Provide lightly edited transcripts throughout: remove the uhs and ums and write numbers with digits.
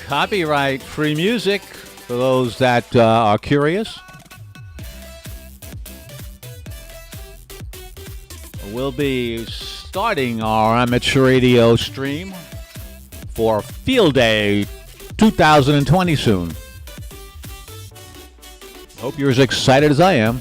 Copyright free music for those that are curious. We'll be starting our amateur radio stream for Field Day 2020 soon. Hope you're as excited as I am.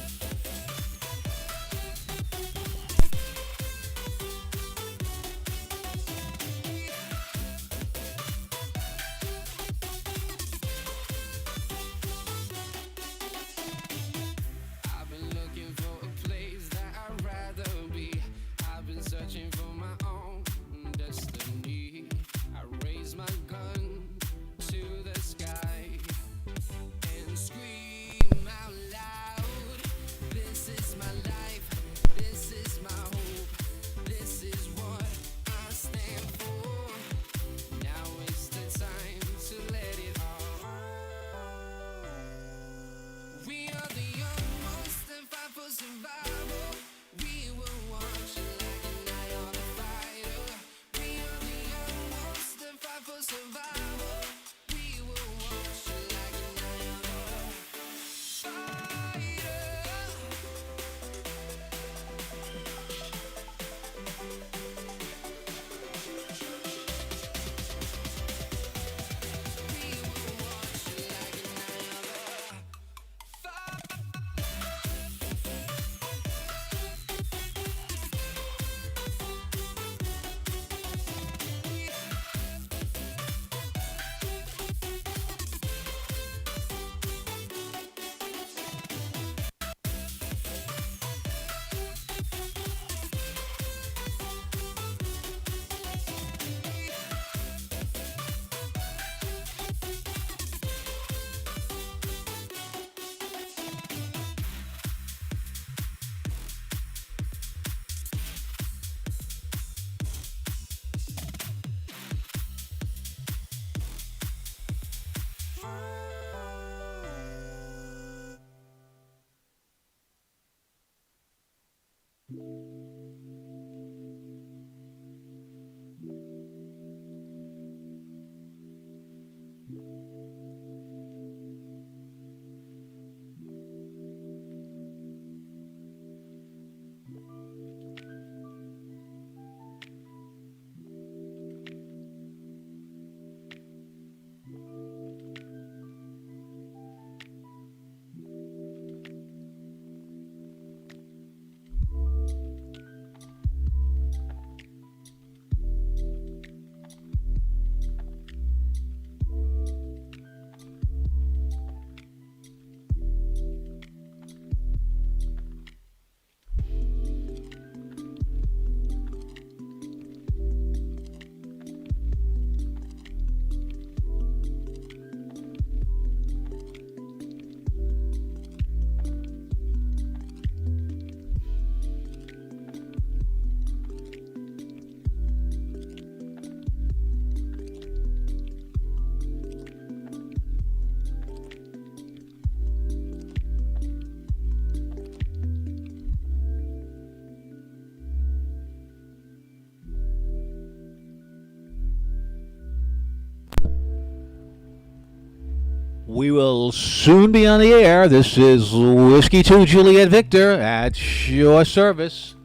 We will soon be on the air. This is Whiskey 2 Juliet Victor at your service,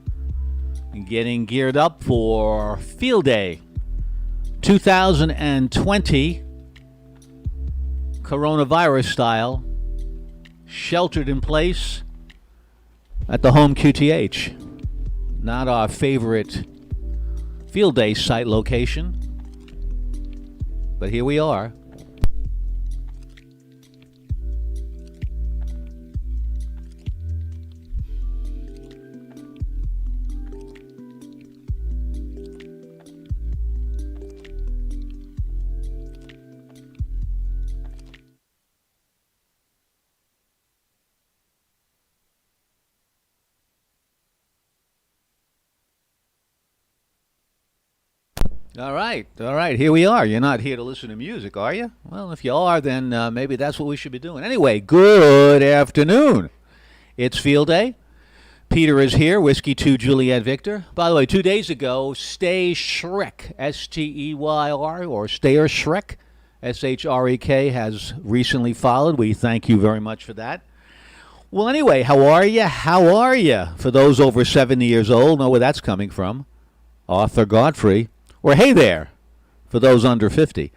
getting geared up for Field Day 2020, coronavirus style, sheltered in place at the home QTH. Not our favorite Field Day site location, but here we are. All right, here we are. You're not here to listen to music, are you? Well, if you are, then maybe that's what we should be doing. Anyway, good afternoon. It's Field Day. Peter is here, Whiskey 2 Juliet Victor. By the way, 2 days ago, Stay Shrek, S-T-E-Y-R, or Stayer Shrek, SHREK has recently followed. We thank you very much for that. Well, anyway, how are you? How are you? For those over 70 years old, know where that's coming from. Arthur Godfrey. Or hey there, for those under 50.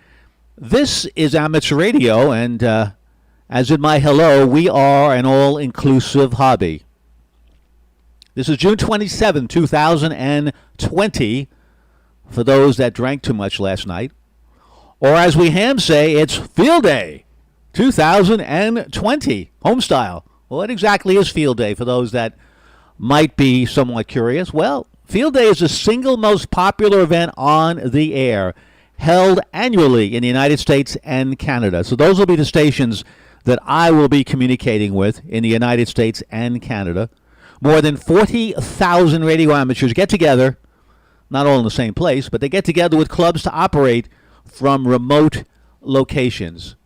This is amateur radio, and as in my hello, we are an all-inclusive hobby. This is June 27, 2020, for those that drank too much last night. Or as we ham say, it's Field Day 2020, homestyle. What exactly is Field Day for those that might be somewhat curious? Well, Field Day is the single most popular event on the air, held annually in the United States and Canada. So those will be the stations that I will be communicating with in the United States and Canada. More than 40,000 radio amateurs get together, not all in the same place, but they get together with clubs to operate from remote locations.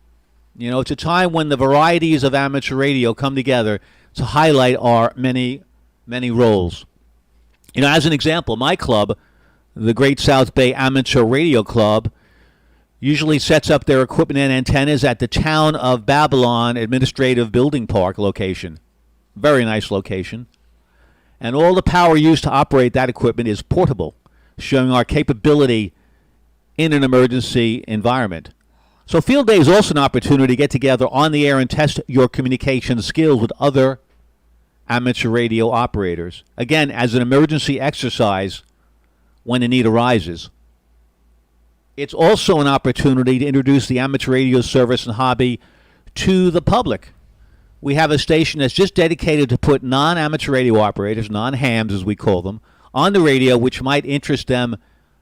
You know, it's a time when the varieties of amateur radio come together to highlight our many, many roles. You know, as an example, my club, the Great South Bay Amateur Radio Club, usually sets up their equipment and antennas at the Town of Babylon Administrative Building Park location. Very nice location. And all the power used to operate that equipment is portable, showing our capability in an emergency environment. So Field Day is also an opportunity to get together on the air and test your communication skills with other amateur radio operators. Again, as an emergency exercise when a need arises. It's also an opportunity to introduce the amateur radio service and hobby to the public. We have a station that's just dedicated to put non-amateur radio operators, non-hams as we call them, on the radio, which might interest them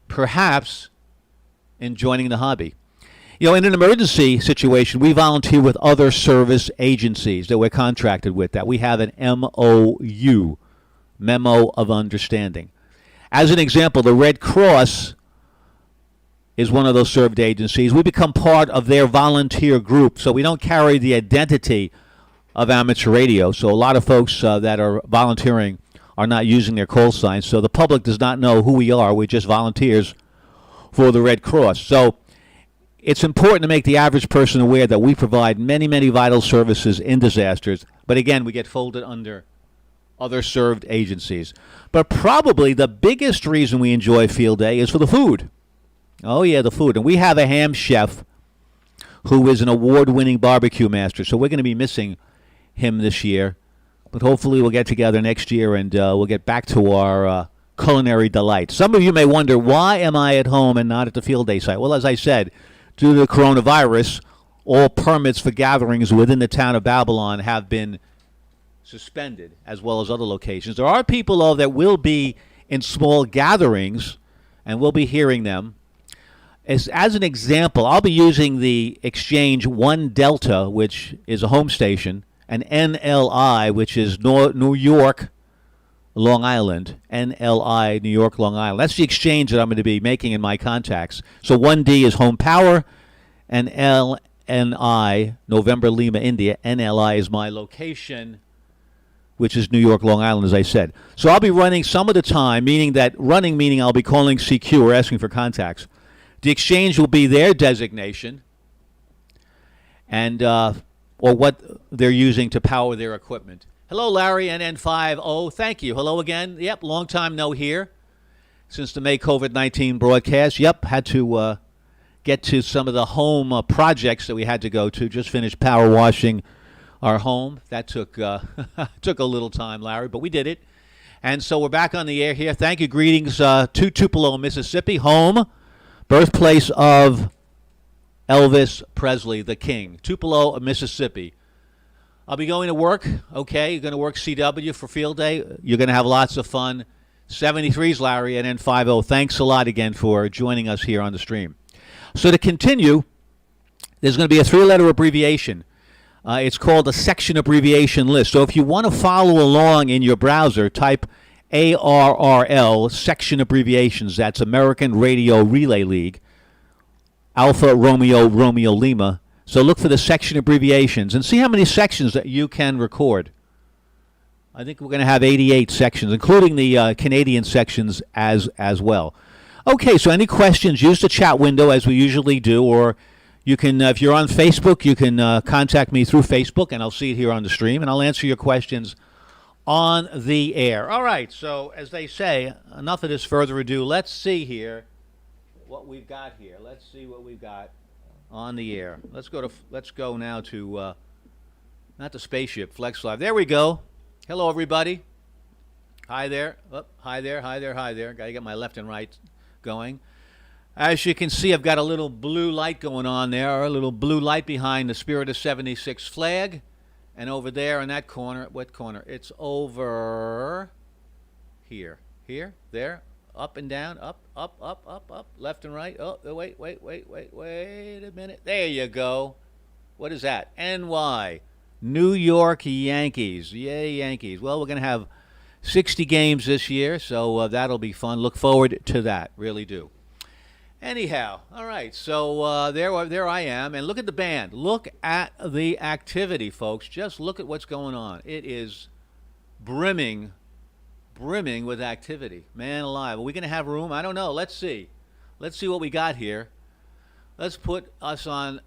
perhaps in joining the hobby. You know, in an emergency situation, we volunteer with other service agencies that we're contracted with, that we have an MOU, Memo of Understanding. As an example, the Red Cross is one of those served agencies. We become part of their volunteer group, so we don't carry the identity of amateur radio. So a lot of folks that are volunteering are not using their call signs, so the public does not know who we are. We're just volunteers for the Red Cross. So it's important to make the average person aware that we provide many, many vital services in disasters. But again, we get folded under other served agencies. But probably the biggest reason we enjoy Field Day is for the food. Oh, yeah, the food. And we have a ham chef who is an award-winning barbecue master. So we're going to be missing him this year. But hopefully we'll get together next year and we'll get back to our culinary delight. Some of you may wonder, why am I at home and not at the Field Day site? Well, as I said, due to the coronavirus, all permits for gatherings within the town of Babylon have been suspended, as well as other locations. There are people, though, that will be in small gatherings, and we'll be hearing them. As an example, I'll be using the exchange 1 Delta, which is a home station, and NLI, which is New York, Long Island, NLI, New York, Long Island. That's the exchange that I'm going to be making in my contacts. So 1D is home power, and LNI, November Lima, India. NLI is my location, which is New York, Long Island, as I said. So I'll be running some of the time, meaning I'll be calling CQ or asking for contacts. The exchange will be their designation, and or what they're using to power their equipment. Hello, Larry, NN50. Thank you. Hello again. Yep, long time no here since the May COVID-19 broadcast. Yep, had to get to some of the home projects that we had to go to. Just finished power washing our home. That took took a little time, Larry, but we did it. And so we're back on the air here. Thank you. Greetings to Tupelo, Mississippi, home, birthplace of Elvis Presley, the king. Tupelo, Mississippi. I'll be going to work. Okay, you're going to work CW for Field Day. You're going to have lots of fun. 73's Larry and N50. Thanks a lot again for joining us here on the stream. So to continue, there's going to be a 3-letter abbreviation. It's called a section abbreviation list. So if you want to follow along in your browser, type ARRL, section abbreviations. That's American Radio Relay League. Alpha Romeo Romeo Lima. So look for the section abbreviations and see how many sections that you can record. I think we're going to have 88 sections, including the Canadian sections as well. Okay, so any questions, use the chat window as we usually do, or You can, if you're on Facebook, you can contact me through Facebook, and I'll see it here on the stream, and I'll answer your questions on the air. All right. So, as they say, enough of this further ado. Let's see here what we've got here. Let's see what we've got on the air. Let's go now to not the spaceship, Flex Live. There we go. Hello, everybody. Hi there. Oh, hi there. Hi there. Hi there. Got to get my left and right going. As you can see, I've got a little blue light going on there, a little blue light behind the Spirit of 76 flag. And over there in that corner, what corner? It's over here. Here, there, up and down, up, left and right. Oh, wait a minute. There you go. What is that? NY, New York Yankees. Yay, Yankees. Well, we're going to have 60 games this year, so that'll be fun. Look forward to that. Really do. Anyhow, all right, so there I am, and look at the band. Look at the activity, folks. Just look at what's going on. It is brimming with activity. Man alive. Are we going to have room? I don't know. Let's see. Let's see what we got here. Let's put us on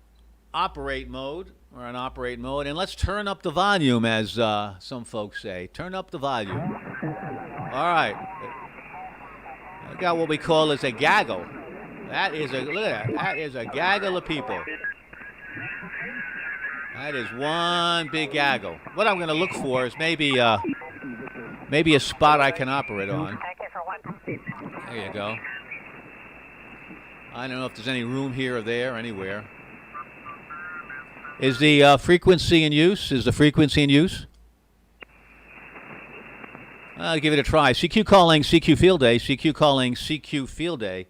operate mode, and let's turn up the volume, as some folks say. Turn up the volume. All right. I got what we call as a gaggle. Look at that. That is a gaggle of people. That is one big gaggle. What I'm going to look for is maybe a spot I can operate on. There you go. I don't know if there's any room here or there, anywhere. Is the frequency in use? I'll give it a try. CQ calling CQ Field Day. CQ calling CQ Field Day.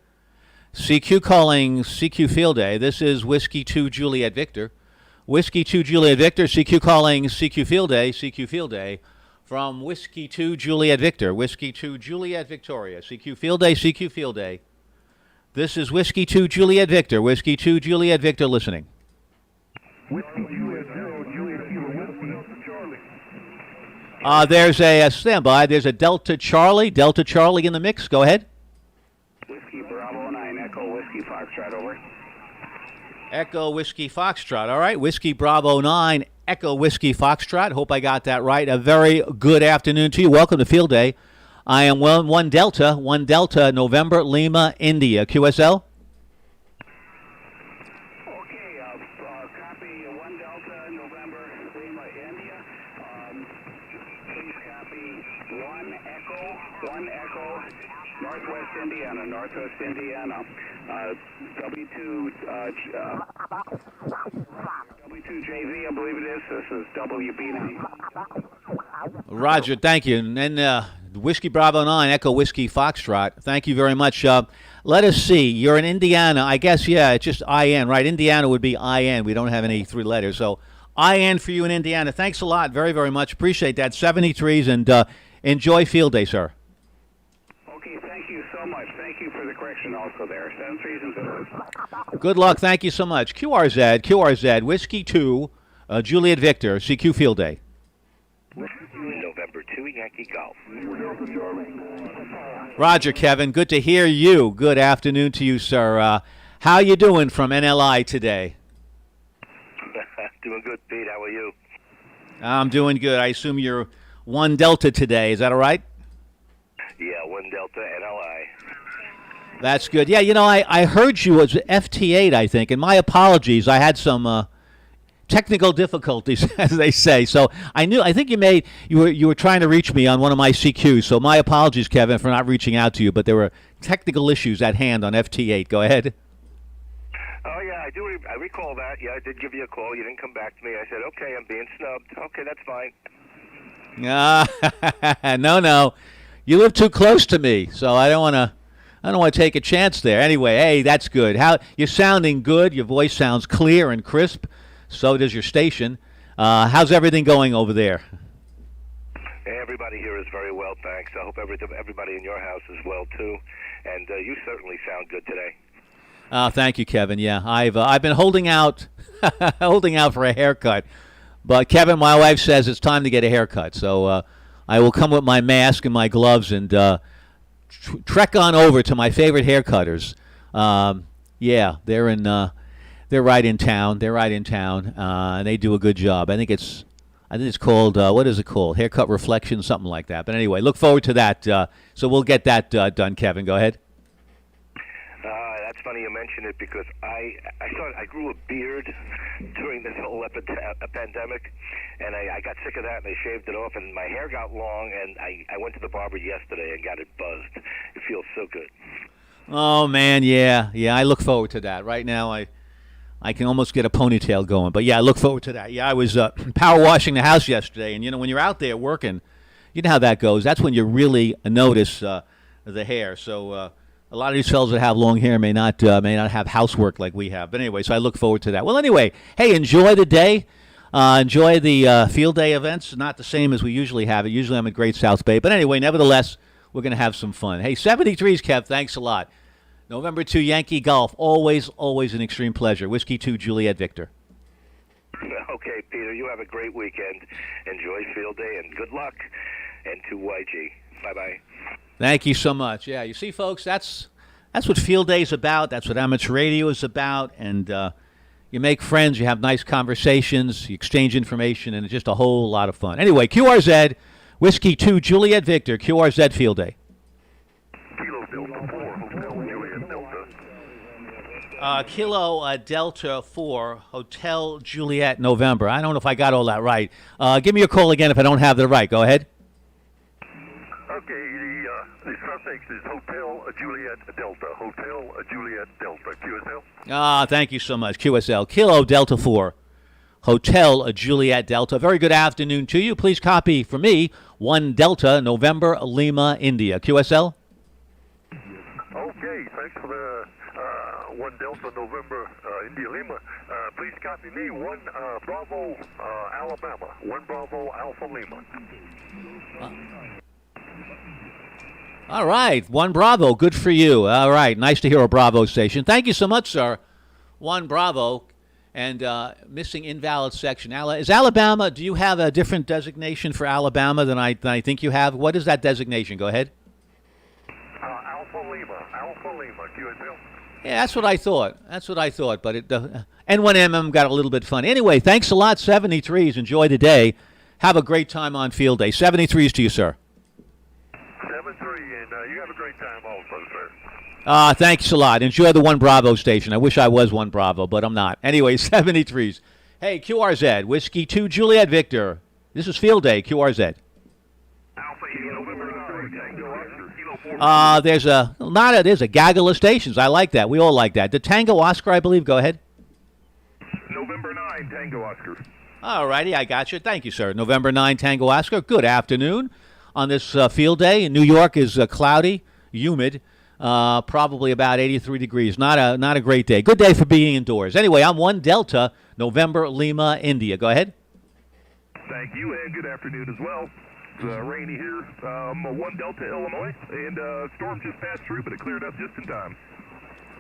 CQ calling CQ Field Day. This is Whiskey 2 Juliet Victor. Whiskey 2 Juliet Victor. CQ calling CQ Field Day. CQ Field Day. From Whiskey 2 Juliet Victor. Whiskey 2 Juliet Victoria. CQ Field Day. CQ Field Day. This is Whiskey 2 Juliet Victor. Whiskey 2 Juliet Victor listening. Whiskey Juliet 0 Juliet Charlie. There's a standby. There's a Delta Charlie in the mix. Go ahead. Whiskey Bravo 9 Echo Whiskey Foxtrot, over. Echo Whiskey Foxtrot. All right. Whiskey Bravo 9 Echo Whiskey Foxtrot. Hope I got that right. A very good afternoon to you. Welcome to Field Day. I am 1 Delta November Lima India. QSL. Copy 1 Delta November Lima India. Please copy 1 Echo Northwest Indiana. W2 JV, I believe it is. This is WB9. Roger, thank you. And then Whiskey Bravo 9 Echo Whiskey Foxtrot. Thank you very much. Let us see. You're in Indiana. I guess, yeah, it's just IN, right? Indiana would be IN. We don't have any 3 letters. So IN for you in Indiana. Thanks a lot. Very, very much. Appreciate that. 73s, and enjoy Field Day, sir. Okay, thank you so much. Thank you for the correction also there. 73s and good. Good luck. Thank you so much. QRZ, Whiskey 2, Juliet Victor, CQ Field Day. November 2 Yankee Golf. Roger, Kevin. Good to hear you. Good afternoon to you, sir. How you doing from NLI today? Doing good, Pete. How are you? I'm doing good. I assume you're 1 Delta today. Is that all right? Yeah, 1 Delta NLI. That's good. Yeah, you know, I heard you was FT8, I think, and my apologies. I had some technical difficulties, as they say. So I think you were trying to reach me on one of my CQs. So my apologies, Kevin, for not reaching out to you. But there were technical issues at hand on FT8. Go ahead. Oh yeah, I recall that. Yeah, I did give you a call. You didn't come back to me. I said, okay, I'm being snubbed. Okay, that's fine. No. You live too close to me, so I don't want to take a chance there. Anyway, hey, that's good. You're sounding good. Your voice sounds clear and crisp. So does your station. How's everything going over there? Everybody here is very well, thanks. I hope everybody in your house is well too. And you certainly sound good today. Thank you, Kevin. Yeah, I've been holding out for a haircut, but Kevin, my wife says it's time to get a haircut. So I will come with my mask and my gloves and trek on over to my favorite haircutters. Yeah, they're in They're right in town. They're right in town. And they do a good job. I think it's called, what is it called? Haircut Reflection, something like that. But anyway, look forward to that. So we'll get that done, Kevin. Go ahead. That's funny you mention it because I grew a beard during this whole pandemic, and I got sick of that, and I shaved it off, and my hair got long, and I went to the barber yesterday and got it buzzed. It feels so good. Oh, man, yeah. I look forward to that. Right now, I can almost get a ponytail going. But, yeah, I look forward to that. Yeah, I was power washing the house yesterday, and, when you're out there working, you know how that goes. That's when you really notice the hair. So a lot of these fellas that have long hair may not have housework like we have. But anyway, so I look forward to that. Well, anyway, hey, enjoy the day. Enjoy the field day events. Not the same as we usually have it. Usually I'm at Great South Bay. But anyway, nevertheless, we're going to have some fun. Hey, 73s, Kev. Thanks a lot. November 2 Yankee Golf. Always an extreme pleasure. Whiskey 2 Juliet Victor. Okay, Peter, you have a great weekend. Enjoy field day and good luck. And to YG. Bye-bye. Thank you so much. Yeah, you see, folks, that's what field day is about. That's what amateur radio is about. And you make friends, you have nice conversations, you exchange information, and it's just a whole lot of fun. Anyway, QRZ, Whiskey 2 Juliet Victor, QRZ field day. Kilo Delta 4, Hotel Juliet Delta. Kilo Delta 4, Hotel Juliet November. I don't know if I got all that right. Give me a call again if I don't have that right. Go ahead. Okay, the suffix is Hotel Juliet Delta. Hotel Juliet Delta. QSL? Thank you so much. QSL. Kilo Delta 4, Hotel Juliet Delta. Very good afternoon to you. Please copy for me 1 Delta November Lima India. QSL? Okay, thanks for the 1 Delta November India Lima. Please copy me 1 Bravo Alabama. 1 Bravo Alpha Lima. All right, 1 Bravo. Good for you. All right, nice to hear a Bravo station. Thank you so much, sir. 1 Bravo. And missing invalid section. Is Alabama, do you have a different designation for Alabama than I think you have? What is that designation? Go ahead. Alpha Lima, QSL. Yeah, that's what I thought. But it N1MM got a little bit funny. Anyway, thanks a lot, 73s. Enjoy the day. Have a great time on field day. 73s to you, sir. 7-3, and you have a great time also, sir. Thanks a lot. Enjoy the 1 Bravo station. I wish I was 1 Bravo, but I'm not. Anyway, 73s. Hey, QRZ, Whiskey 2 Juliet Victor. This is field day, QRZ. There's a gaggle of stations. I like that. We all like that. The Tango Oscar, I believe. Go ahead. November 9, Tango Oscar. All righty, I got you. Thank you, sir. November 9, Tango Oscar. Good afternoon on this field day. New York is cloudy, humid, probably about 83 degrees. Not a great day. Good day for being indoors. Anyway, I'm 1 Delta, November Lima, India. Go ahead. Thank you, and good afternoon as well. It's rainy here. 1 Delta, Illinois, and storm just passed through, but it cleared up just in time.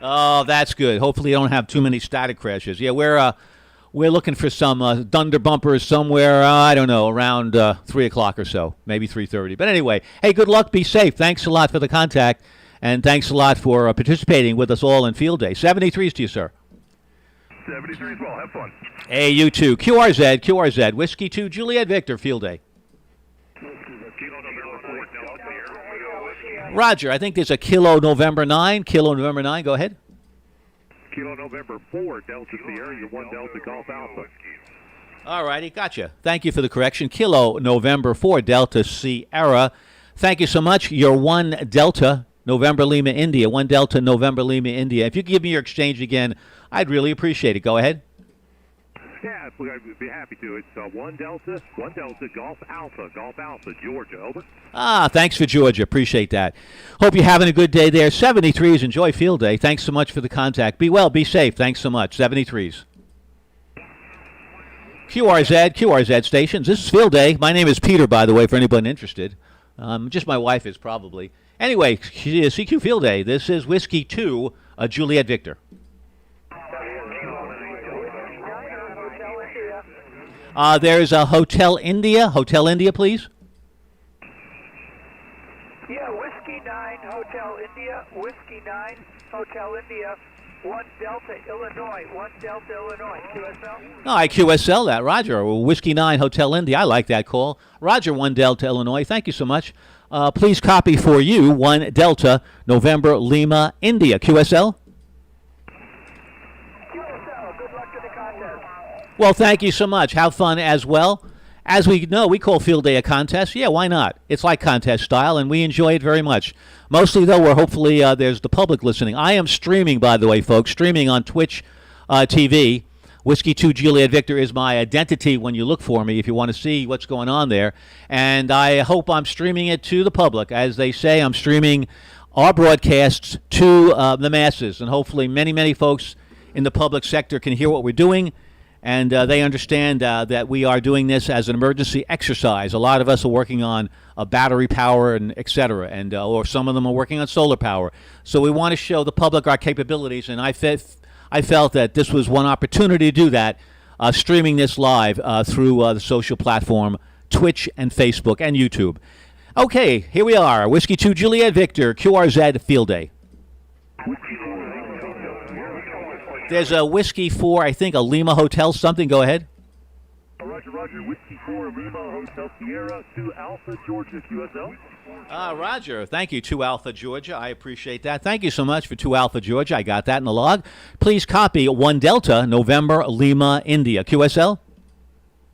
Oh, that's good. Hopefully you don't have too many static crashes. Yeah, we're looking for some thunder bumpers somewhere, I don't know, around 3 o'clock or so, maybe 3:30. But anyway, hey, good luck. Be safe. Thanks a lot for the contact, and thanks a lot for participating with us all in Field Day. 73s to you, sir. 73 as well. Have fun. Hey, you too. QRZ, Whiskey 2, Juliet Victor, Field Day. Roger, I think there's a Kilo November 9. Kilo November 9, go ahead. Kilo November 4, Delta Sierra, your 1 Delta Golf Alpha. All righty, gotcha. Thank you for the correction. Kilo November 4, Delta Sierra. Thank you so much. Your 1 Delta November Lima India. 1 Delta November Lima India. If you could give me your exchange again, I'd really appreciate it. Go ahead. Yeah, I'd be happy to. It's 1 Delta Golf Alpha, Georgia. Over. Thanks for Georgia. Appreciate that. Hope you're having a good day there. 73s. Enjoy Field Day. Thanks so much for the contact. Be well. Be safe. Thanks so much. 73s. QRZ stations. This is Field Day. My name is Peter, by the way, for anybody interested. Just my wife is probably. Anyway, CQ Field Day. This is Whiskey 2, Juliet Victor. There's a Hotel India. Hotel India, please. Yeah, Whiskey 9, Hotel India. Whiskey 9, Hotel India. 1 Delta, Illinois. 1 Delta, Illinois. QSL? Oh, I QSL that. Roger. Whiskey 9 Hotel India. I like that call. Roger, 1 Delta, Illinois. Thank you so much. Please copy for you 1 Delta, November, Lima, India. QSL? QSL, good luck to the contest. Well, thank you so much. Have fun as well. As we know, we call Field Day a contest. Yeah, why not? It's like contest style, and we enjoy it very much. Mostly, though, we're hopefully there's the public listening. I am streaming, by the way, folks, streaming on Twitch TV. Whiskey 2 Juliet Victor is my identity when you look for me if you want to see what's going on there. And I hope I'm streaming it to the public. As they say, I'm streaming our broadcasts to the masses, and hopefully many, many folks in the public sector can hear what we're doing. And they understand that we are doing this as an emergency exercise. A lot of us are working on battery power and et cetera, and or some of them are working on solar power. So we want to show the public our capabilities, and I felt that this was one opportunity to do that, streaming this live through the social platform Twitch and Facebook and YouTube. Okay, here we are. Whiskey 2 Juliet Victor, QRZ Field Day. There's a Whiskey 4, I think, a Lima Hotel something. Go ahead. Roger, Whiskey 4, Lima, Hotel Sierra, 2 Alpha, Georgia, QSL. Roger, thank you, 2 Alpha, Georgia. I appreciate that. Thank you so much for 2 Alpha, Georgia. I got that in the log. Please copy 1 Delta, November, Lima, India. QSL?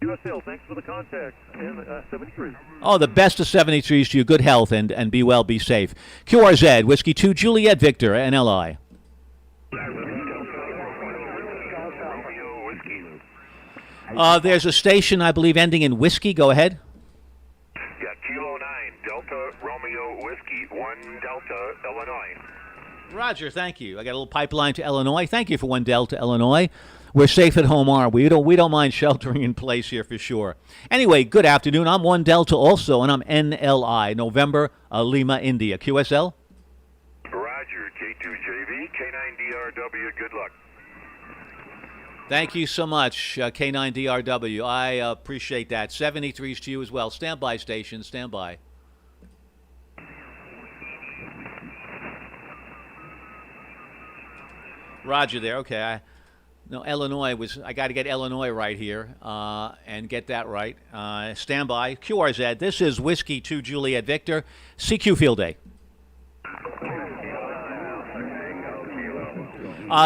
QSL, thanks for the contact. And 73. Oh, the best of 73s to you. Good health and be well, be safe. QRZ, Whiskey 2 Juliet Victor, NLI. There's a station, I believe, ending in Whiskey. Go ahead. Yeah, Kilo 9, Delta Romeo Whiskey, 1 Delta, Illinois. Roger, thank you. I got a little pipeline to Illinois. Thank you for 1 Delta, Illinois. We're safe at home, aren't we? We don't mind sheltering in place here for sure. Anyway, good afternoon. I'm 1 Delta also, and I'm NLI, November, Lima, India. QSL? Roger, K2JV, K9DRW, good luck. Thank you so much, K9DRW. I appreciate that. 73s to you as well. Stand by, station. Stand by. Roger there. Okay. Illinois was. I got to get Illinois right here and get that right. Stand by. QRZ. This is Whiskey 2 Juliet Victor. CQ Field Day.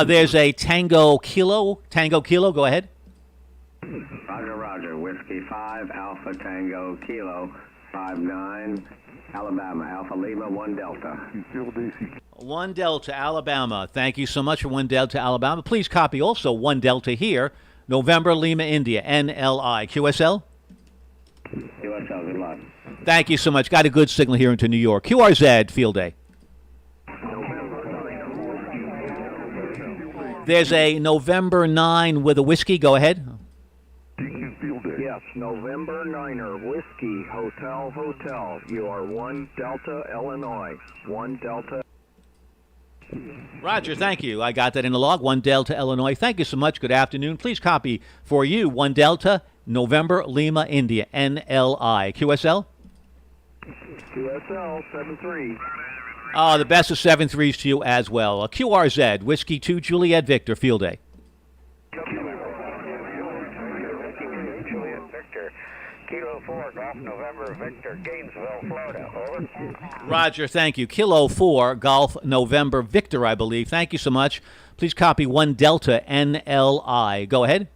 There's a Tango Kilo. Tango Kilo, go ahead. Roger. Whiskey 5, Alpha Tango Kilo, 59, Alabama. Alpha Lima, 1 Delta. 1 Delta, Alabama. Thank you so much for 1 Delta, Alabama. Please copy also 1 Delta here. November, Lima, India. NLI. QSL? QSL, good luck. Thank you so much. Got a good signal here into New York. QRZ, Field Day. There's a November 9 with a whiskey. Go ahead. Yes, November 9er, Whiskey, Hotel. You are 1 Delta, Illinois. 1 Delta. Roger, thank you. I got that in the log. 1 Delta, Illinois. Thank you so much. Good afternoon. Please copy for you 1 Delta, November, Lima, India. NLI. QSL? QSL, 73. The best of 7-3s to you as well. QRZ, Whiskey 2 Juliet Victor, Field Day. Juliet Victor, Kilo 4, Golf November Victor, Gainesville, Florida. Over. Roger, thank you. Kilo 4, Golf November Victor, I believe. Thank you so much. Please copy 1 Delta NLI. Go ahead.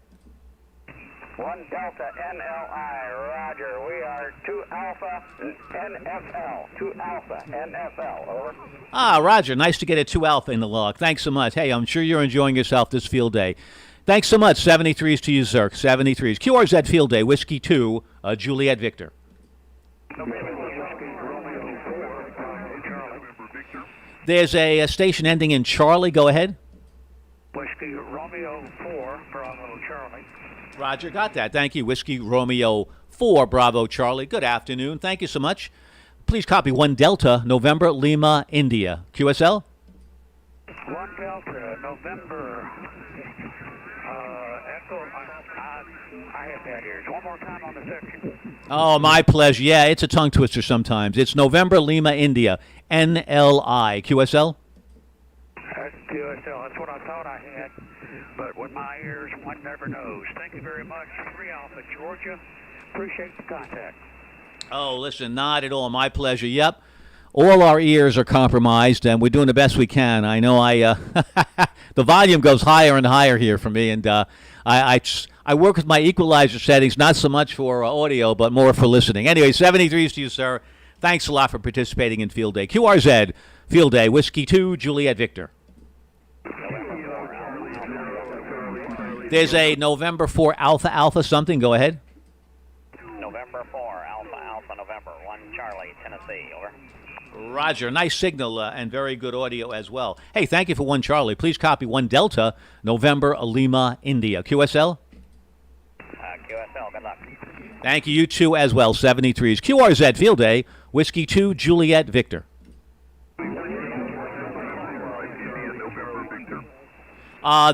1 Delta NLI, Roger. We are 2 Alpha NFL. 2 Alpha NFL. Over. Roger. Nice to get a 2 Alpha in the log. Thanks so much. Hey, I'm sure you're enjoying yourself this field day. Thanks so much. 73s to you, Zerk. 73s. QRZ Field Day, Whiskey 2, Juliet Victor. There's a station ending in Charlie. Go ahead. Whiskey Romeo 4, Bravo Charlie. Roger, got that. Thank you. Whiskey Romeo 4, Bravo Charlie. Good afternoon. Thank you so much. Please copy 1 Delta, November, Lima, India. QSL? 1 Delta, November, Echo. I have that here. One more time on the section. Oh, my pleasure. Yeah, it's a tongue twister sometimes. It's November, Lima, India. NLI. QSL? That's QSL. That's what I thought I had. But with my ears, one never knows. Thank you very much. 3 Alpha, Georgia. Appreciate the contact. Oh, listen, not at all. My pleasure. Yep. All our ears are compromised, and we're doing the best we can. I know the volume goes higher and higher here for me, and I work with my equalizer settings, not so much for audio, but more for listening. Anyway, 73s to you, sir. Thanks a lot for participating in Field Day. QRZ, Field Day, Whiskey 2, Juliet Victor. There's a November 4 Alpha Alpha something. Go ahead. November 4, Alpha, November 1, Charlie, Tennessee. Over. Roger. Nice signal and very good audio as well. Hey, thank you for 1 Charlie. Please copy 1 Delta, November Lima, India. QSL? QSL, good luck. Thank you. You too as well. 73s. QRZ Field Day, Whiskey 2, Juliet Victor.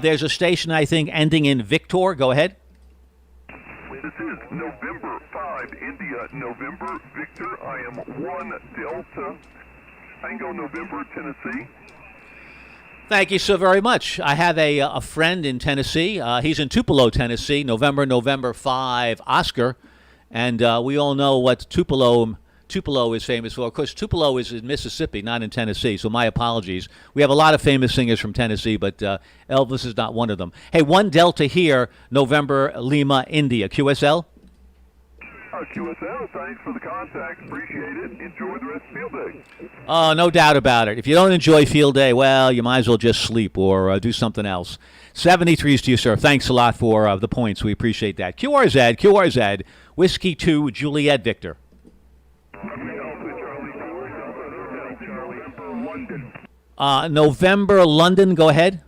There's a station, I think, ending in Victor. Go ahead. This is November 5, India, November, Victor. I am 1 Delta, Tango, November, Tennessee. Thank you so very much. I have a friend in Tennessee. He's in Tupelo, Tennessee, November 5, Oscar. And we all know what Tupelo is famous for. Of course, Tupelo is in Mississippi, not in Tennessee, so my apologies. We have a lot of famous singers from Tennessee, but Elvis is not one of them. Hey, 1 Delta here, November Lima, India. QSL? QSL, thanks for the contact. Appreciate it. Enjoy the rest of Field Day. Oh, no doubt about it. If you don't enjoy Field Day, well, you might as well just sleep or do something else. 73s to you, sir. Thanks a lot for the points. We appreciate that. QRZ, Whiskey 2, Juliet Victor. November, London, go ahead.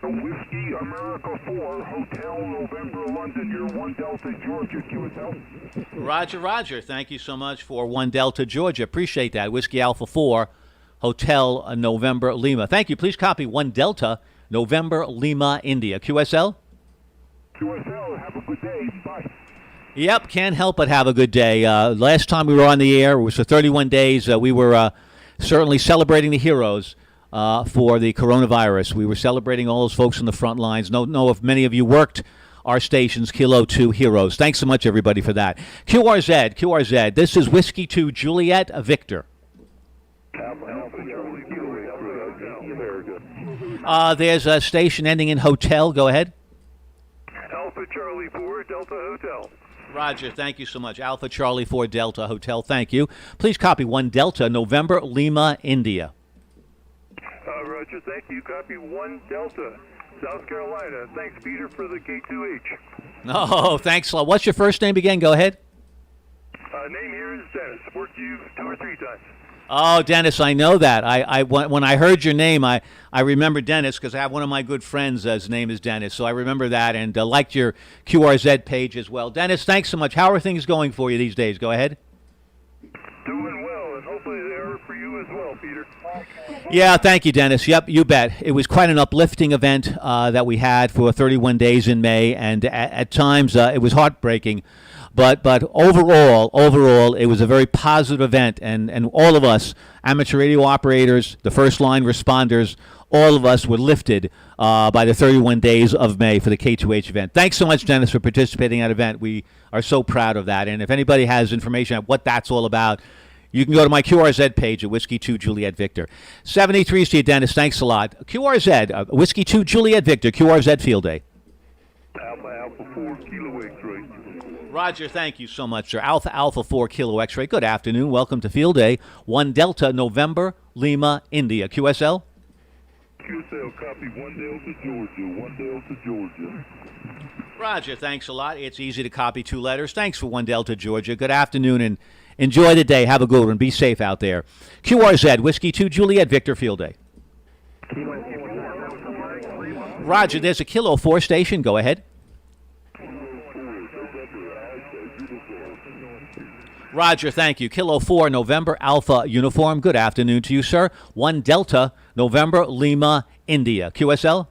Whiskey America 4, Hotel November, London. You're 1 Delta, Georgia, QSL. Roger. Thank you so much for 1 Delta, Georgia. Appreciate that. Whiskey Alpha 4, Hotel November, Lima. Thank you. Please copy 1 Delta, November, Lima, India. QSL? QSL, have a good day. Bye. Yep, can't help but have a good day. Last time we were on the air, it was for 31 days. We were certainly celebrating the heroes for the coronavirus. We were celebrating all those folks on the front lines. Know if many of you worked our stations, Kilo 2 Heroes. Thanks so much, everybody, for that. QRZ, this is Whiskey 2, Juliet Victor. There's a station ending in Hotel. Go ahead. Alpha Charlie 4, Delta Hotel. Roger, thank you so much. Alpha Charlie 4 Delta Hotel, thank you. Please copy 1 Delta, November Lima, India. Roger, thank you. Copy 1 Delta, South Carolina. Thanks, Peter, for the K2H. Oh, thanks a lot. What's your first name again? Go ahead. Name here is Dennis. Worked you 2 or 3 times. Oh, Dennis, I know that. When I heard your name, I remember Dennis because I have one of my good friends. His name is Dennis, so I remember that and liked your QRZ page as well. Dennis, thanks so much. How are things going for you these days? Go ahead. Doing well, and hopefully they are for you as well, Peter. Yeah, thank you, Dennis. Yep, you bet. It was quite an uplifting event that we had for 31 days in May, and at times it was heartbreaking. But overall, it was a very positive event, and all of us, amateur radio operators, the first line responders, all of us were lifted by the 31 days of May for the K2H event. Thanks so much, Dennis, for participating in that event. We are so proud of that. And if anybody has information on what that's all about, you can go to my QRZ page at Whiskey 2 Juliet Victor. 73s to you, Dennis. Thanks a lot. QRZ, Whiskey 2 Juliet Victor, QRZ Field Day. Alpha 4 Kilo X-ray. Roger, thank you so much, sir. Alpha 4 Kilo X-ray. Good afternoon. Welcome to Field Day. 1 Delta, November, Lima, India. QSL? QSL, copy 1 Delta, Georgia. 1 Delta, Georgia. Roger, thanks a lot. It's easy to copy 2 letters. Thanks for 1 Delta, Georgia. Good afternoon, and enjoy the day. Have a good one. Be safe out there. QRZ, Whiskey 2 Juliet Victor, Field Day. Roger, there's a Kilo 4 station. Go ahead. Roger, thank you. Kilo 4, November, Alpha, Uniform. Good afternoon to you, sir. 1 Delta, November, Lima, India. QSL?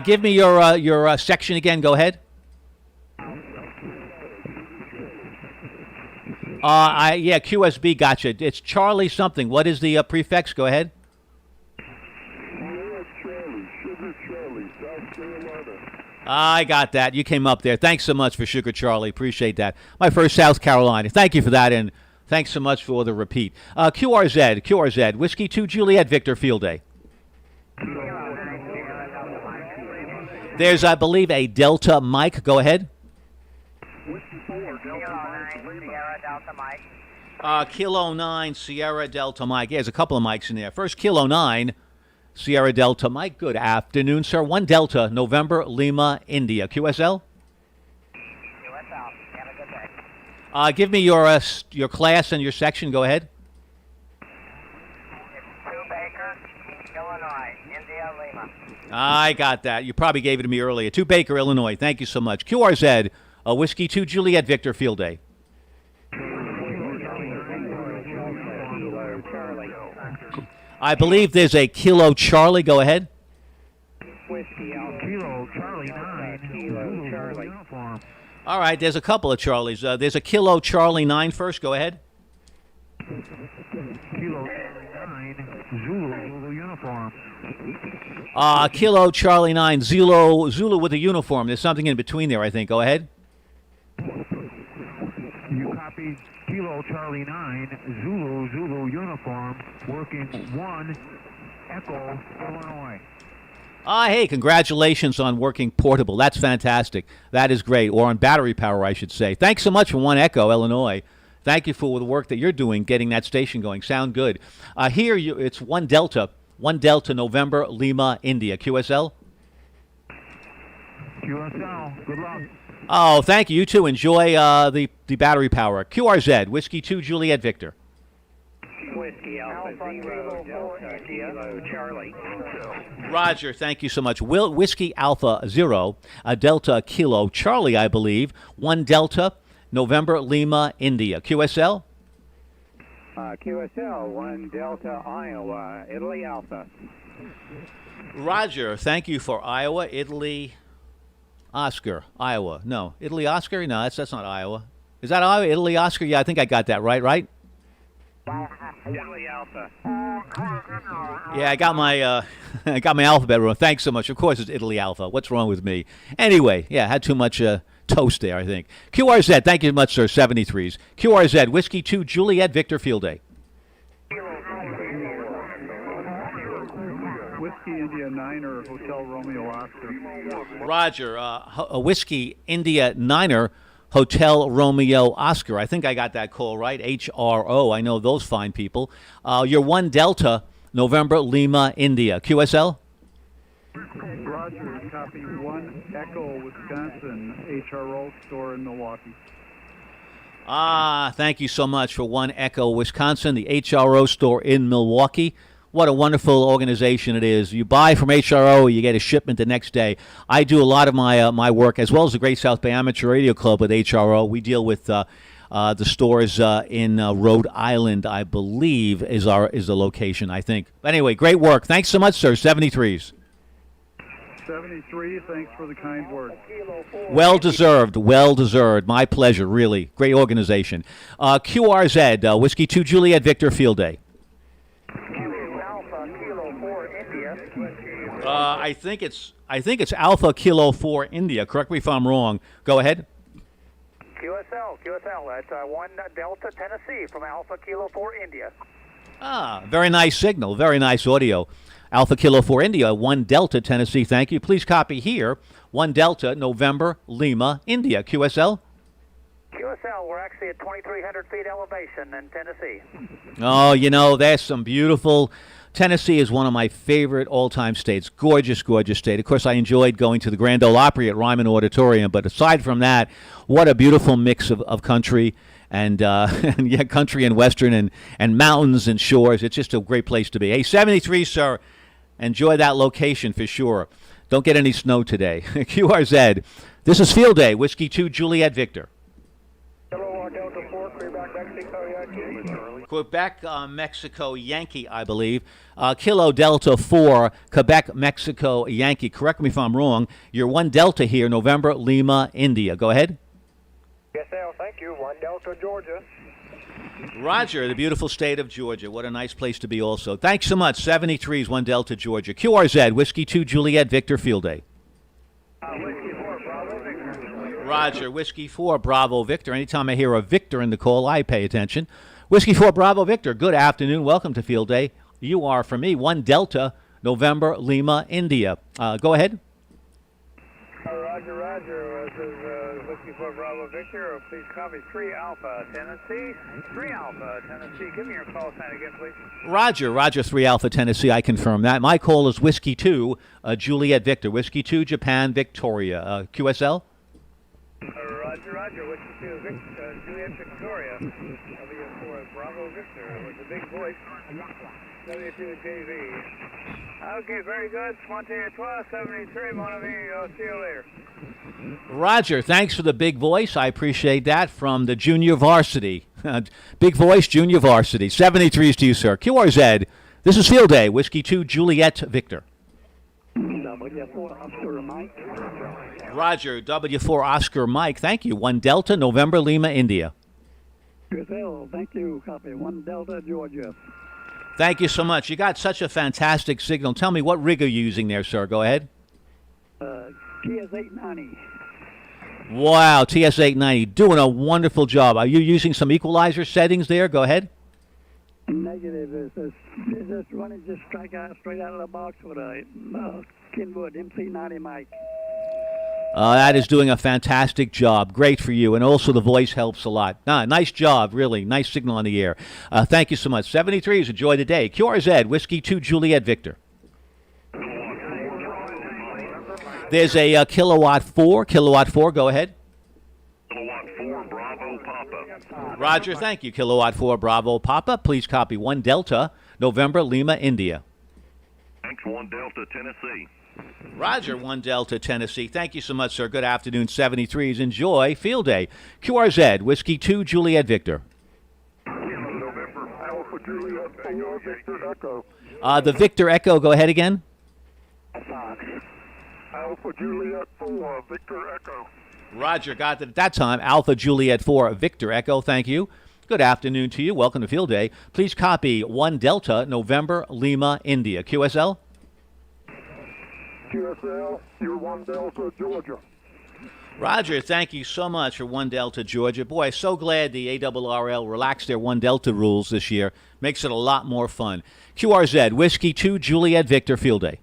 Give me your section again. Go ahead. Yeah, QSB, gotcha. It's Charlie something. What is the prefix? Go ahead. Sugar Charlie, South Carolina. I got that. You came up there. Thanks so much for Sugar Charlie. Appreciate that. My first South Carolina. Thank you for that, and thanks so much for the repeat. QRZ, Whiskey 2 Juliet Victor Field Day. There's, I believe, a Delta Mike. Go ahead. Kilo 9 Sierra Delta Mike. Yeah, there's a couple of mics in there. First, Kilo 9 Sierra Delta Mike. Good afternoon, sir. 1 Delta November Lima India. QSL? QSL. Have a good day. Give me your class and your section. Go ahead. It's 2 Baker, Illinois, India, Lima. I got that. You probably gave it to me earlier. 2 Baker, Illinois. Thank you so much. QRZ, Whiskey 2 Juliet Victor Field Day. I believe there's a Kilo Charlie. Go ahead. Whiskey Alpha. Kilo Charlie 9. Kilo Charlie. Uniform. All right, there's a couple of Charlies. There's a Kilo Charlie 9 first. Go ahead. Kilo Charlie 9. Zulu uniform. Kilo Charlie 9 Zulu with a uniform. There's something in between there, I think. Go ahead. You copied Kilo Charlie 9, Zulu uniform, working 1, Echo, Illinois. Hey, congratulations on working portable. That's fantastic. That is great. Or on battery power, I should say. Thanks so much for 1 Echo, Illinois. Thank you for the work that you're doing, getting that station going. Sound good. It's 1 Delta November Lima India. QSL? QSL, good luck. Oh, thank you. You too. Enjoy the battery power. QRZ, Whiskey 2 Juliet Victor. Whiskey Alpha 0 Delta Kilo Charlie. Roger, thank you so much. Whiskey Alpha 0, Delta Kilo Charlie, I believe. 1 Delta November Lima India. QSL? QSL 1 Delta Iowa, Italy Alpha. Roger, thank you for Iowa, Italy, Oscar, Iowa. No, Italy, Oscar? No, that's not Iowa. Is that Iowa, Italy, Oscar? Yeah, I think I got that right? Italy Alpha. Yeah, I got my I got my alphabet wrong. Thanks so much. Of course, it's Italy Alpha. What's wrong with me? Anyway, yeah, had too much toast there, I think. QRZ, thank you much, sir. 73s. QRZ, Whiskey 2 Juliet Victor Field Day. Whiskey India 9er, Hotel Romeo Oscar. Roger, a Whiskey India 9er, Hotel Romeo Oscar. I think I got that call right. HRO. I know those fine people. You're 1 Delta November Lima India. QSL? Roger, copy 1 Echo, Wisconsin, HRO store in Milwaukee. Thank you so much for 1 Echo, Wisconsin, the HRO store in Milwaukee. What a wonderful organization it is. You buy from HRO, you get a shipment the next day. I do a lot of my work, as well as the Great South Bay Amateur Radio Club with HRO. We deal with the stores in Rhode Island, I believe, is the location, I think. But anyway, great work. Thanks so much, sir. 73s. 73, thanks for the kind words. Well deserved. My pleasure, really. Great organization. QRZ, Whiskey 2 Juliet Victor Field Day. Alpha Kilo 4 India. I think it's Alpha Kilo 4 India. Correct me if I'm wrong. Go ahead. QSL, that's 1 Delta Tennessee from Alpha Kilo 4 India. Very nice signal. Very nice audio. Alpha Kilo 4 India, 1 Delta Tennessee. Thank you. Please copy here. 1 Delta November Lima India. QSL? QSL, we're actually at 2,300 feet elevation in Tennessee. Oh, there's some beautiful. Tennessee is one of my favorite all-time states. Gorgeous, gorgeous state. Of course, I enjoyed going to the Grand Ole Opry at Ryman Auditorium. But aside from that, what a beautiful mix of country and country and western and mountains and shores. It's just a great place to be. Hey, 73, sir. Enjoy that location for sure. Don't get any snow today. QRZ. This is Field Day. Whiskey 2 Juliet Victor. Hello, Delta 4, Quebec, Mexico, Yankee. Quebec, Mexico, Yankee, I believe. Kilo Delta 4, Quebec, Mexico, Yankee. Correct me if I'm wrong. You're 1 Delta here, November, Lima, India. Go ahead. QSL, thank you. 1 Delta, Georgia. Roger, the beautiful state of Georgia. What a nice place to be also. Thanks so much. 73's 1 Delta, Georgia. QRZ, Whiskey 2, Juliet, Victor, field day. Whiskey 4, Bravo, Victor. Roger, Whiskey 4, Bravo, Victor. Anytime I hear a Victor in the call, I pay attention. Whiskey 4, Bravo, Victor. Good afternoon. Welcome to field day. You are, for me, 1 Delta, November, Lima, India. Go ahead. Roger. This is Whiskey 4 Bravo Victor. Please copy 3 Alpha Tennessee. 3 Alpha Tennessee. Give me your call sign again, please. Roger, 3 Alpha, Tennessee. I confirm that. My call is Whiskey 2, Juliet, Victor. Whiskey 2, Japan, Victoria. QSL? Roger. Whiskey 2, Juliet, Victoria. W4 Bravo Victor with the big voice. W2 JV. Okay, very good. Spontaneous 1273, mon ami. I'll see you later. Roger, thanks for the big voice. I appreciate that from the junior varsity. Big voice, junior varsity. 73s to you, sir. QRZ, this is field day. Whiskey 2, Juliet, Victor. W4 Oscar Mike. Roger, W4 Oscar Mike. Thank you. 1 Delta, November, Lima, India. Gazelle, thank you. Copy 1 Delta, Georgia. Thank you so much. You got such a fantastic signal. Tell me, what rig are you using there, sir? Go ahead. TS890. Wow, TS890, doing a wonderful job. Are you using some equalizer settings there? Go ahead. Negative. It's just running just straight out of the box with a Kenwood MC90 mic. That is doing a fantastic job. Great for you. And also the voice helps a lot. Nice job, really. Nice signal on the air. Thank you so much. 73s, enjoy the day. QRZ, Whiskey 2, Juliet, Victor. There's a Kilowatt 4. Kilowatt 4, go ahead. Kilowatt 4, Bravo, Papa. Roger, thank you. Kilowatt 4, Bravo, Papa. Please copy 1 Delta, November, Lima, India. Thanks, 1 Delta, Tennessee. Roger, 1 Delta, Tennessee. Thank you so much, sir. Good afternoon, 73s. Enjoy field day. QRZ, Whiskey 2, Juliet, Victor. November, Alpha Juliet 4, Victor Echo. The Victor Echo, go ahead again. Alpha Juliet 4, Victor Echo. Roger, got it at that time. Alpha Juliet 4, Victor Echo. Thank you. Good afternoon to you. Welcome to field day. Please copy 1 Delta, November, Lima, India. QSL? QSL, you're 1 Delta, Georgia. Roger, thank you so much for 1 Delta, Georgia. Boy, so glad the ARRL relaxed their 1 Delta rules this year. Makes it a lot more fun. QRZ, Whiskey 2, Juliet, Victor, field day.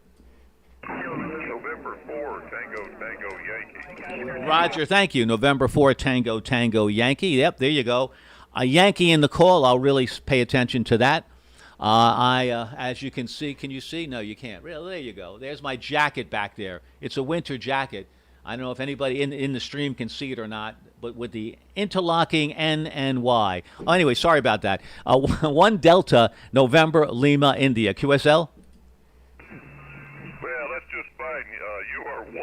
November 4, Tango, Yankee. Roger, thank you. November 4, Tango, Yankee. Yep, there you go. A Yankee in the call, I'll really pay attention to that. As you can see, can you see? No, you can't. Really, there you go. There's my jacket back there. It's a winter jacket. I don't know if anybody in the stream can see it or not, but with the interlocking N and Y. Oh, anyway, sorry about that. 1 Delta, November, Lima, India. QSL? Well, that's just fine. You are 1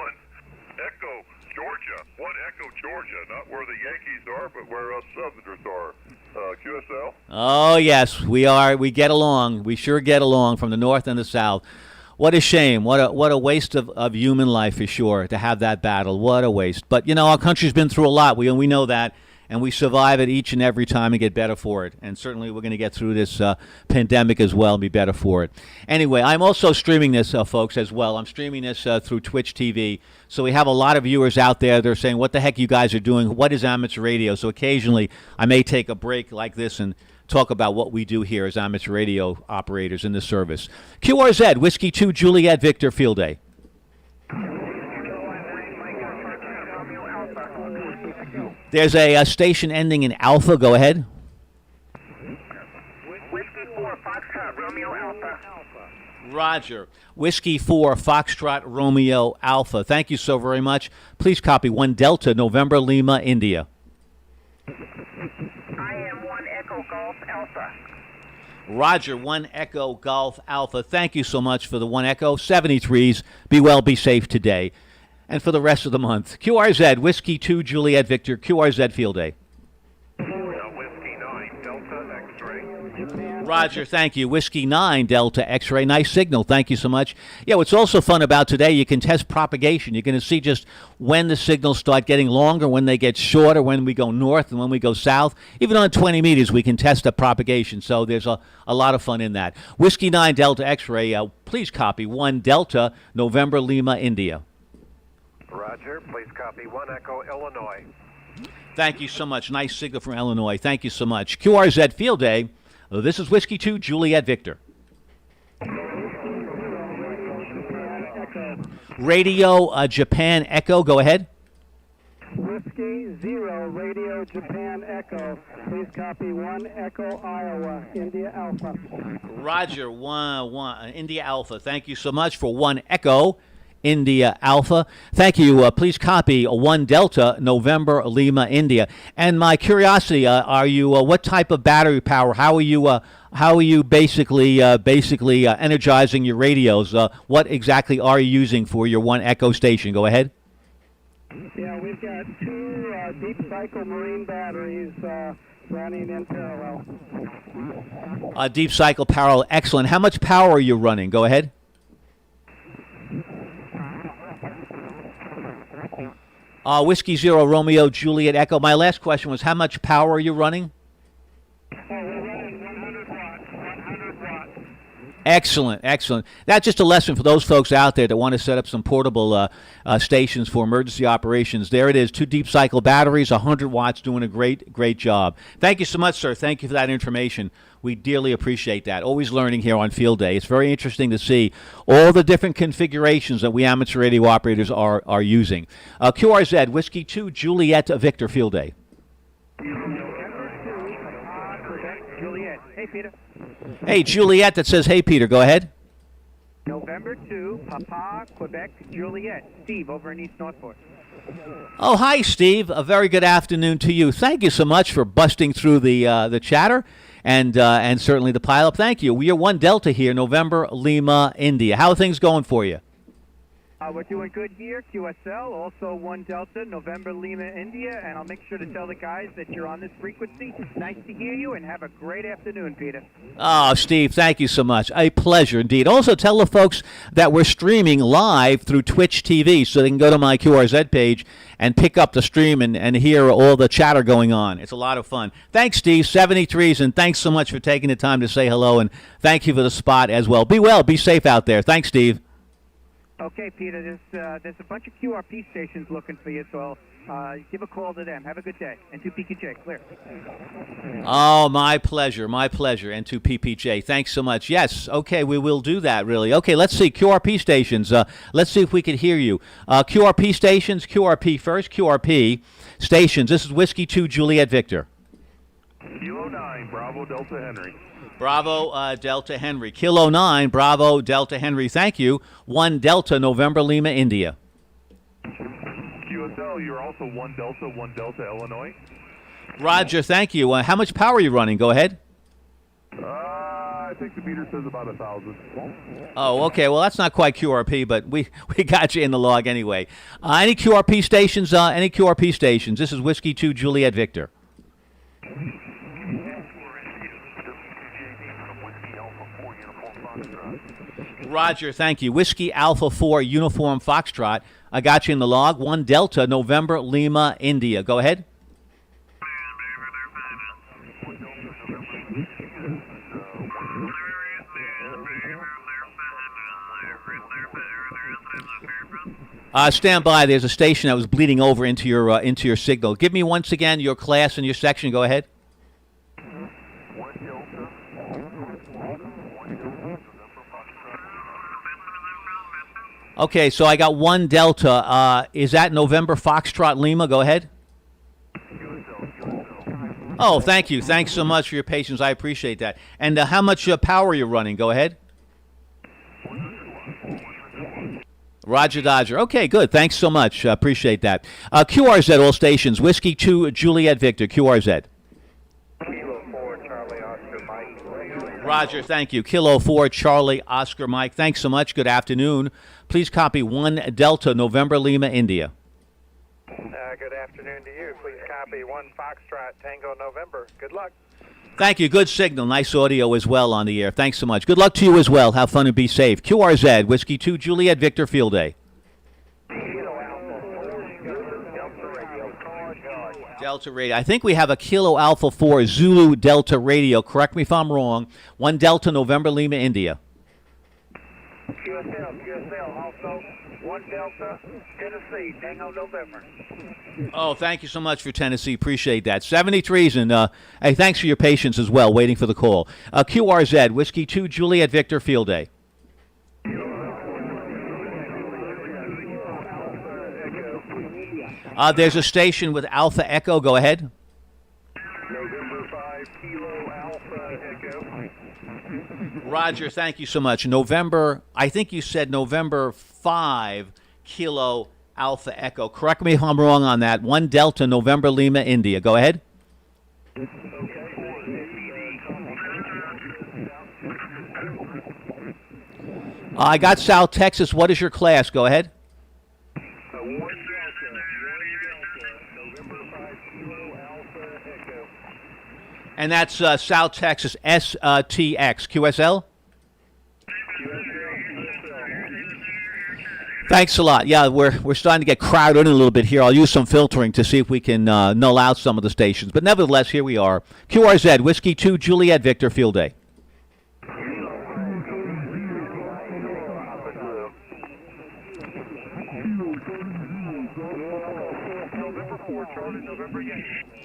Echo, Georgia. 1 Echo, Georgia. Not where the Yankees are, but where us Southerners are. QSL? Oh, yes, we are. We get along. We sure get along from the north and the south. What a shame. What a waste of human life, for sure, to have that battle. What a waste. But, you know, our country's been through a lot. We know that. And we survive it each and every time and get better for it. And certainly we're going to get through this pandemic as well and be better for it. Anyway, I'm also streaming this, folks, as well. I'm streaming this through Twitch TV. So we have a lot of viewers out there. They're saying, what the heck you guys are doing? What is amateur radio? So occasionally I may take a break like this and talk about what we do here as amateur radio operators in the service. QRZ, Whiskey 2, Juliet, Victor, field day. There's a station ending in Alpha. Go ahead. Whiskey 4, Foxtrot, Romeo Alpha. Roger. Whiskey 4, Foxtrot, Romeo Alpha. Thank you so very much. Please copy 1 Delta, November, Lima, India. I am 1 Echo Golf Alpha. Roger, 1 Echo Golf Alpha. Thank you so much for the 1 Echo. 73s. Be well, be safe today. And for the rest of the month. QRZ, Whiskey 2, Juliet, Victor, QRZ field day. Whiskey 9, Delta X-ray. Roger, thank you. Whiskey 9 Delta X-ray. Nice signal. Thank you so much. Yeah, what's also fun about today, you can test propagation. You're going to see just when the signals start getting longer, when they get shorter, when we go north and when we go south. Even on 20 meters, we can test the propagation. So there's a lot of fun in that. Whiskey 9 Delta X-ray. Please copy 1 Delta November Lima, India. Roger. Please copy 1 Echo, Illinois. Thank you so much. Nice signal from Illinois. Thank you so much. QRZ Field Day. This is Whiskey 2 Juliet Victor. Radio Japan Echo. Go ahead. Whiskey 0, Radio Japan Echo. Please copy 1 Echo Iowa, India Alpha. Roger. 1 India Alpha. Thank you so much for 1 Echo. India Alpha. Thank you. Please copy 1 Delta November Lima India. And my curiosity, are you what type of battery power? How are you basically energizing your radios? What exactly are you using for your 1 Echo station? Go ahead. Yeah, we've got 2 deep cycle marine batteries running in parallel. Deep cycle parallel. Excellent. How much power are you running? Go ahead. Whiskey 0 Romeo Juliet Echo. My last question was, how much power are you running? We're running 100 watts. 100 watts. Excellent, excellent. That's just a lesson for those folks out there that want to set up some portable stations for emergency operations. There it is, 2 deep cycle batteries, 100 watts, doing a great job. Thank you so much, sir. Thank you for that information. We dearly appreciate that. Always learning here on Field Day. It's very interesting to see all the different configurations that we amateur radio operators are using. QRZ, Whiskey 2 Juliet Victor, Field Day. Juliet. Hey, Peter. Hey, Juliet, that says, hey, Peter, go ahead. November 2, Papa, Quebec, Juliet. Steve over in East Northport. Oh, hi, Steve. A very good afternoon to you. Thank you so much for busting through the chatter and certainly the pileup. Thank you. We are 1 Delta here, November Lima, India. How are things going for you? We're doing good here, QSL, also 1 Delta, November Lima, India, and I'll make sure to tell the guys that you're on this frequency. Nice to hear you, and have a great afternoon, Peter. Oh, Steve, thank you so much. A pleasure indeed. Also, tell the folks that we're streaming live through Twitch TV, so they can go to my QRZ page and pick up the stream and hear all the chatter going on. It's a lot of fun. Thanks, Steve, 73s, and thanks so much for taking the time to say hello, and thank you for the spot as well. Be well, be safe out there. Thanks, Steve. Okay, Peter, there's a bunch of QRP stations looking for you, so give a call to them. Have a good day. And 2PQJ, clear. Oh, my pleasure, and to PPJ. Thanks so much. Yes, okay, we will do that, really. Okay, let's see, QRP stations. Let's see if we can hear you. QRP stations, QRP first, QRP stations. This is Whiskey 2 Juliet Victor. Kilo 9, Bravo Delta Henry. Bravo Delta Henry. Kilo 9, Bravo Delta Henry. Thank you. 1 Delta November Lima, India. QSL, you're also 1 Delta, Illinois. Roger, thank you. How much power are you running? Go ahead. I think the meter says about 1,000. Oh, okay. Well, that's not quite QRP, but we got you in the log anyway. Any QRP stations? Any QRP stations? This is Whiskey 2 Juliet Victor. Roger, thank you. Whiskey Alpha 4 Uniform Foxtrot. I got you in the log. 1 Delta November Lima, India. Go ahead. Stand by. There's a station that was bleeding over into your signal. Give me once again your class and your section. Go ahead. Okay, so I got 1 Delta. Is that November Foxtrot Lima? Go ahead. Oh, thank you. Thanks so much for your patience. I appreciate that. And how much power are you running? Go ahead. Roger Dodger. Okay, good. Thanks so much. Appreciate that. QRZ, all stations. Whiskey 2 Juliet Victor. QRZ. Kilo 4, Charlie Oscar Mike. Roger, thank you. Kilo 4 Charlie Oscar Mike. Thanks so much. Good afternoon. Please copy 1 Delta November Lima, India. Good afternoon to you. Please copy 1 Foxtrot Tango November. Good luck. Thank you. Good signal. Nice audio as well on the air. Thanks so much. Good luck to you as well. Have fun and be safe. QRZ, Whiskey 2, Juliet, Victor, Field Day. Delta Radio. I think we have a Kilo Alpha 4 Zulu Delta Radio. Correct me if I'm wrong. 1 Delta, November, Lima, India. QSL, also 1 Delta, Tennessee, Tango November. Oh, thank you so much for Tennessee. Appreciate that. 73s, and hey, thanks for your patience as well, waiting for the call. QRZ, Whiskey 2, Juliet, Victor, Field Day. There's a station with Alpha Echo. Go ahead. November 5 Kilo Alpha Echo. Roger, thank you so much. November, I think you said November 5 Kilo Alpha Echo. Correct me if I'm wrong on that. 1 Delta, November, Lima, India. Go ahead. I got South Texas. What is your class? Go ahead. And that's South Texas STX QSL. Thanks a lot. Yeah, we're starting to get crowded in a little bit here. I'll use some filtering to see if we can null out some of the stations. But nevertheless, here we are. QRZ, Whiskey 2, Juliet, Victor, Field Day.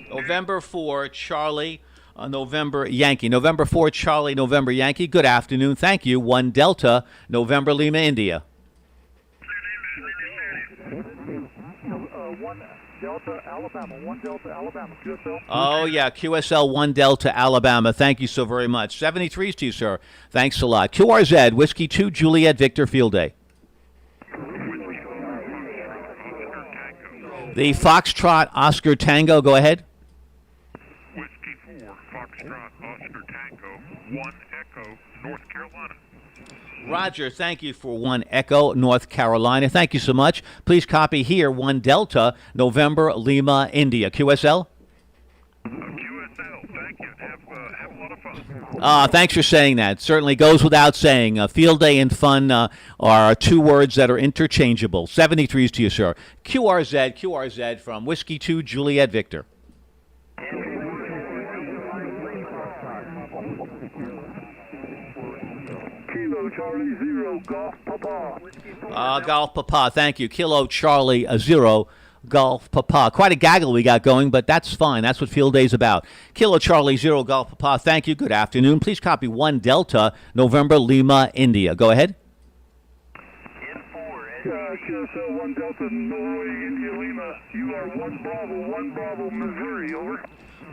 November 4, Charlie, November Yankee. November 4, Charlie, November Yankee. Good afternoon. Thank you. 1 Delta, November Lima, India. 1 Delta, Alabama. 1 Delta, Alabama. QSL. Oh, yeah. QSL 1 Delta, Alabama. Thank you so very much. 73s to you, sir. Thanks a lot. QRZ, Whiskey 2, Juliet, Victor, Field Day. The Foxtrot Oscar Tango. Go ahead. Whiskey 4 Foxtrot Oscar Tango. 1 Echo, North Carolina. Roger, thank you for 1 Echo, North Carolina. Thank you so much. Please copy here 1 Delta, November, Lima, India. QSL? QSL, thank you. Have a lot of fun. Thanks for saying that. Certainly goes without saying. Field day and fun are 2 words that are interchangeable. 73s to you, sir. QRZ from Whiskey 2, Juliet, Victor. Kilo Charlie 0 Golf Papa. Golf Papa, thank you. Kilo Charlie 0 Golf Papa. Quite a gaggle we got going, but that's fine. That's what Field Day's about. Kilo Charlie 0 Golf Papa, thank you. Good afternoon. Please copy 1 Delta, November, Lima, India. Go ahead. QSL 1 Delta, Norway, India, Lima. You are 1 Bravo, Missouri, over.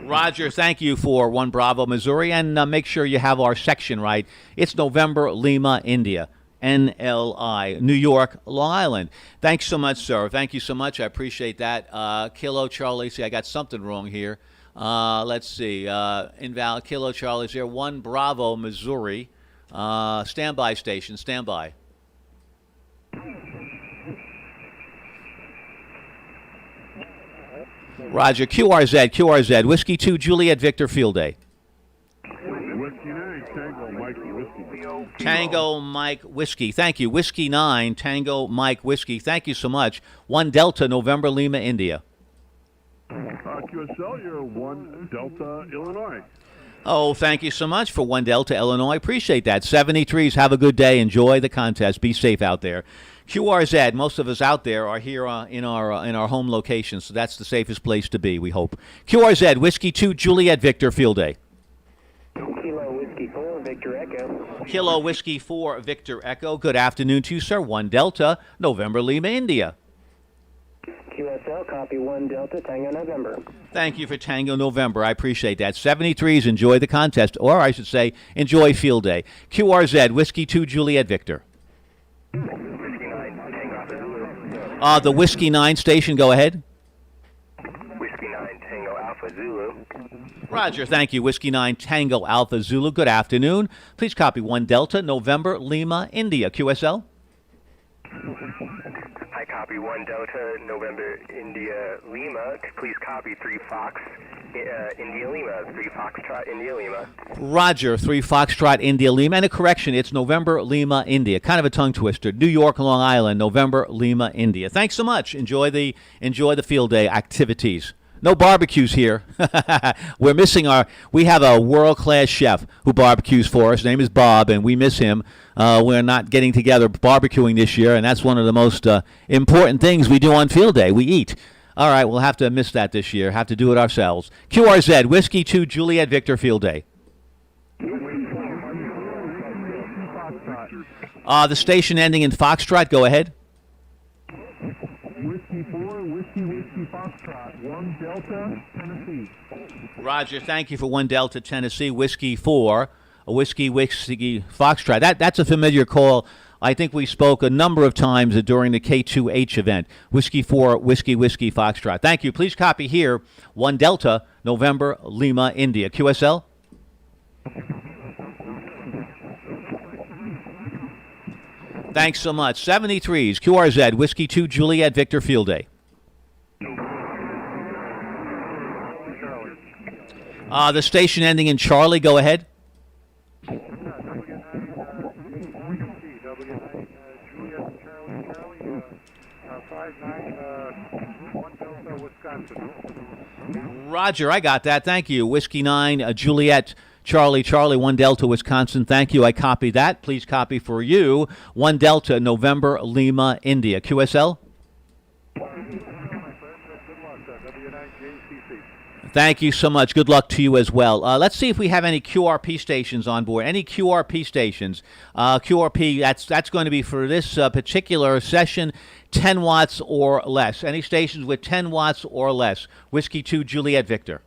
Roger, thank you for 1 Bravo, Missouri, and make sure you have our section right. It's November, Lima, India. NLI, New York, Long Island. Thanks so much, sir. Thank you so much. I appreciate that. Kilo Charlie, see, I got something wrong here. Let's see. Invalid. Kilo Charlie's here. 1 Bravo, Missouri. Standby station. Standby. Roger. QRZ. Whiskey 2, Juliet, Victor, Field Day. Whiskey 9, Tango, Mike, Whiskey. Tango Mike Whiskey. Thank you. Whiskey 9, Tango Mike Whiskey. Thank you so much. 1 Delta, November, Lima, India. QSL, you're 1 Delta, Illinois. Oh, thank you so much for 1 Delta, Illinois. Appreciate that. 73s, have a good day. Enjoy the contest. Be safe out there. QRZ, most of us out there are here in our home location, so that's the safest place to be, we hope. QRZ, Whiskey 2, Juliet, Victor, Field Day. Kilo Whiskey 4, Victor Echo. Kilo Whiskey 4, Victor Echo. Good afternoon to you, sir. 1 Delta, November, Lima, India. QSL, copy 1 Delta, Tango November. Thank you for Tango November. I appreciate that. 73s, enjoy the contest, or I should say, enjoy Field Day. QRZ, Whiskey 2, Juliet, Victor. The Whiskey 9 station, go ahead. Whiskey 9 Tango Alpha Zulu. Roger, thank you. Whiskey 9 Tango Alpha Zulu. Good afternoon. Please copy 1 Delta, November, Lima, India. QSL? I copy copy 1 Delta, November, India, Lima. Please copy 3 Fox, India, Lima. 3 Foxtrot, India, Lima. Roger, 3 Foxtrot, India, Lima. And a correction, it's November, Lima, India. Kind of a tongue twister. New York, Long Island, November, Lima, India. Thanks so much. Enjoy the field day activities. No barbecues here. We have a world-class chef who barbecues for us. His name is Bob, and we miss him. We're not getting together barbecuing this year, and that's one of the most important things we do on field day. We eat. All right, we'll have to miss that this year. Have to do it ourselves. QRZ, Whiskey 2, Juliet Victor, field day. The station ending in Foxtrot, go ahead. Whiskey 4, Whiskey Foxtrot, 1 Delta, Tennessee. Roger, thank you for 1 Delta, Tennessee, Whiskey 4, Whiskey Foxtrot. That's a familiar call. I think we spoke a number of times during the K2H event. Whiskey 4, Whiskey Foxtrot. Thank you. Please copy here, 1 Delta, November, Lima, India. QSL? Thanks so much. 73s, QRZ, Whiskey 2, Juliet Victor, field day. The station ending in Charlie, go ahead. Roger, I got that. Thank you. Whiskey 9, Juliet, Charlie, 1 Delta, Wisconsin. Thank you. I copied that. Please copy for you. 1 Delta, November, Lima, India. QSL? Thank you so much. Good luck to you as well. Let's see if we have any QRP stations on board. Any QRP stations? QRP, that's going to be for this particular session, 10 watts or less. Any stations with 10 watts or less? Whiskey 2, Juliet Victor.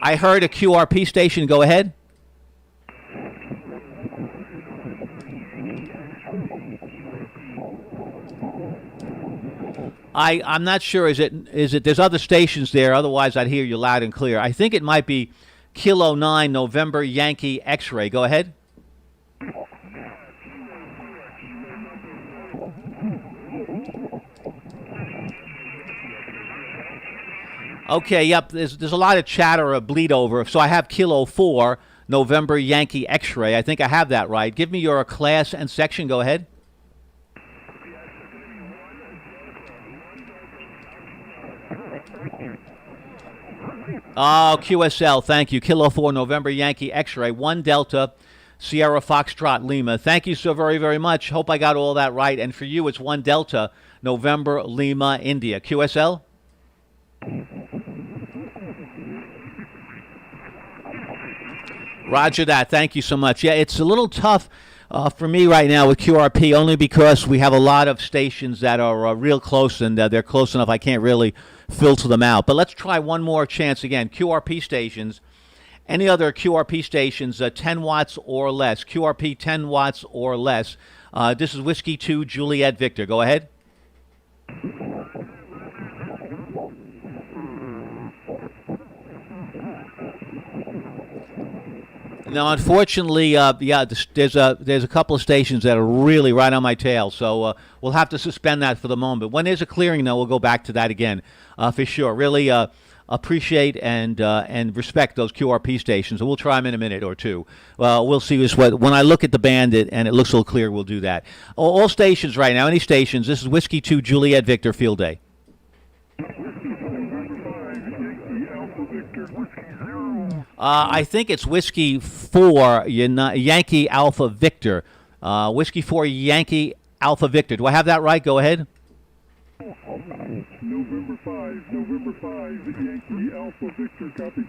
I heard a QRP station. Go ahead. I'm not sure. Is it? There's other stations there. Otherwise, I'd hear you loud and clear. I think it might be Kilo 9, November, Yankee, X-ray. Go ahead. Okay, yep, there's a lot of chatter or bleed over. So I have Kilo 4, November, Yankee, X-ray. I think I have that right. Give me your class and section. Go ahead. Oh, QSL, thank you. Kilo 4, November, Yankee, X-ray, 1 Delta, Sierra Foxtrot, Lima. Thank you so very, very much. Hope I got all that right. And for you, it's 1 Delta, November, Lima, India. QSL? Roger that. Thank you so much. Yeah, it's a little tough for me right now with QRP only because we have a lot of stations that are real close and they're close enough I can't really filter them out. But let's try one more chance again. QRP stations. Any other QRP stations 10 watts or less. QRP 10 watts or less. This is Whiskey 2, Juliet Victor. Go ahead. Now, unfortunately, there's a couple of stations that are really right on my tail, so we'll have to suspend that for the moment. When there's a clearing, though, we'll go back to that again for sure. Really appreciate and respect those QRP stations, and we'll try them in a minute or two. We'll see when I look at the band and it looks a little clear, we'll do that. All stations right now, any stations. This is Whiskey 2, Juliet Victor, field day. I think it's Whiskey 4, Yankee Alpha Victor. Whiskey 4, Yankee Alpha Victor. Do I have that right? Go ahead. November 5, Yankee Alpha Victor, copy.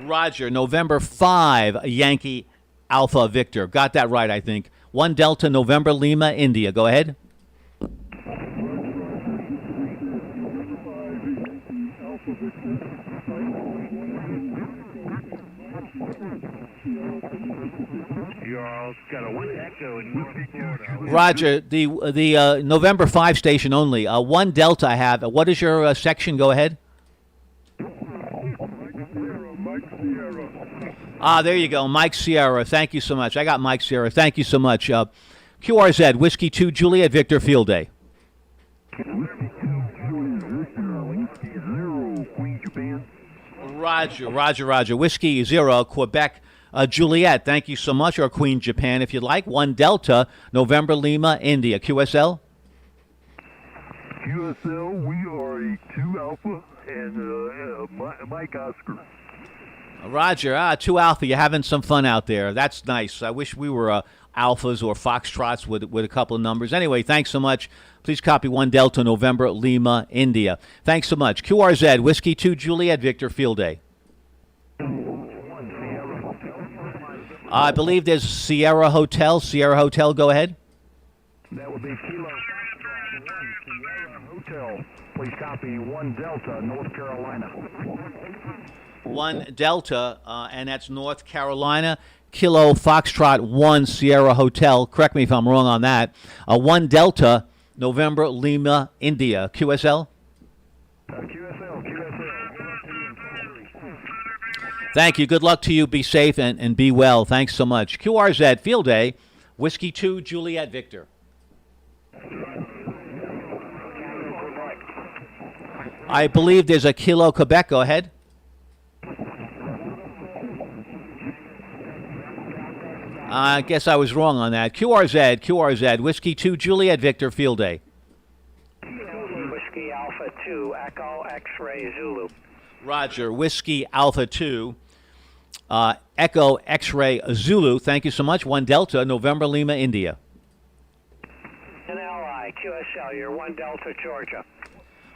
Roger, November 5, Yankee Alpha Victor. Got that right, I think. 1 Delta, November, Lima, India. Go ahead. Roger, the November 5 station only. 1 Delta I have. What is your section? Go ahead. There you go. Mike Sierra. Thank you so much. I got Mike Sierra. Thank you so much. QRZ, Whiskey 2, Juliet Victor, field day. Roger. Whiskey 0, Quebec, Juliet. Thank you so much. Or Queen Japan, if you'd like. 1 Delta, November, Lima, India. QSL? QSL, we are a 2 Alpha and Mike Oscar. Roger. 2 Alpha. You're having some fun out there. That's nice. I wish we were Alphas or Foxtrots with a couple of numbers. Anyway, thanks so much. Please copy 1 Delta, November, Lima, India. Thanks so much. QRZ, Whiskey 2, Juliet Victor, field day. I believe there's Sierra Hotel. Sierra Hotel, go ahead. That would be Kilo Sierra Hotel. Please copy 1 Delta, North Carolina. 1 Delta, and that's North Carolina. Kilo Foxtrot 1 Sierra Hotel. Correct me if I'm wrong on that. 1 Delta, November, Lima, India. QSL? QSL. Thank you. Good luck to you. Be safe and be well. Thanks so much. QRZ, field day, Whiskey 2, Juliet Victor. I believe there's a Kilo Quebec. Go ahead. I guess I was wrong on that. QRZ, Whiskey 2, Juliet Victor, field day. Whiskey Alpha 2, Echo X-Ray Zulu. Roger, Whiskey Alpha 2, Echo X-Ray Zulu. Thank you so much. 1 Delta, November, Lima, India. NLI, QSL, you're 1 Delta, Georgia.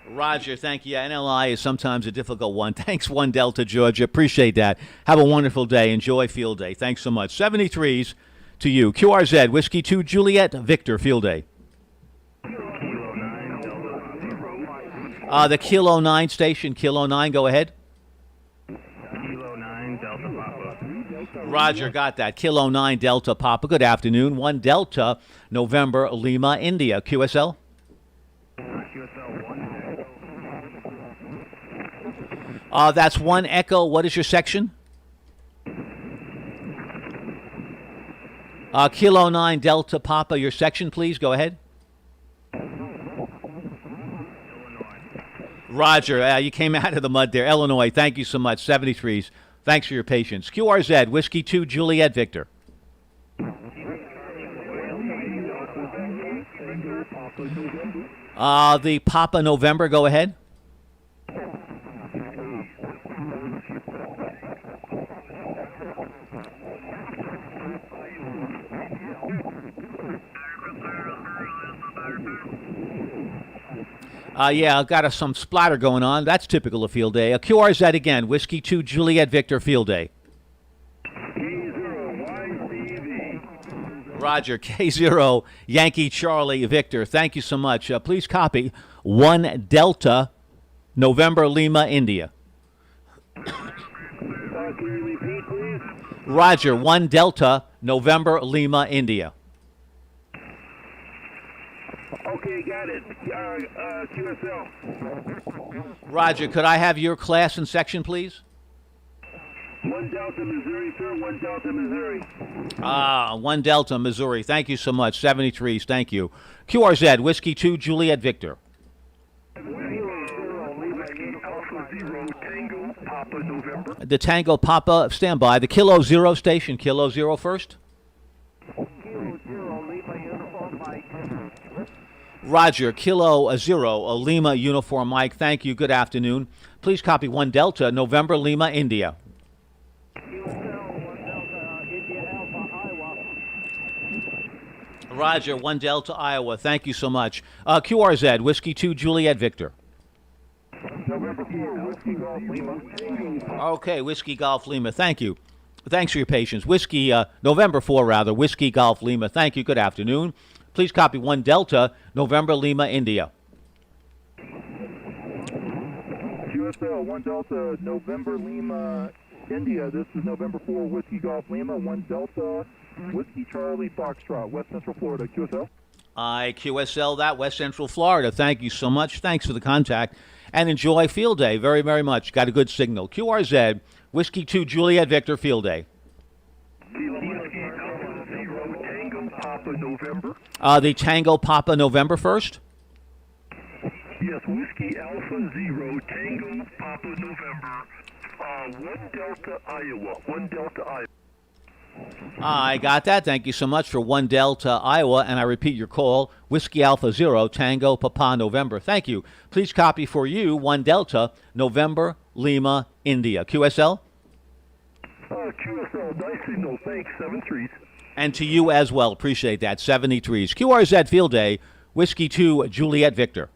Roger, thank you. NLI is sometimes a difficult one. Thanks, 1 Delta, Georgia. Appreciate that. Have a wonderful day. Enjoy field day. Thanks so much. 73s to you. QRZ, Whiskey 2, Juliet Victor, field day. The Kilo 9 station, Kilo 9, go ahead. Kilo 9 Delta Papa. Roger, got that. Kilo 9 Delta Papa. Good afternoon. 1 Delta, November, Lima, India. QSL? That's 1 Echo. What is your section? Kilo 9 Delta Papa, your section, please. Go ahead. Roger, you came out of the mud there. Illinois, thank you so much. 73s. Thanks for your patience. QRZ, Whiskey 2, Juliet Victor. The Papa November, go ahead. Yeah, I've got some splatter going on. That's typical of field day. QRZ again, Whiskey 2, Juliet Victor, field day. Roger, K0, Yankee Charlie Victor. Thank you so much. Please copy 1 Delta, November, Lima, India. Roger, 1 Delta, November, Lima, India. Okay, got it. QSL. Roger, could I have your class and section, please? 1 Delta, Missouri, sir. 1 Delta, Missouri. 1 Delta, Missouri. Thank you so much. 73s, thank you. QRZ, Whiskey 2, Juliet Victor. The Tango Papa, stand by. The Kilo 0 station, Kilo 0 first. Roger, Kilo 0, Lima Uniform Mike. Thank you. Good afternoon. Please copy 1 Delta, November, Lima, India. Roger, 1 Delta, Iowa. Thank you so much. QRZ, Whiskey 2, Juliet Victor. Okay, Whiskey Golf Lima. Thank you. Thanks for your patience. November 4, rather. Whiskey Golf Lima. Thank you. Good afternoon. Please copy 1 Delta, November, Lima, India. QSL, 1 Delta, November, Lima, India. This is November 4, Whiskey Golf Lima, 1 Delta, Whiskey Charlie Foxtrot, West Central Florida. QSL? QSL that, West Central Florida. Thank you so much. Thanks for the contact. And enjoy field day very, very much. Got a good signal. QRZ, Whiskey 2, Juliet Victor, field day. Papa November. The Tango Papa November 1st? Yes, Whiskey Alpha Zero, Tango Papa November, 1 Delta Iowa, 1 Delta Iowa. I got that. Thank you so much for 1 Delta Iowa. And I repeat your call, Whiskey Alpha Zero, Tango Papa November. Thank you. Please copy for you 1 Delta November Lima India. QSL? QSL, nice signal, thanks, 7-3s. And to you as well. Appreciate that. 73s. QRZ Field Day, Whiskey 2 Juliet Victor.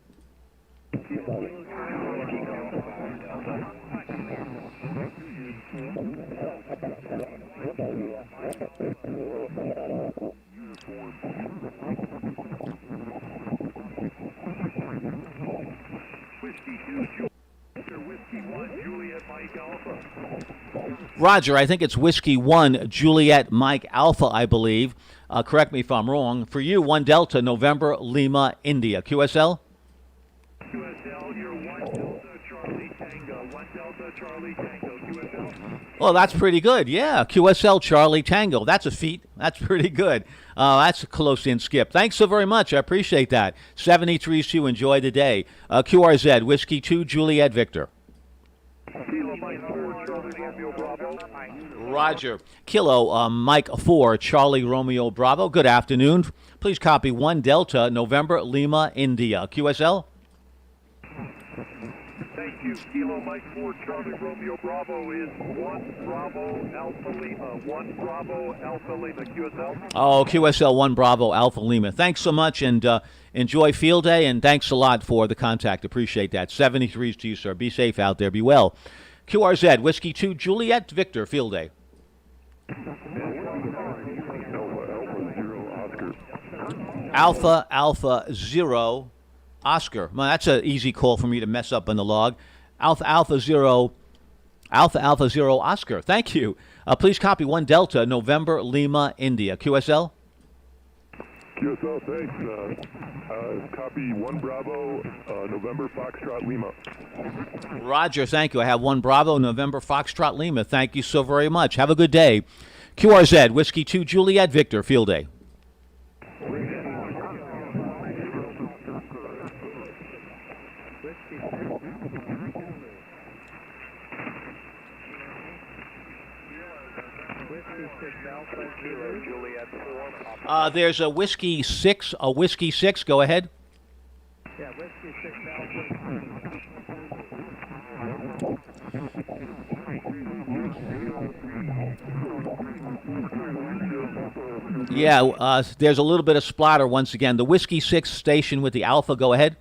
Roger, I think it's Whiskey 1 Juliet Mike Alpha, I believe. Correct me if I'm wrong. For you, 1 Delta November Lima India. QSL? QSL, you're 1 Delta Charlie Tango, 1 Delta Charlie Tango, QSL. Well, that's pretty good. Yeah, QSL Charlie Tango. That's a feat. That's pretty good. That's a close-in skip. Thanks so very much. I appreciate that. 73s to enjoy the day. QRZ, Whiskey 2 Juliet Victor. Kilo Mike 4, Charlie Romeo Bravo. Roger. Kilo Mike 4 Charlie Romeo Bravo. Good afternoon. Please copy 1 Delta November Lima India. QSL? Thank you. Kilo Mike 4, Charlie Romeo Bravo is 1 Bravo Alpha Lima. 1 Bravo Alpha Lima. QSL? Oh, QSL 1 Bravo Alpha Lima. Thanks so much, and enjoy Field Day, and thanks a lot for the contact. Appreciate that. 73s to you, sir. Be safe out there. Be well. QRZ, Whiskey 2 Juliet Victor, Field Day. Alpha Alpha 0 Oscar. Well, that's an easy call for me to mess up on the log. Alpha Alpha 0 Oscar. Thank you. Please copy 1 Delta November Lima India. QSL? QSL, thanks. Copy 1 Bravo November Foxtrot Lima. Roger, thank you. I have 1 Bravo November Foxtrot Lima. Thank you so very much. Have a good day. QRZ, Whiskey 2 Juliet Victor, Field Day. There's a Whiskey 6, Go ahead. Yeah, Whiskey 6 Alpha. Yeah, there's a little bit of splatter once again. The Whiskey 6 station with the Alpha, go ahead.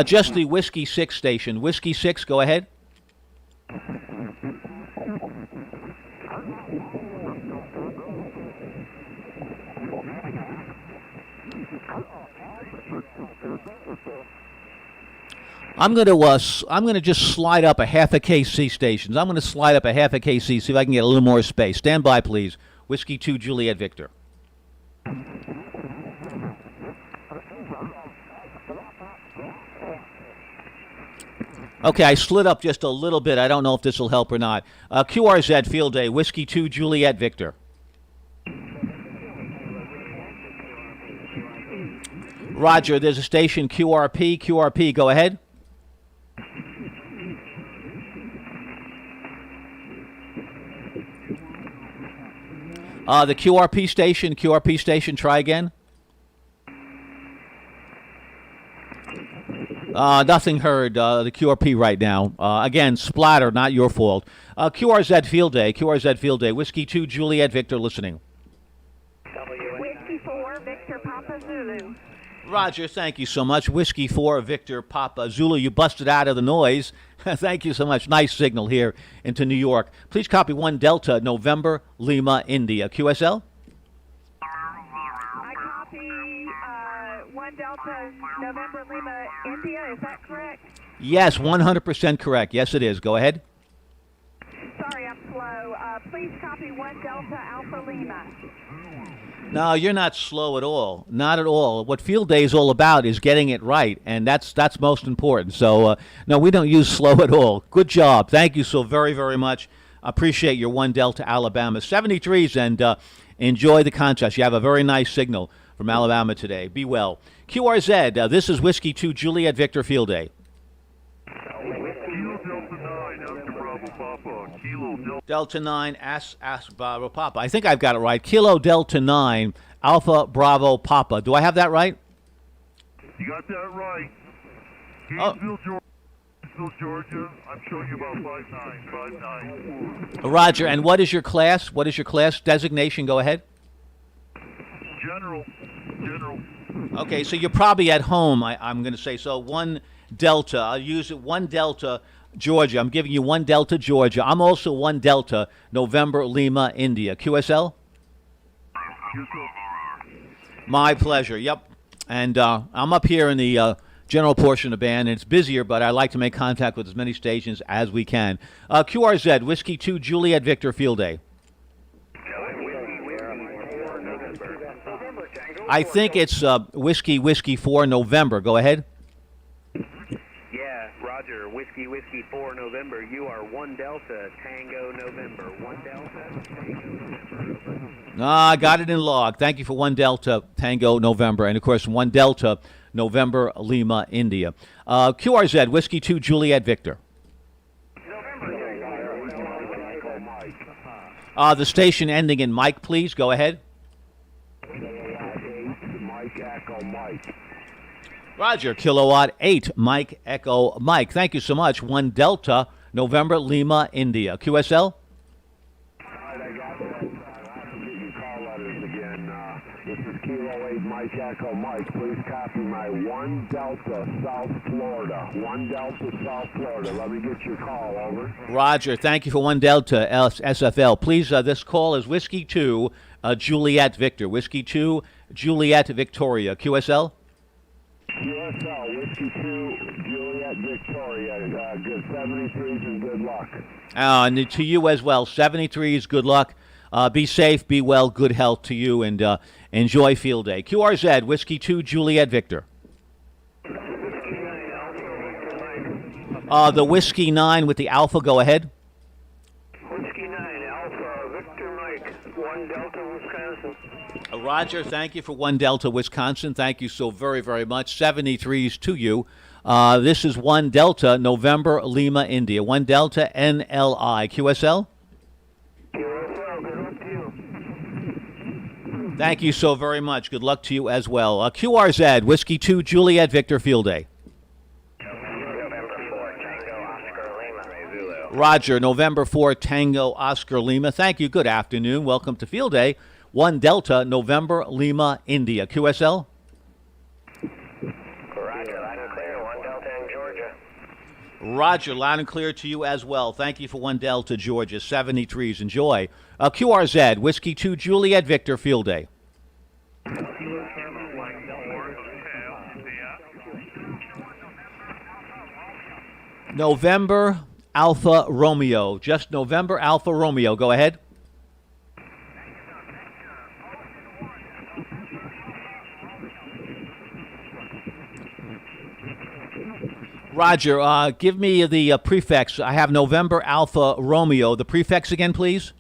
Just the Whiskey 6 station. Whiskey 6, go ahead. I'm going to just slide up a half a KC stations. I'm going to slide up a half a KC, see if I can get a little more space. Stand by, please. Whiskey 2 Juliet Victor. Okay, I slid up just a little bit. I don't know if this will help or not. QRZ Field Day, Whiskey 2 Juliet Victor. Roger, there's a station QRP. QRP, go ahead. The QRP station, try again. Nothing heard, the QRP right now. Again, splatter, not your fault. QRZ Field Day, Whiskey 2 Juliet Victor listening. Whiskey 4, Victor Papa Zulu. Roger, thank you so much. Whiskey 4 Victor Papa Zulu, you busted out of the noise. Thank you so much. Nice signal here into New York. Please copy 1 Delta November Lima India. QSL? I copy 1 Delta November Lima India. Is that correct? Yes, 100% correct. Yes, it is. Go ahead. Sorry, I'm slow. please copy 1 Delta Alpha Lima. No, you're not slow at all. Not at all. What Field Day is all about is getting it right, and that's most important. So, no, we don't use slow at all. Good job. Thank you so very, very much. Appreciate your 1 Delta Alabama 73s, and enjoy the contest. You have a very nice signal from Alabama today. Be well. QRZ, this is Whiskey 2 Juliet Victor Field Day. Delta 9, Bravo Papa. I think I've got it right. Kilo Delta 9, Alpha Bravo Papa. Do I have that right? You got that right. Gainesville, Georgia. I'm showing you about 5'9". Roger. And what is your class? What is your class designation? Go ahead. General. Okay, so you're probably at home, I'm going to say. So 1 Delta. I'll use it. 1 Delta Georgia. I'm giving you 1 Delta Georgia. I'm also 1 Delta November Lima India. QSL? My pleasure. Yep. And I'm up here in the general portion of the band, and it's busier, but I like to make contact with as many stations as we can. QRZ, Whiskey 2 Juliet Victor Field Day. I think it's Whiskey 4 November. Go ahead. Yeah, Roger. Whiskey 4 November. You are 1 Delta Tango November. 1 Delta Tango November. I got it in log. Thank you for 1 Delta Tango November, and of course 1 Delta November Lima India. QRZ Whiskey 2 Juliet Victor. The station ending in Mike, please. Go ahead. Roger, Kilowatt 8, Mike Echo Mike. Thank you so much. 1 Delta November Lima India. QSL? This is Kilo 8, Mike Echo Mike. Please copy my 1 Delta South Florida. 1 Delta South Florida. Let me get your call, over. Roger, thank you for 1 Delta SFL. Please, this call is Whiskey 2 Juliet Victor. Whiskey 2 Juliet Victoria. QSL? QSL, Whiskey 2 Juliet Victoria. Good 73s and good luck. And to you as well. 73s, good luck. Be safe, be well, good health to you, and enjoy Field Day. QRZ, Whiskey 2 Juliet Victor. The Whiskey 9 with the Alpha, go ahead. Whiskey 9, Alpha, Victor Mike, 1 Delta, Wisconsin. Roger, thank you for 1 Delta, Wisconsin. Thank you so very, very much. 73s to you. This is 1 Delta, November, Lima, India. 1 Delta, NLI. QSL? Thank you so very much. Good luck to you as well. QRZ, Whiskey 2, Juliet Victor Field Day. November 4 Tango Oscar Lima. Roger, November 4 Tango Oscar Lima. Thank you. Good afternoon. Welcome to Field Day. 1 Delta, November Lima, India. QSL? Roger, loud and clear. 1 Delta in Georgia. Roger, loud and clear to you as well. Thank you for 1 Delta, Georgia. 73s. Enjoy. QRZ, Whiskey 2, Juliet Victor Field Day. November Alpha Romeo. Just November Alpha Romeo. Go ahead. Roger, give me the prefix. I have November Alpha Romeo. The prefix again, please.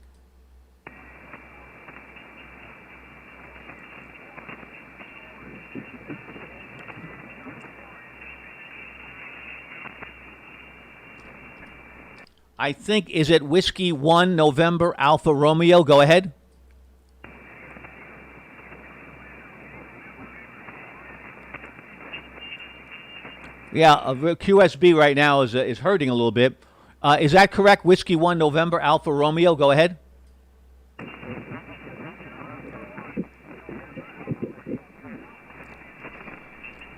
I think, is it Whiskey 1 November Alpha Romeo? Go ahead. Yeah, QSB right now is hurting a little bit. Is that correct? Whiskey 1 November Alpha Romeo. Go ahead.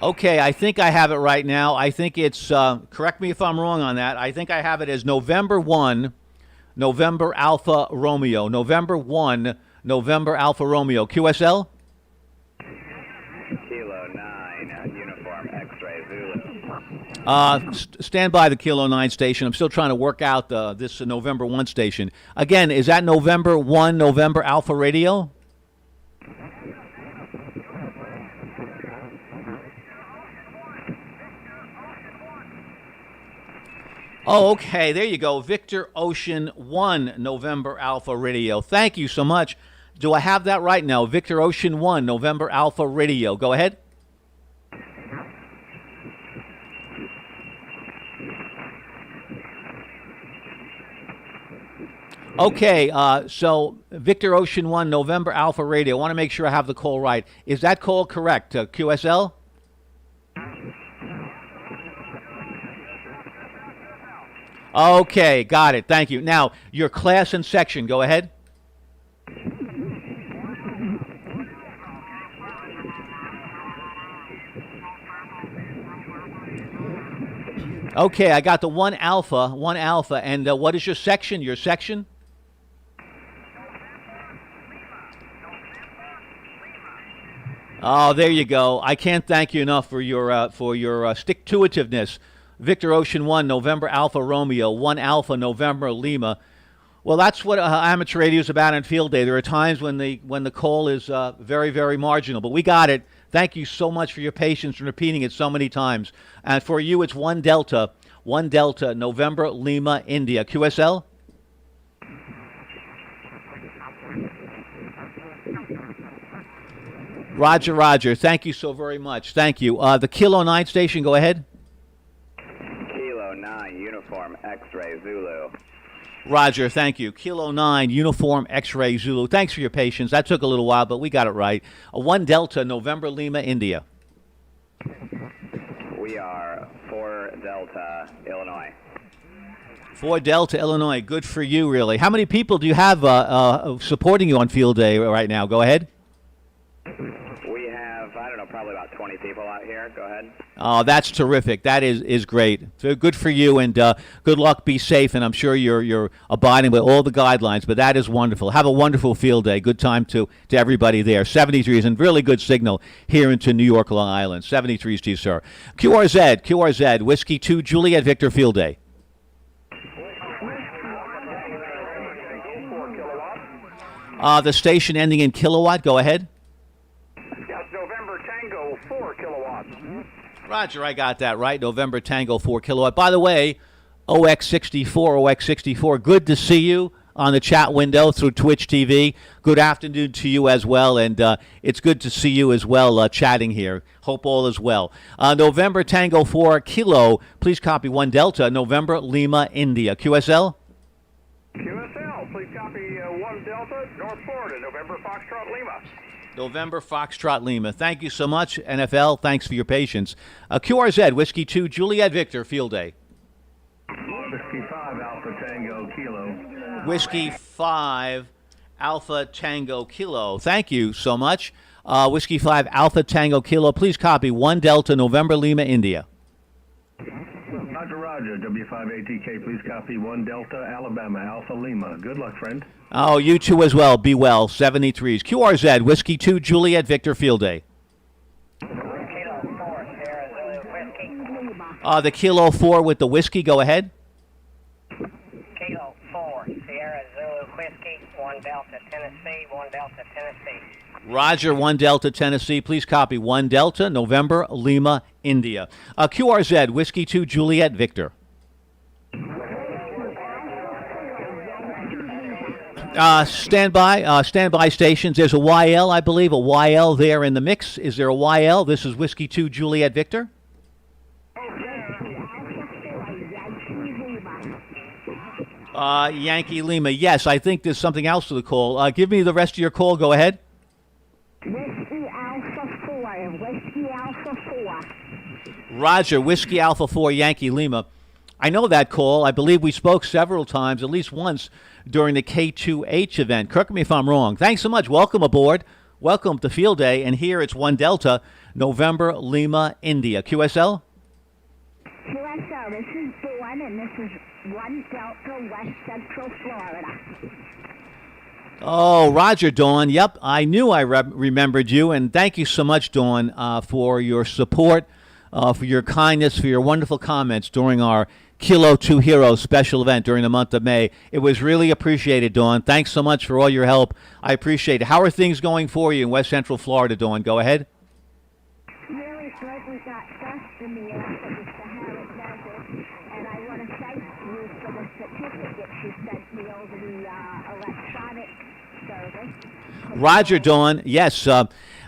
Okay, I think I have it right now. I think it's, correct me if I'm wrong on that, I think I have it as November 1 November Alpha Romeo. November 1 November Alpha Romeo. QSL? Kilo 9, uniform X-ray Zulu. Stand by the Kilo 9 station. I'm still trying to work out this November 1 station. Again, is that November 1, November Alpha Radio? Oh, okay. There you go. Victor Ocean 1, November Alpha Radio. Thank you so much. Do I have that right now? Victor Ocean 1, November Alpha Radio. Go ahead. Okay, so Victor Ocean 1, November Alpha Radio. I want to make sure I have the call right. Is that call correct, QSL? Okay, got it. Thank you. Now, your class and section. Go ahead. Okay, I got the 1 Alpha, and what is your section? Your section? Oh, there you go. I can't thank you enough for your stick-to-itiveness. Victor Ocean 1, November Alpha Romeo, 1 Alpha November Lima. Well, that's what amateur radio is about on field day. There are times when the call is very, very marginal, but we got it. Thank you so much for your patience and repeating it so many times. And for you, it's 1 Delta, November Lima, India. QSL? Roger, Roger. Thank you so very much. Thank you. The Kilo 9 station, go ahead. Kilo 9, Uniform X-Ray Zulu. Roger, thank you. Kilo 9, Uniform X-Ray Zulu. Thanks for your patience. That took a little while, but we got it right. 1 Delta, November Lima, India. We are 4 Delta, Illinois. 4 Delta, Illinois. Good for you, really. How many people do you have supporting you on field day right now? Go ahead. We have, I don't know, probably about 20 people out here. Go ahead. Oh, that's terrific. That is great. So good for you, and good luck. Be safe, and I'm sure you're abiding by all the guidelines. But that is wonderful. Have a wonderful field day. Good time to everybody there. 73s and really good signal here into New York, Long Island. 73s to you, sir. QRZ, Whiskey 2, Juliet Victor field day. The station ending in kilowatt. Go ahead. That's November Tango 4 kilowatts. Roger, I got that right. November Tango 4 kilowatt. By the way, OX64, good to see you on the chat window through Twitch TV. Good afternoon to you as well, and it's good to see you as well chatting here. Hope all is well. November Tango 4 Kilo, please copy 1 Delta, November Lima, India. QSL? QSL, please copy 1 Delta, North Florida, November Foxtrot Lima. November Foxtrot Lima. Thank you so much, NFL. Thanks for your patience. QRZ, Whiskey 2, Juliet Victor, field day. Whiskey 5, Alpha Tango Kilo. Whiskey 5, Alpha Tango Kilo. Thank you so much. Whiskey 5, Alpha Tango Kilo. Please copy 1 Delta, November Lima, India. Roger, W5ATK, please copy 1 Delta, Alabama, Alpha Lima. Good luck, friend. Oh, you too as well. Be well. 73s. QRZ, Whiskey 2, Juliet Victor, field day. Kilo 4, Sierra Zulu Whiskey. The Kilo 4 with the whiskey. Go ahead. Kilo 4, Sierra Zulu Whiskey, 1 Delta, Tennessee, 1 Delta, Tennessee. Roger, 1 Delta, Tennessee. Please copy 1 Delta, November, Lima, India. QRZ, Whiskey 2, Juliet Victor. Standby stations. There's a YL, I believe, a YL there in the mix. Is there a YL? This is Whiskey 2, Juliet Victor. Yankee Lima. Yes, I think there's something else to the call. Give me the rest of your call. Go ahead. Whiskey Alpha 4, Whiskey Alpha 4. Roger, Whiskey Alpha 4, Yankee Lima. I know that call. I believe we spoke several times, at least once, during the K2H event. Correct me if I'm wrong. Thanks so much. Welcome aboard. Welcome to Field Day. And here it's 1 Delta, November, Lima, India. QSL? QSL, this is Dawn, and this is 1 Delta, West Central Florida. Oh, Roger, Dawn. Yep, I knew I remembered you, and thank you so much, Dawn, for your support for your kindness, for your wonderful comments during our Kilo 2 Heroes special event during the month of May. It was really appreciated, Dawn. Thanks so much for all your help. I appreciate it. How are things going for you in West Central Florida, Dawn? Go ahead. Really good. We got dust in the air for the Sahara Desert, and I want to thank you for the certificate you sent me over the electronic service. Roger, Dawn. Yes,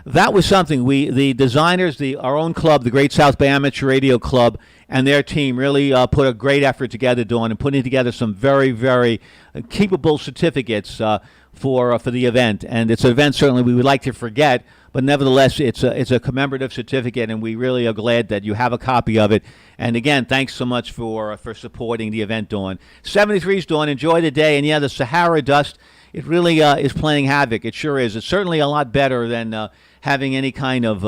that was something the designers, our own club, the Great South Bay Amateur Radio Club, and their team really put a great effort together, Dawn, and putting together some very, very capable certificates for the event. And it's an event certainly we would like to forget, but nevertheless, it's a commemorative certificate, and we really are glad that you have a copy of it. And again, thanks so much for supporting the event, Dawn. 73's, Dawn. Enjoy the day. And yeah, the Sahara dust, it really is playing havoc. It sure is. It's certainly a lot better than having any kind of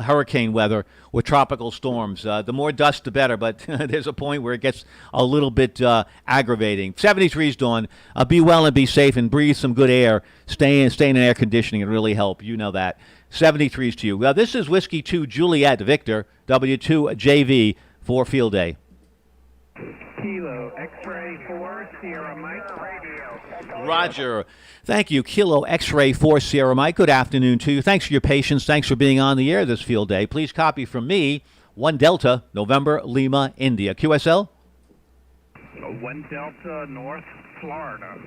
hurricane weather or tropical storms. The more dust, the better. But there's a point where it gets a little bit aggravating. 73's, Dawn. Be well and be safe and breathe some good air. Stay in air conditioning and really help. You know that. 73's to you. Well, this is Whiskey 2 Juliet Victor, W2JV for Field Day. Kilo X-ray 4 Sierra Mike Radio. Roger. Thank you. Kilo X-ray 4 Sierra Mike. Good afternoon to you. Thanks for your patience. Thanks for being on the air this field day. Please copy from me 1 Delta November Lima India. QSL? 1 Delta North Florida.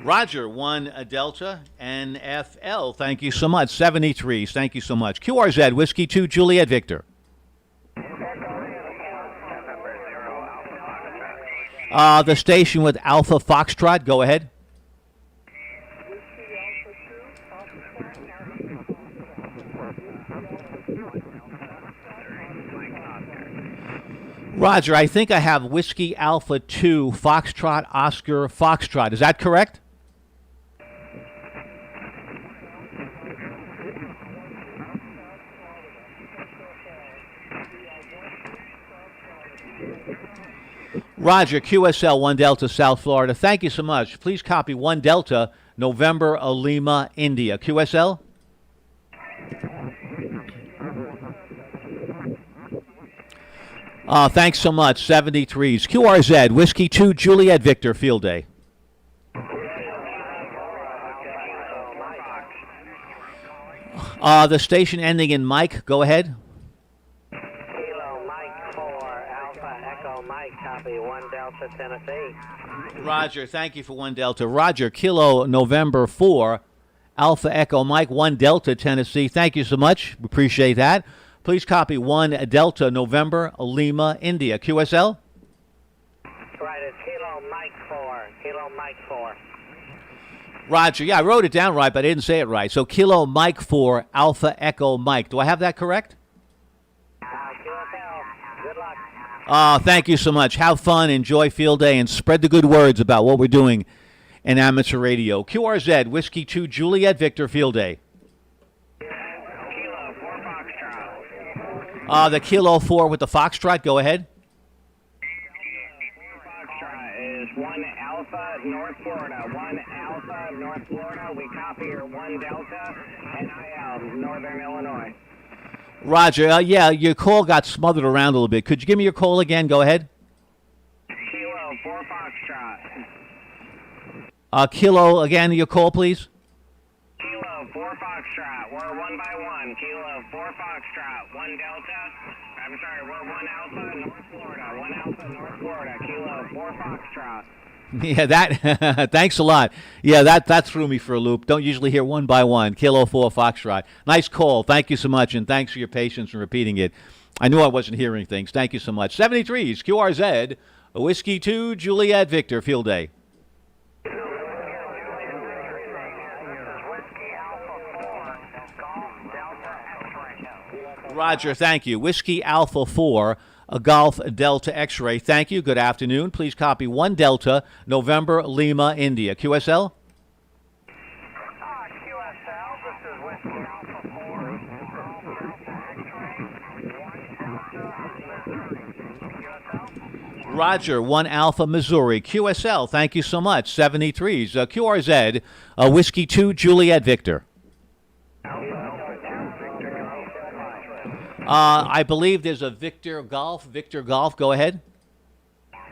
Roger. 1 Delta NFL. Thank you so much. 73s. Thank you so much. QRZ Whiskey 2 Juliet Victor. The station with Alpha Foxtrot. Go ahead. Roger, I think I have Whiskey Alpha 2 Foxtrot Oscar Foxtrot. Is that correct? Roger, QSL 1 Delta South Florida. Thank you so much. Please copy 1 Delta November Lima India. QSL? Thanks so much. 73s. QRZ Whiskey 2 Juliet Victor Field Day. The station ending in Mike. Go ahead. Kilo Mike 4 Alpha Echo Mike. Copy 1 Delta Tennessee. Roger. Thank you for 1 Delta. Roger. Kilo November 4 Alpha Echo Mike 1 Delta Tennessee. Thank you so much. Appreciate that. Please copy 1 Delta November Lima India. QSL? Right, it's Kilo Mike 4. Kilo Mike 4. Roger. Yeah, I wrote it down right, but I didn't say it right. So Kilo Mike 4 Alpha Echo Mike. Do I have that correct? QSL. Good luck. Thank you so much. Have fun, enjoy Field Day, and spread the good words about what we're doing in amateur radio. QRZ Whiskey 2 Juliet Victor Field Day. The Kilo 4 with the Foxtrot. Go ahead. Foxtrot is 1 Alpha North Florida. 1 Alpha North Florida. We copy your 1 Delta NIL Northern Illinois. Roger. Yeah, your call got smothered around a little bit. Could you give me your call again? Go ahead. Kilo 4 Foxtrot. Kilo, again, your call, please. Kilo 4 Foxtrot. We're 1 by 1. Kilo 4 Foxtrot. 1 Delta. I'm sorry, we're 1 Alpha North Florida. 1 Alpha North Florida. Kilo 4 Foxtrot. Yeah, that. Thanks a lot. Yeah, that threw me for a loop. Don't usually hear 1 by 1. Kilo 4 Foxtrot. Nice call. Thank you so much, and thanks for your patience in repeating it. I knew I wasn't hearing things. Thank you so much. 73s, QRZ, Whiskey 2, Juliet Victor, Field Day. Roger, thank you. Whiskey Alpha 4, a Golf Delta X-ray. Thank you. Good afternoon. Please copy 1 Delta, November Lima, India. QSL? QSL, this is Whiskey Alpha 4. Roger, 1 Alpha Missouri. QSL, thank you so much. 73s. QRZ, Whiskey 2, Juliet Victor. Alpha Delta Victor, I believe there's a Victor Golf. Victor Golf, go ahead.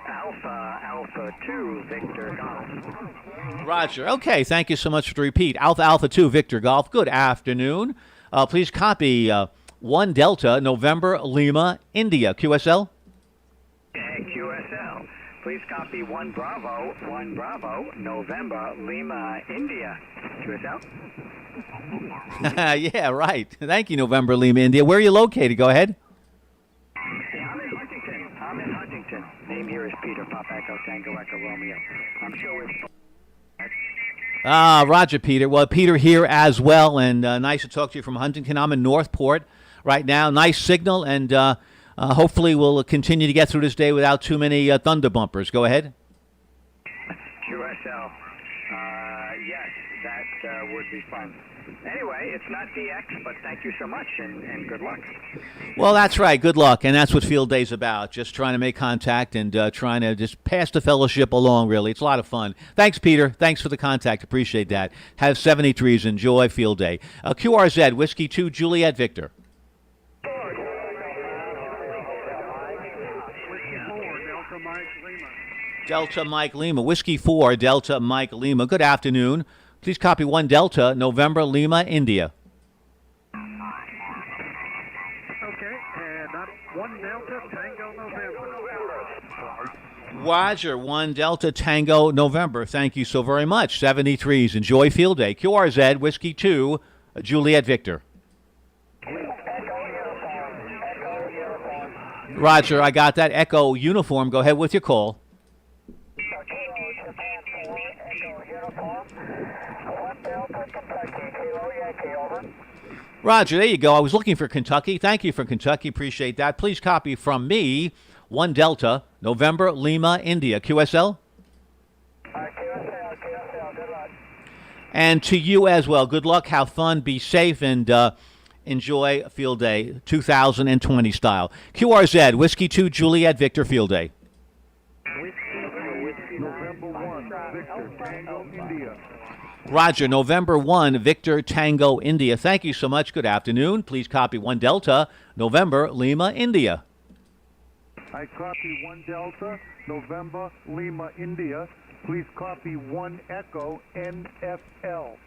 Alpha 2, Victor Golf. Roger. Okay, thank you so much for the repeat. Alpha 2, Victor Golf. Good afternoon. Please copy 1 Delta, November, Lima, India. QSL? QSL. Please copy 1 Bravo, November, Lima, India. QSL? Yeah, right. Thank you, November, Lima, India. Where are you located? Go ahead. I'm in Huntington. Name here is Peter, Pop Echo, Tango Echo, Romeo. I'm sure it's... Roger, Peter. Well, Peter here as well, and nice to talk to you from Huntington. I'm in Northport right now. Nice signal, and hopefully we'll continue to get through this day without too many thunder bumpers. Go ahead. QSL. Yes, that would be fun. Anyway, it's not DX, but thank you so much, and good luck. Well, that's right. Good luck, and that's what Field Day's about, just trying to make contact and trying to just pass the fellowship along, really. It's a lot of fun. Thanks, Peter. Thanks for the contact. Appreciate that. Have 73s. Enjoy Field Day. QRZ, Whiskey 2, Juliet Victor. Delta Mike Lima. Whiskey 4, Delta Mike Lima. Good afternoon. Please copy 1 Delta, November, Lima, India. Okay, and that's 1 Delta, Tango, November. Roger, 1 Delta, Tango, November. Thank you so very much. 73s. Enjoy Field Day. QRZ, Whiskey 2, Juliet Victor. Roger, I got that. Echo Uniform. Go ahead with your call. Roger, there you go. I was looking for Kentucky. Thank you for Kentucky. Appreciate that. Please copy from me 1 Delta, November, Lima, India. QSL? QSL, good luck. And to you as well. Good luck. Have fun. Be safe and enjoy Field Day 2020 style. QRZ, Whiskey 2, Juliet Victor, Field Day. November 1, Victor, Tango, India. Roger, November 1, Victor, Tango, India. Thank you so much. Good afternoon. Please copy 1 Delta, November, Lima, India. I copy 1 Delta, November, Lima, India. Please copy 1 Echo, NFL.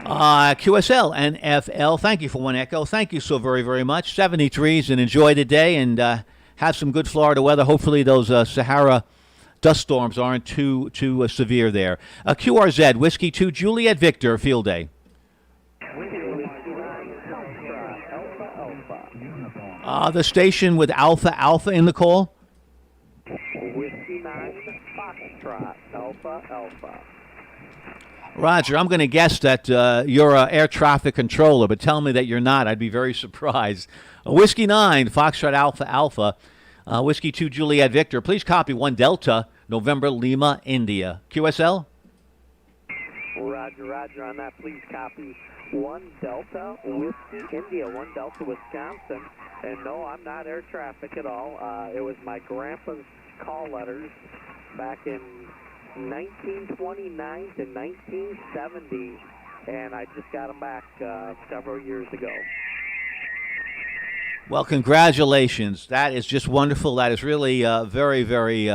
QSL, NFL. Thank you for 1 Echo. Thank you so very, very much. 73s, and enjoy the day, and have some good Florida weather. Hopefully those Sahara dust storms aren't too severe there. QRZ, Whiskey 2, Juliet Victor, Field Day. The station with Alpha in the call? Whiskey 9, Foxtrot, Alpha. Roger, I'm going to guess that you're an air traffic controller, but tell me that you're not. I'd be very surprised. Whiskey 9, Foxtrot, Alpha. Whiskey 2, Juliet Victor. Please copy 1 Delta, November, Lima, India. QSL? Roger on that. Please copy 1 Delta, Whiskey, India, 1 Delta, Wisconsin. And no, I'm not air traffic at all. It was my grandpa's call letters back in 1929 to 1970, and I just got them back several years ago. Well, congratulations. That is just wonderful. That is really very, very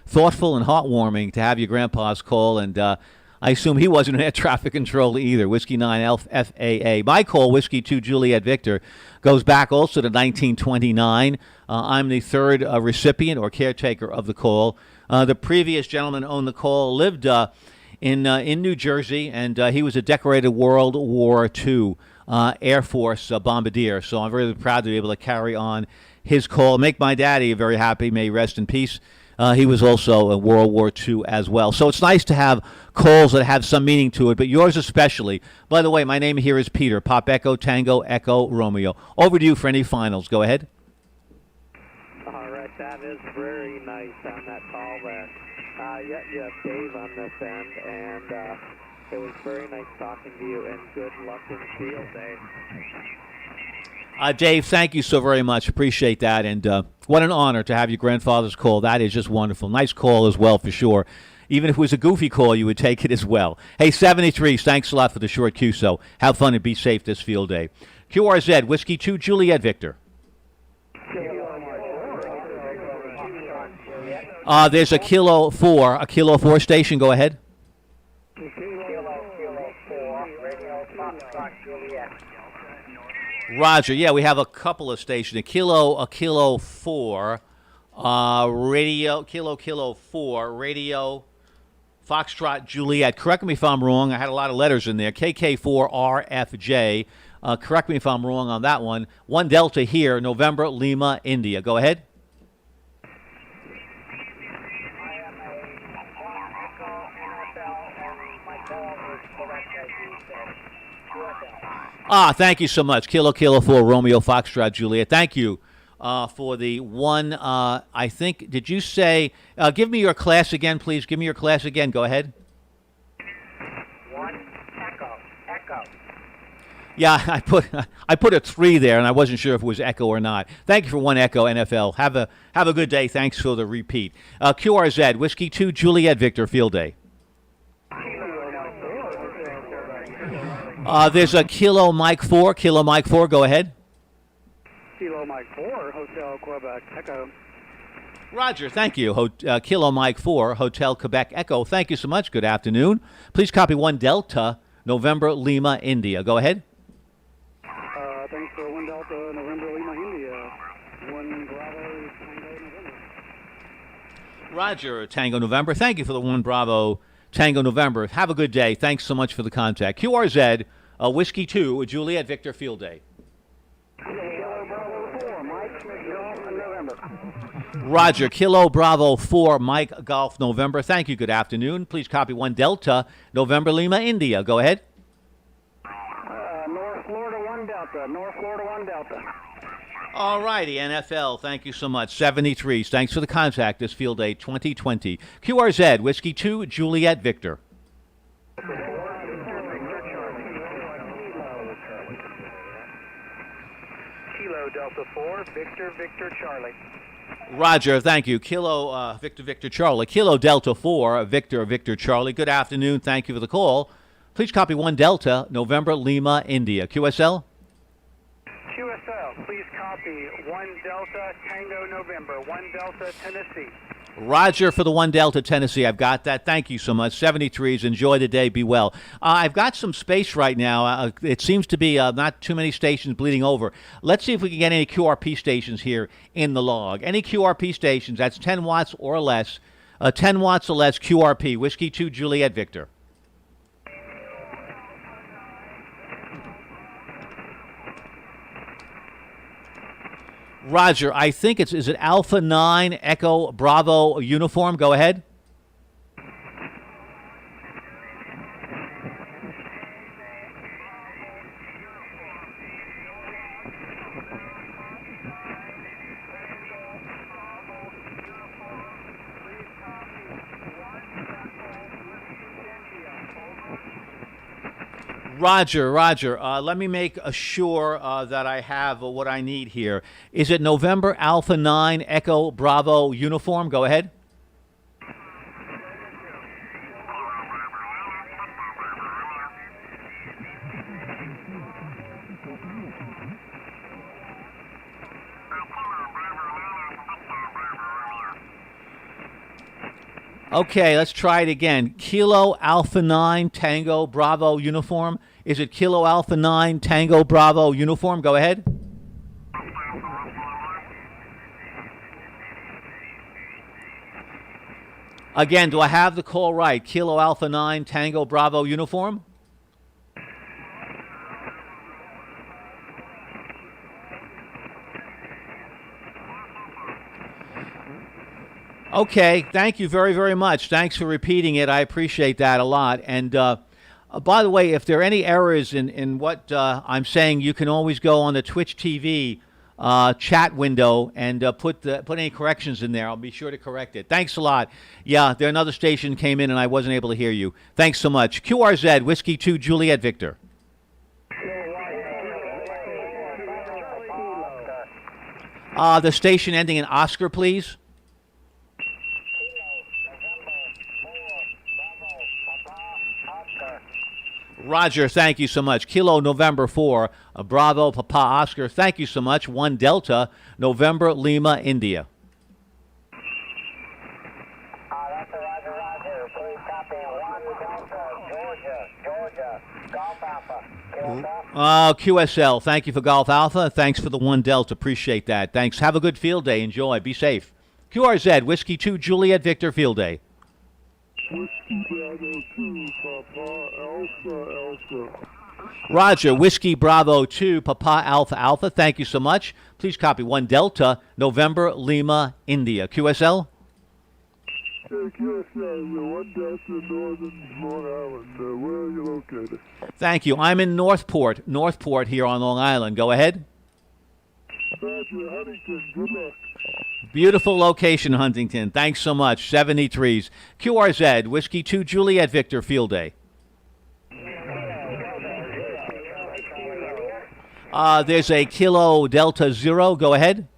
thoughtful and heartwarming to have your grandpa's call. And I assume he wasn't an air traffic controller either. Whiskey 9 FAA. My call, Whiskey 2 Juliet Victor, goes back also to 1929. I'm the third recipient or caretaker of the call. The previous gentleman who owned the call lived in New Jersey, and he was a decorated World War II Air Force bombardier. So I'm very proud to be able to carry on his call. Make my daddy very happy. May he rest in peace. He was also in World War II as well. So it's nice to have calls that have some meaning to it, but yours especially. By the way, my name here is Peter. Pop Echo, Tango, Echo, Romeo. Over to you for any finals. Go ahead. All right, that is very nice on that call there. You have Dave on this end, and it was very nice talking to you, and good luck in Field Day. Dave, thank you so very much. Appreciate that. And what an honor to have your grandfather's call. That is just wonderful. Nice call as well, for sure. Even if it was a goofy call, you would take it as well. Hey, 73s, thanks a lot for the short QSO. Have fun and be safe this Field Day. QRZ, Whiskey 2, Juliet Victor. There's a Kilo 4 station. Go ahead. Roger. Yeah, we have a couple of stations. A Kilo 4, radio, Kilo 4, radio, Foxtrot, Juliet. Correct me if I'm wrong. I had a lot of letters in there. KK4RFJ. Correct me if I'm wrong on that one. 1 Delta here, November, Lima, India. Go ahead. Thank you so much. Kilo 4, Romeo, Foxtrot, Juliet. Thank you for the one, I think, did you say, give me your class again, please. Give me your class again. Go ahead. 1 Echo. Yeah, I put a 3 there, and I wasn't sure if it was Echo or not. Thank you for 1 Echo, NFL. Have a good day. Thanks for the repeat. QRZ, Whiskey 2, Juliet Victor, field day. There's a Kilo Mike 4. Go ahead. Kilo Mike 4, Hotel Quebec Echo. Roger, thank you. Kilo Mike 4, Hotel Quebec Echo. Thank you so much. Good afternoon. Please copy 1 Delta, November, Lima, India. Go ahead. Thanks for 1 Delta, November, Lima, India. 1 Bravo, Tango, November. Roger, Tango, November. Thank you for the 1 Bravo, Tango, November. Have a good day. Thanks so much for the contact. QRZ, Whiskey 2, Juliet Victor, field day. Roger, Kilo Bravo 4, Mike Golf, November. Thank you. Good afternoon. Please copy 1 Delta, November, Lima, India. Go ahead. North Florida 1 Delta. North Florida 1 Delta. All righty, NFL. Thank you so much. 73s. Thanks for the contact this field day 2020. QRZ, Whiskey 2, Juliet Victor. Kilo Delta 4, Victor Charlie. Roger, thank you. Kilo Victor Charlie. Kilo Delta 4, Victor Charlie. Good afternoon. Thank you for the call. Please copy 1 Delta, November, Lima, India. QSL? QSL, please copy 1 Delta, Tango, November, 1 Delta, Tennessee. Roger for the 1 Delta, Tennessee. I've got that. Thank you so much. 73s. Enjoy the day. Be well. I've got some space right now. It seems to be not too many stations bleeding over. Let's see if we can get any QRP stations here in the log. Any QRP stations, that's 10 watts or less. 10 watts or less QRP. Whiskey 2, Juliet Victor. Roger, I think is it Alpha 9 Echo Bravo Uniform? Go ahead. Roger. Let me make sure that I have what I need here. Is it November Alpha 9 Echo Bravo Uniform? Go ahead. Okay, let's try it again. Kilo Alpha 9 Tango Bravo Uniform. Is it Kilo Alpha 9 Tango Bravo Uniform? Go ahead. Again, do I have the call right? Kilo Alpha 9 Tango Bravo Uniform? Okay, thank you very, very much. Thanks for repeating it. I appreciate that a lot. And by the way, if there are any errors in what I'm saying, you can always go on the Twitch TV chat window and put any corrections in there. I'll be sure to correct it. Thanks a lot. Yeah, another station came in and I wasn't able to hear you. Thanks so much. QRZ, Whiskey 2, Juliet Victor. The station ending in Oscar, please. Roger, thank you so much. Kilo November 4, Bravo Papa Oscar, thank you so much. 1 Delta, November Lima, India. That's a Roger, Roger. Please copy 1 Delta, Georgia, Golf Alpha. QSL, thank you for Golf Alpha. Thanks for the 1 Delta. Appreciate that. Thanks. Have a good field day. Enjoy. Be safe. QRZ, Whiskey 2, Juliet Victor, field day. Whiskey Bravo 2, Papa Alpha. Roger, Whiskey Bravo 2, Papa Alpha Alpha. Thank you so much. Please copy 1 Delta, November Lima, India. QSL? QSL, 1 Delta, Northern Long Island. Where are you located? Thank you. I'm in Northport here on Long Island. Go ahead. Roger, Huntington, good luck. Beautiful location, Huntington. Thanks so much. 73s. QRZ, Whiskey 2, Juliet Victor, field day. There's a Kilo Delta 0. Go ahead.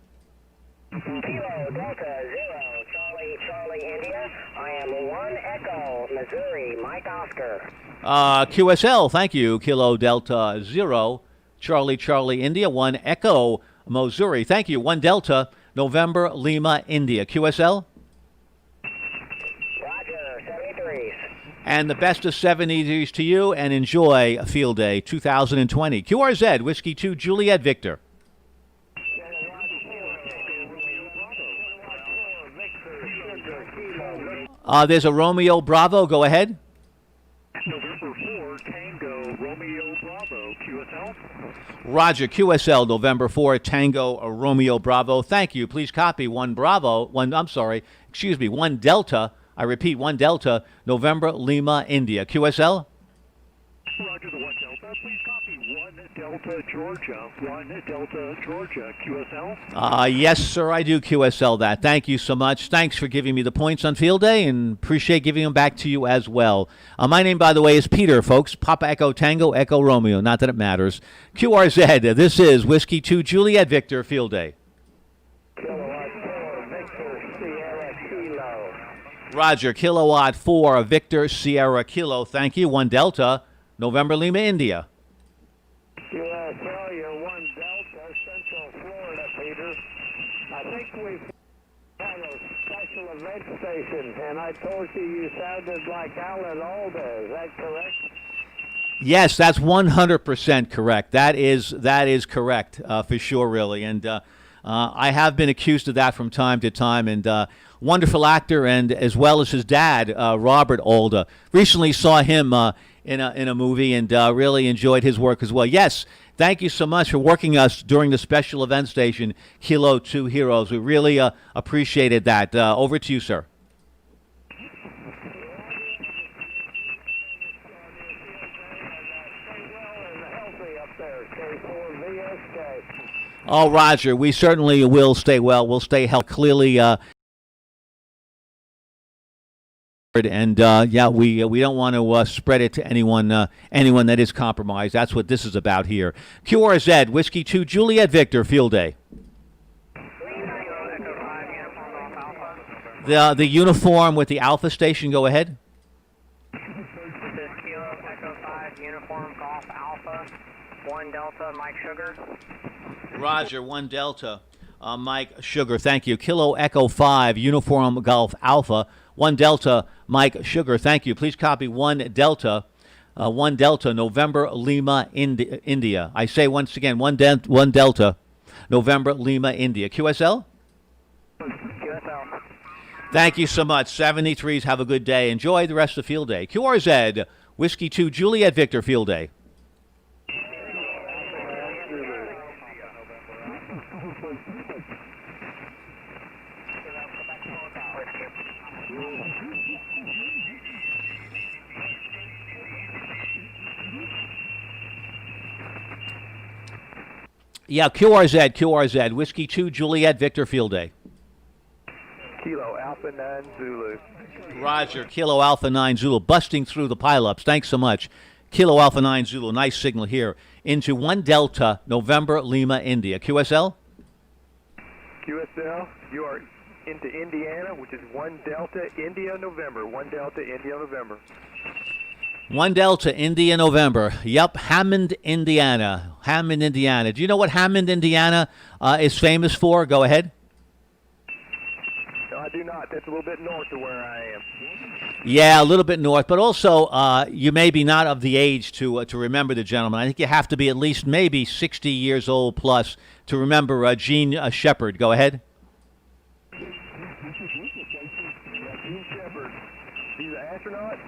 Kilo Delta 0, Charlie, India. I am 1 Echo, Missouri, Mike Oscar. QSL, thank you. Kilo Delta 0, Charlie, India. 1 Echo, Missouri. Thank you. 1 Delta, November, Lima, India. QSL? Roger, 73s. And the best of 70s to you, and enjoy Field Day 2020. QRZ, Whiskey 2, Juliet Victor. There's a Romeo Bravo. Go ahead. November 4, Tango, Romeo Bravo, QSL. Roger, QSL, November 4, Tango, Romeo Bravo. Thank you. Please copy 1 Delta. I repeat, 1 Delta, November, Lima, India. QSL? Roger, the 1 Delta. Please copy 1 Delta, Georgia. 1 Delta, Georgia, QSL. Yes, sir, I do QSL that. Thank you so much. Thanks for giving me the points on field day, and appreciate giving them back to you as well. My name, by the way, is Peter, folks. Papa Echo Tango, Echo Romeo. Not that it matters. QRZ, this is Whiskey 2, Juliet Victor, field day. Roger, Kilowatt 4, Victor Sierra Kilo. Thank you. 1 Delta, November Lima, India. QSL, you're 1 Delta, Central Florida, Peter. I think we have a special event station, and I told you sounded like Alan Alda. Is that correct? Yes, that's 100% correct. That is correct for sure, really. And I have been accused of that from time to time. And wonderful actor, and as well as his dad, Robert Alda. Recently saw him in a movie, and really enjoyed his work as well. Yes, thank you so much for working us during the special event station, Kilo 2 Heroes. We really appreciated that. Over to you, sir. Oh, Roger, we certainly will stay well. We'll stay healthy. Clearly, and we don't want to spread it to anyone that is compromised. That's what this is about here. QRZ, Whiskey 2, Juliet Victor, field day. The uniform with the Alpha station. Go ahead. This is Kilo Echo 5, Uniform Golf Alpha, 1 Delta, Mike Sugar. Roger, 1 Delta, Mike Sugar. Thank you. Kilo Echo 5, Uniform Golf Alpha, 1 Delta, Mike Sugar. Thank you. Please copy 1 Delta, November, Lima, India. I say once again, 1 Delta, November, Lima, India. QSL? QSL. Thank you so much. 73s, have a good day. Enjoy the rest of the field day. QRZ, Whiskey 2, Juliet Victor, field day. Yeah, QRZ, Whiskey 2, Juliet Victor, field day. Kilo Alpha 9 Zulu. Roger, Kilo Alpha 9 Zulu, busting through the pileups. Thanks so much. Kilo Alpha 9 Zulu, nice signal here. Into 1 Delta, November, Lima, India. QSL? QSL, you are into Indiana, which is 1 Delta, India, November. 1 Delta, India, November. 1 Delta, India, November. Yep, Hammond, Indiana. Hammond, Indiana. Do you know what Hammond, Indiana is famous for? Go ahead. No, I do not. That's a little bit north of where I am. Yeah, a little bit north, but also you may be not of the age to remember the gentleman. I think you have to be at least maybe 60 years old plus to remember Gene Shepard. Go ahead. Gene Shepard. He's an astronaut?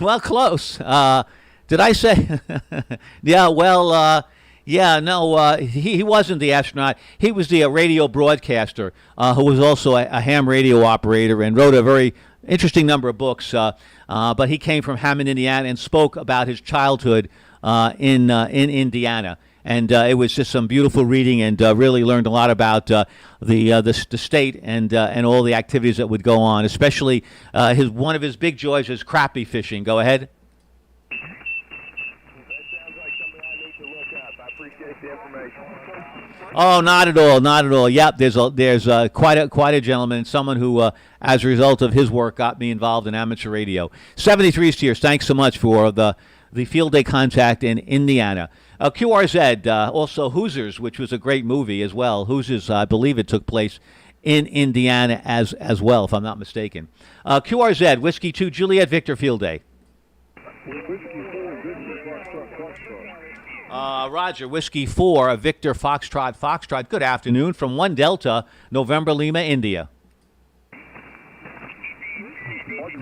Well, close. Did I say? Yeah, well, yeah, no, he wasn't the astronaut. He was the radio broadcaster who was also a ham radio operator and wrote a very interesting number of books. But he came from Hammond, Indiana, and spoke about his childhood in Indiana. And it was just some beautiful reading, and really learned a lot about the state and all the activities that would go on. Especially one of his big joys is crappie fishing. Go ahead. That sounds like something I need to look up. I appreciate the information. Oh, not at all, not at all. Yep, there's quite a gentleman, someone who, as a result of his work, got me involved in amateur radio. 73's Tears, thanks so much for the field day contact in Indiana. QRZ, also Hoosiers, which was a great movie as well. Hoosiers, I believe it took place in Indiana as well, if I'm not mistaken. QRZ, Whiskey 2, Juliet Victor, field day. Roger, Whiskey 4, Victor Foxtrot, Foxtrot. Good afternoon from 1 Delta, November Lima, India.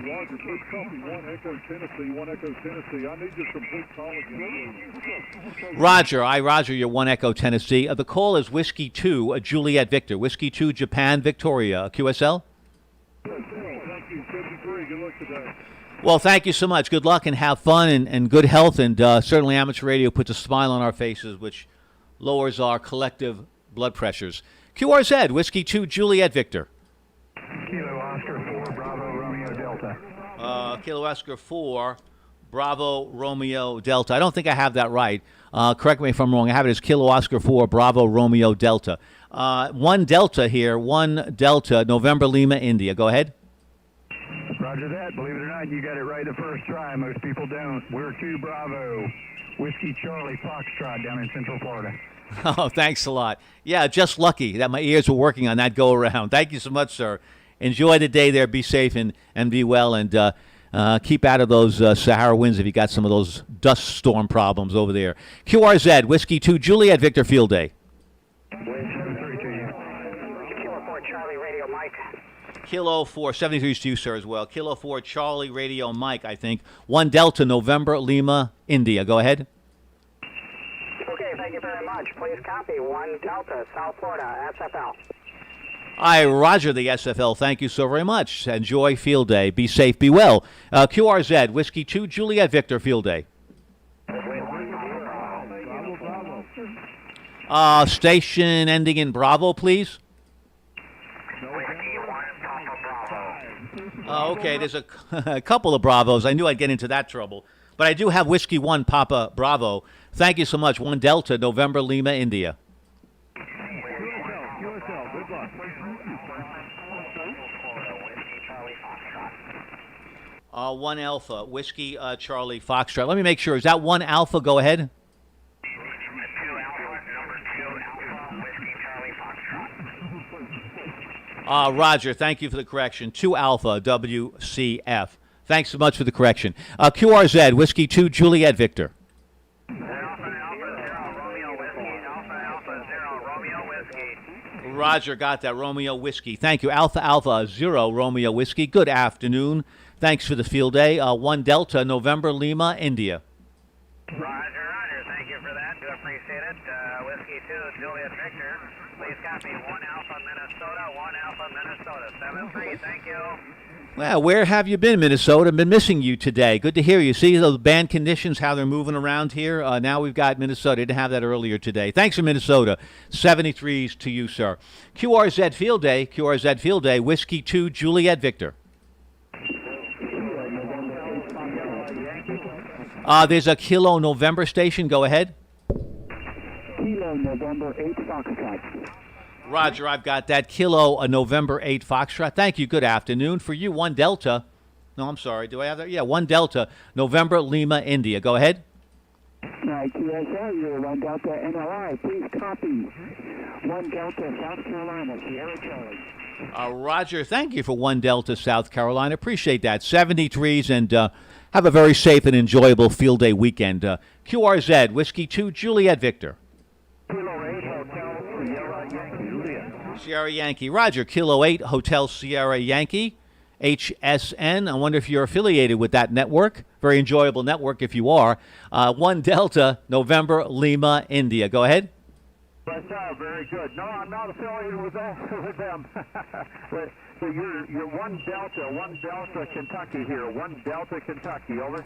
Roger, please copy 1 Echo Tennessee, 1 Echo Tennessee. I need just complete call again. Roger, you're 1 Echo Tennessee. The call is Whiskey 2, Juliet Victor. Whiskey 2, Japan, Victoria. QSL? Thank you, 73. Good luck today. Well, thank you so much. Good luck and have fun and good health. And certainly amateur radio puts a smile on our faces, which lowers our collective blood pressures. QRZ, Whiskey 2, Juliet Victor. Kilo Oscar 4, Bravo, Romeo, Delta. Kilo Oscar 4, Bravo, Romeo, Delta. I don't think I have that right. Correct me if I'm wrong. I have it as Kilo Oscar 4, Bravo, Romeo, Delta. 1 Delta here, 1 Delta, November Lima, India. Go ahead. Roger that. Believe it or not, you got it right the first try. Most people don't. We're 2 Bravo, Whiskey Charlie Foxtrot down in Central Florida. Oh, thanks a lot. Yeah, just lucky that my ears were working on that go-around. Thank you so much, sir. Enjoy the day there. Be safe and be well, and keep out of those Sahara winds if you got some of those dust storm problems over there. QRZ, Whiskey 2, Juliet Victor, field day. Kilo 4 Charlie Radio Mike. Kilo 4, 73 to you, sir, as well. Kilo 4 Charlie Radio Mike, I think. 1 Delta, November Lima, India. Go ahead. Okay, thank you very much. Please copy 1 Delta, South Florida, SFL. I roger the SFL. Thank you so very much. Enjoy field day. Be safe. Be well. QRZ, Whiskey 2, Juliet Victor, field day. Station ending in Bravo, please. Okay, there's a couple of Bravos. I knew I'd get into that trouble. But I do have Whiskey 1, Papa Bravo. Thank you so much. 1 Delta, November Lima, India. One Alpha, Whiskey Charlie Foxtrot. Let me make sure. Is that 1 Alpha? Go ahead. 2 Alpha, number 2 Alpha, Whiskey Charlie Foxtrot. Roger, thank you for the correction. 2 Alpha, WCF. Thanks so much for the correction. QRZ, Whiskey 2, Juliet Victor. Roger, got that. Romeo Whiskey. Thank you. Alpha Alpha 0 Romeo Whiskey. Good afternoon. Thanks for the field day. 1 Delta, November Lima, India. Roger. Thank you for that. Do appreciate it. Whiskey 2, Juliet Victor. Please copy 1 Alpha, Minnesota. 1 Alpha, Minnesota. 7-3. Thank you. Well, where have you been, Minnesota? Been missing you today. Good to hear you. See those band conditions, how they're moving around here? Now we've got Minnesota. Didn't have that earlier today. Thanks for Minnesota. 73s to you, sir. QRZ Field Day. QRZ Field Day. Whiskey 2, Juliet Victor. There's a Kilo November station. Go ahead. Kilo November 8 Foxtrot. Roger, I've got that. Kilo November 8 Foxtrot. Thank you. Good afternoon. For you, 1 Delta, No, I'm sorry. Do I have that? Yeah, 1 Delta, November, Lima, India. Go ahead. Right, QSL, you're 1 Delta NLI. Please copy 1 Delta South Carolina, Sierra Charlie. Roger, thank you for 1 Delta, South Carolina. Appreciate that. 73s, and have a very safe and enjoyable field day weekend. QRZ, Whiskey 2, Juliet Victor. Sierra Yankee. Roger, Kilo 8, Hotel Sierra Yankee. HSN. I wonder if you're affiliated with that network. Very enjoyable network if you are. 1 Delta, November, Lima, India. Go ahead. Yes, sir. Very good. No, I'm not affiliated with them. So you're 1 Delta, Kentucky here. 1 Delta, Kentucky. Over.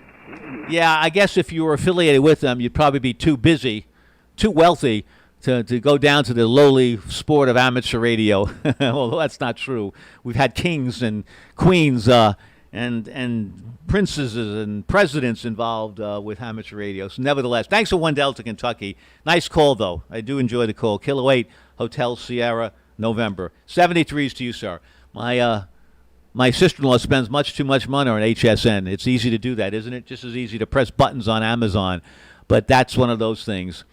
Yeah, I guess if you were affiliated with them, you'd probably be too busy, too wealthy to go down to the lowly sport of amateur radio. Although that's not true. We've had kings and queens and princes and presidents involved with amateur radio. So nevertheless, thanks for 1 Delta, Kentucky. Nice call, though. I do enjoy the call. Kilo 8, Hotel Sierra, November. 73s to you, sir. My sister-in-law spends much too much money on HSN. It's easy to do that, isn't it? Just as easy to press buttons on Amazon. But that's one of those things.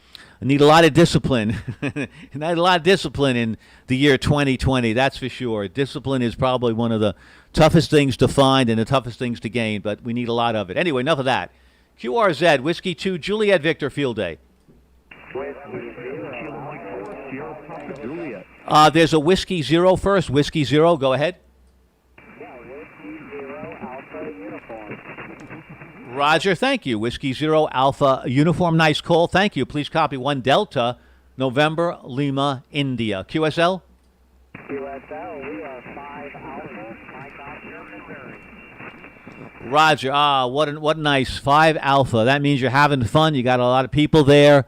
I need a lot of discipline. I need a lot of discipline in the year 2020, that's for sure. Discipline is probably one of the toughest things to find and the toughest things to gain, but we need a lot of it. Anyway, enough of that. QRZ, Whiskey 2, Juliet Victor, field day. There's a Whiskey 0 first. Whiskey 0, go ahead. Roger, thank you. Whiskey 0 Alpha Uniform, nice call. Thank you. Please copy 1 Delta, November, Lima, India. QSL? QSL, we are 5 Alpha, Mike Oscar, Missouri. Roger, what a nice 5 Alpha. That means you're having fun. You got a lot of people there,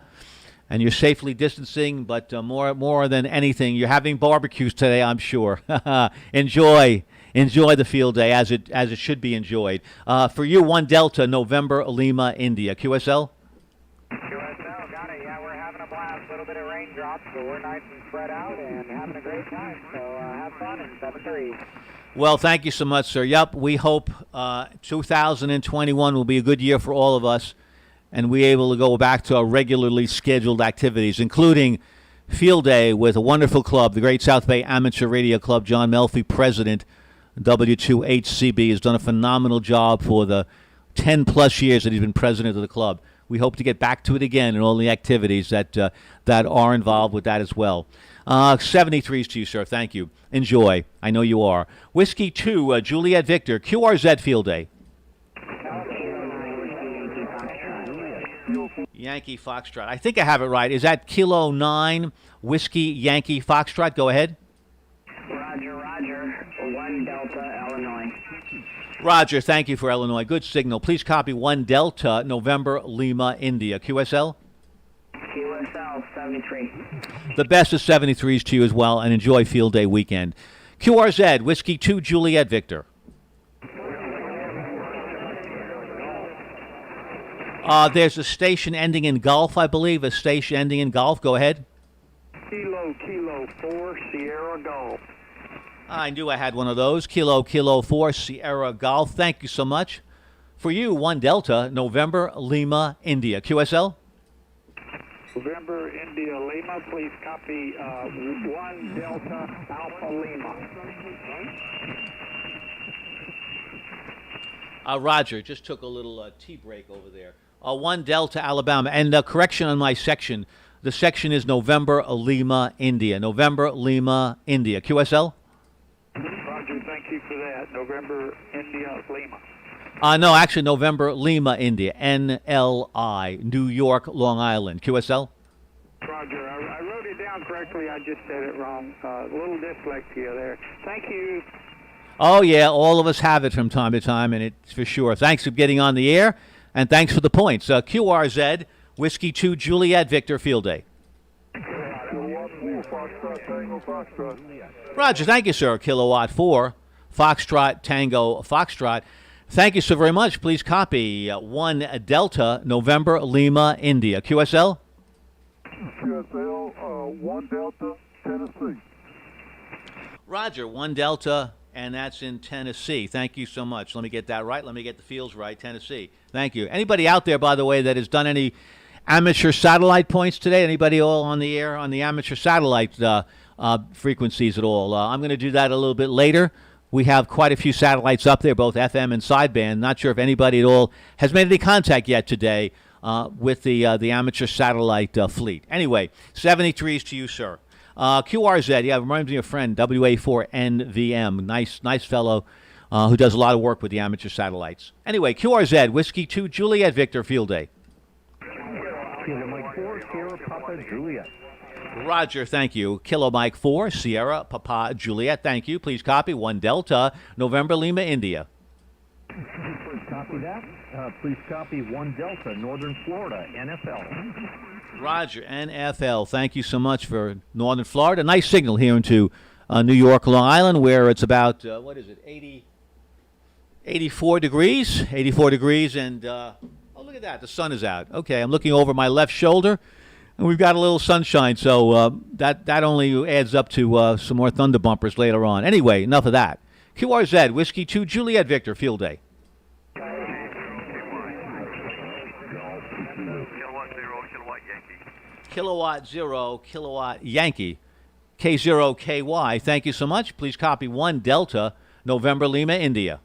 and you're safely distancing, but more than anything, you're having barbecues today, I'm sure. Enjoy the field day as it should be enjoyed. For you, 1 Delta, November, Lima, India. QSL? QSL, got it. Yeah, we're having a blast. A little bit of raindrops, but we're nice and spread out and having a great time. So have fun in 7-3. Well, thank you so much, sir. Yep, we hope 2021 will be a good year for all of us, and we're able to go back to our regularly scheduled activities, including field day with a wonderful club, the Great South Bay Amateur Radio Club. John Melfi, president. W2HCB has done a phenomenal job for the 10-plus years that he's been president of the club. We hope to get back to it again and all the activities that are involved with that as well. 73s to you, sir. Thank you. Enjoy. I know you are. Whiskey 2, Juliet Victor, QRZ field day. Yankee Foxtrot. I think I have it right. Is that Kilo 9, Whiskey Yankee Foxtrot? Go ahead. Roger, 1 Delta, Illinois. Roger, thank you for Illinois. Good signal. Please copy 1 Delta, November, Lima, India. QSL? QSL, 73. The best of 73s to you as well, and enjoy field day weekend. QRZ, Whiskey 2, Juliet Victor. There's a station ending in Golf, I believe. A station ending in Golf. Go ahead. Kilo 4, Sierra Golf. I knew I had one of those. Kilo 4, Sierra Golf. Thank you so much. For you, 1 Delta, November, Lima, India. QSL? November, India, Lima. Please copy 1 Delta, Alpha Lima. Roger, just took a little tea break over there. 1 Delta, Alabama. And correction on my section. The section is November, Lima, India. November, Lima, India. QSL? Roger, thank you for that. November, India, Lima. No, actually, November, Lima, India. NLI, New York, Long Island. QSL? Roger, I wrote it down correctly. I just said it wrong. A little dyslexia there. Thank you. Oh, yeah, all of us have it from time to time, and it's for sure. Thanks for getting on the air, and thanks for the points. QRZ, Whiskey 2, Juliet Victor, field day. Roger, thank you, sir. Kilowatt 4, Foxtrot, Tango, Foxtrot. Thank you so very much. Please copy 1 Delta, November, Lima, India. QSL? QSL, 1 Delta, Tennessee. Roger, 1 Delta, and that's in Tennessee. Thank you so much. Let me get that right. Let me get the fields right. Tennessee. Thank you. Anybody out there, by the way, that has done any amateur satellite points today? Anybody all on the air on the amateur satellite frequencies at all? I'm going to do that a little bit later. We have quite a few satellites up there, both FM and sideband. Not sure if anybody at all has made any contact yet today with the amateur satellite fleet. Anyway, 73s to you, sir. QRZ, yeah, reminds me of a friend, WA4NVM. Nice fellow who does a lot of work with the amateur satellites. Anyway, QRZ, Whiskey 2, Juliet Victor, field day. Kilo Mike 4, Sierra Papa Juliet. Roger, thank you. Kilo Mike 4, Sierra Papa Juliet, thank you. Please copy 1 Delta, November Lima, India. Please copy that. Please copy 1 Delta, Northern Florida, NFL. Roger, NFL, thank you so much for Northern Florida. Nice signal here into New York, Long Island, where it's about, 84 degrees? 84 degrees, and, oh, look at that, the sun is out. Okay, I'm looking over my left shoulder, and we've got a little sunshine, so that only adds up to some more thunder bumpers later on. Anyway, enough of that. QRZ, Whiskey 2, Juliet Victor, field day. Kilowatt 0, Kilowatt Yankee, K0KY. Thank you so much. Please copy 1 Delta, November Lima, India.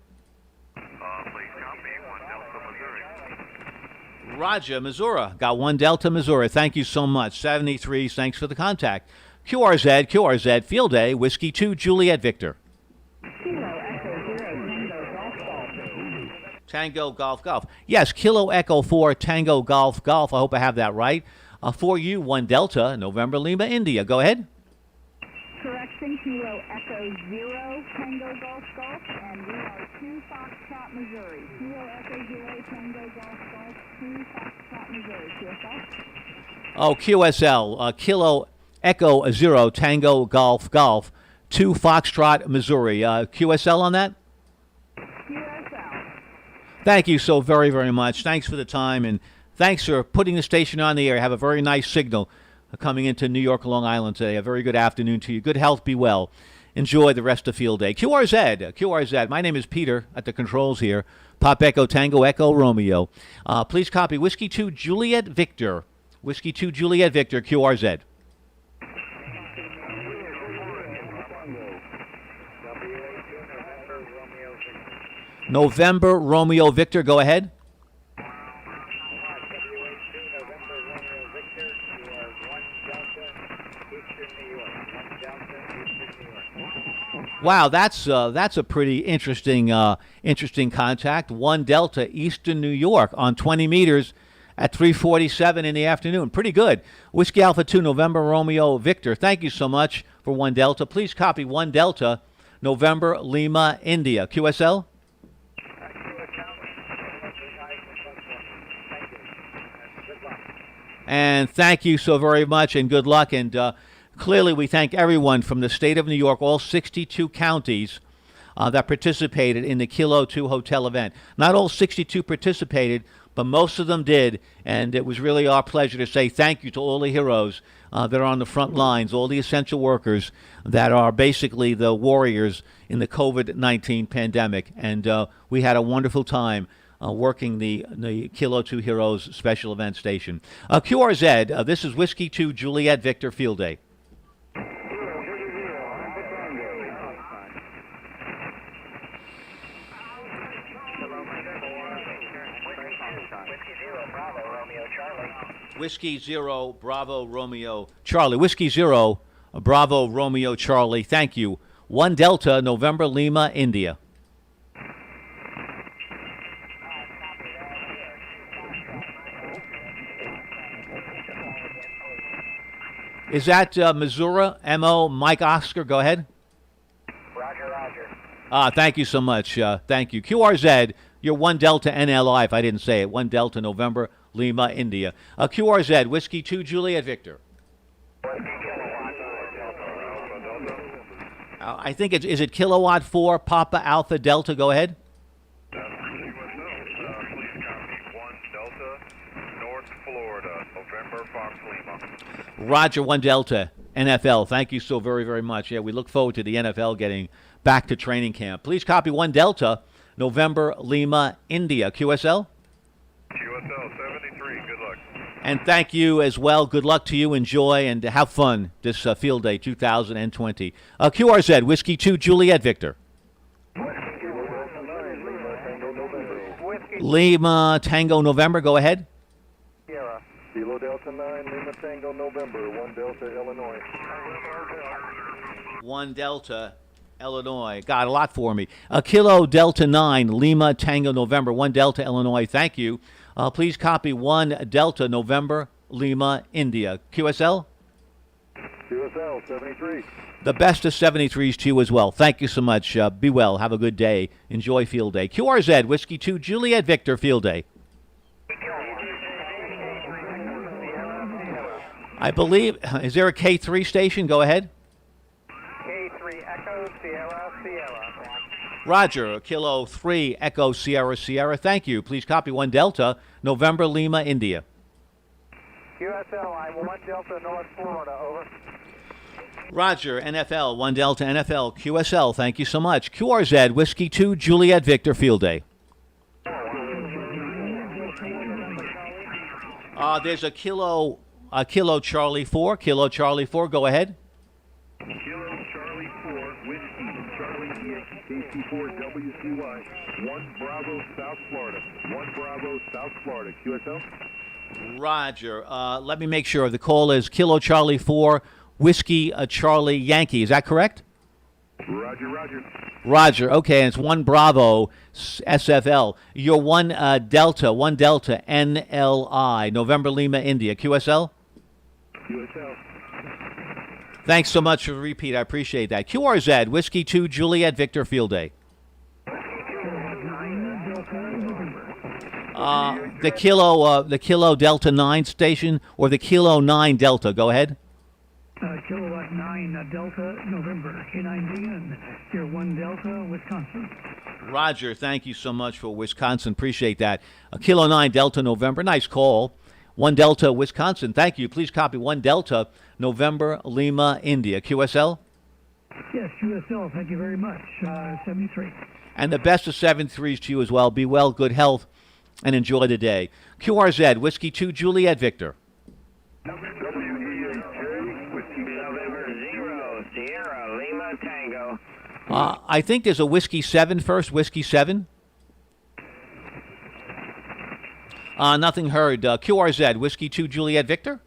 Please copy 1 Delta, Missouri. Roger, Missouri. Got 1 Delta, Missouri. Thank you so much. 73, thanks for the contact. QRZ, field day, Whiskey 2, Juliet Victor. Tango Golf Golf. Yes, Kilo Echo 4, Tango Golf Golf. I hope I have that right. For you, 1 Delta, November Lima, India. Go ahead. Correction, Kilo Echo 0, Tango Golf Golf, and we are 2 Foxtrot, Missouri. Kilo Echo 0, Tango Golf Golf, 2 Foxtrot, Missouri. QSL? Oh, QSL. Kilo Echo 0, Tango Golf Golf, 2 Foxtrot, Missouri. QSL on that? QSL. Thank you so very, very much. Thanks for the time, and thanks for putting the station on the air. Have a very nice signal coming into New York, Long Island today. A very good afternoon to you. Good health, be well. Enjoy the rest of field day. QRZ. My name is Peter at the controls here. Pop Echo, Tango Echo, Romeo. Please copy Whiskey 2, Juliet Victor. Whiskey 2, Juliet Victor, QRZ. November Romeo Victor, go ahead. Wow, that's a pretty interesting contact. 1 Delta, Eastern New York, on 20 meters at 3:47 in the afternoon. Pretty good. Whiskey Alpha 2, November Romeo Victor. Thank you so much for 1 Delta. Please copy 1 Delta, November Lima, India. QSL? And thank you so very much, and good luck. And clearly, we thank everyone from the state of New York, all 62 counties that participated in the Kilo 2 hotel event. Not all 62 participated, but most of them did. And it was really our pleasure to say thank you to all the heroes that are on the front lines, all the essential workers that are basically the warriors in the COVID-19 pandemic. And we had a wonderful time working the Kilo 2 Heroes special event station. QRZ, this is Whiskey 2 Juliet Victor, field day. Whiskey 0, Bravo, Romeo, Charlie. Whiskey 0, Bravo, Romeo, Charlie. Thank you. 1 Delta, November, Lima, India. Is that Missouri, MO, Mike Oscar? Go ahead. Roger. Thank you so much. Thank you. QRZ, you're 1 Delta NLI, if I didn't say it. 1 Delta November, Lima, India. QRZ, Whiskey 2, Juliet Victor. I think is it Kilowatt 4, Papa Alpha Delta? Go ahead. Please copy 1 Delta, North Florida, November Fox Lima. Roger, 1 Delta, NFL. Thank you so very, very much. Yeah, we look forward to the NFL getting back to training camp. Please copy 1 Delta, November, Lima, India. QSL? QSL 73, good luck. And thank you as well. Good luck to you. Enjoy and have fun this Field Day 2020. QRZ, Whiskey 2, Juliet, Victor. Lima, Tango, November. Go ahead. Sierra. Kilo Delta 9, Lima Tango, November. 1 Delta, Illinois. 1 Delta, Illinois. Got a lot for me. Kilo Delta 9, Lima Tango, November. 1 Delta, Illinois. Thank you. Please copy 1 Delta, November, Lima, India. QSL? QSL 73. The best of 73s to you as well. Thank you so much. Be well. Have a good day. Enjoy Field Day. QRZ, Whiskey 2, Juliet, Victor, Field Day. I believe, is there a K3 station? Go ahead. K3 Echo Sierra Sierra. Roger, Kilo 3, Echo Sierra Sierra. Thank you. Please copy 1 Delta, November, Lima, India. QSL, I'm 1 Delta North Florida, over. Roger, NFL, 1 Delta NFL, QSL. Thank you so much. QRZ, Whiskey 2, Juliet, Victor, Field Day. There's a Kilo Charlie 4, Kilo Charlie 4. Go ahead. Kilo Charlie 4, Whiskey, Charlie KC4 WCY, 1 Bravo, South Florida. 1 Bravo, South Florida. QSL? Roger. Let me make sure. The call is Kilo Charlie 4, Whiskey Charlie Yankee. Is that correct? Roger, roger. Roger. Okay, and it's 1 Bravo SFL. You're 1 Delta NLI, November, Lima, India. QSL? QSL. Thanks so much for the repeat. I appreciate that. QRZ, Whiskey 2, Juliet, Victor, Field Day. The Kilo Delta 9 station or the Kilo 9 Delta. Go ahead. Kilowatt 9 Delta, November, K9D, and you're 1 Delta, Wisconsin. Roger, thank you so much for Wisconsin. Appreciate that. Kilo 9 Delta, November. Nice call. 1 Delta, Wisconsin. Thank you. Please copy 1 Delta, November, Lima, India. QSL? Yes, QSL. Thank you very much. 73. And the best of 73s to you as well. Be well, good health, and enjoy the day. QRZ, Whiskey 2, Juliet, Victor. November 0, Sierra, Lima, Tango. I think there's a Whiskey 7 first. Whiskey 7? Nothing heard. QRZ, Whiskey 2, Juliet, Victor?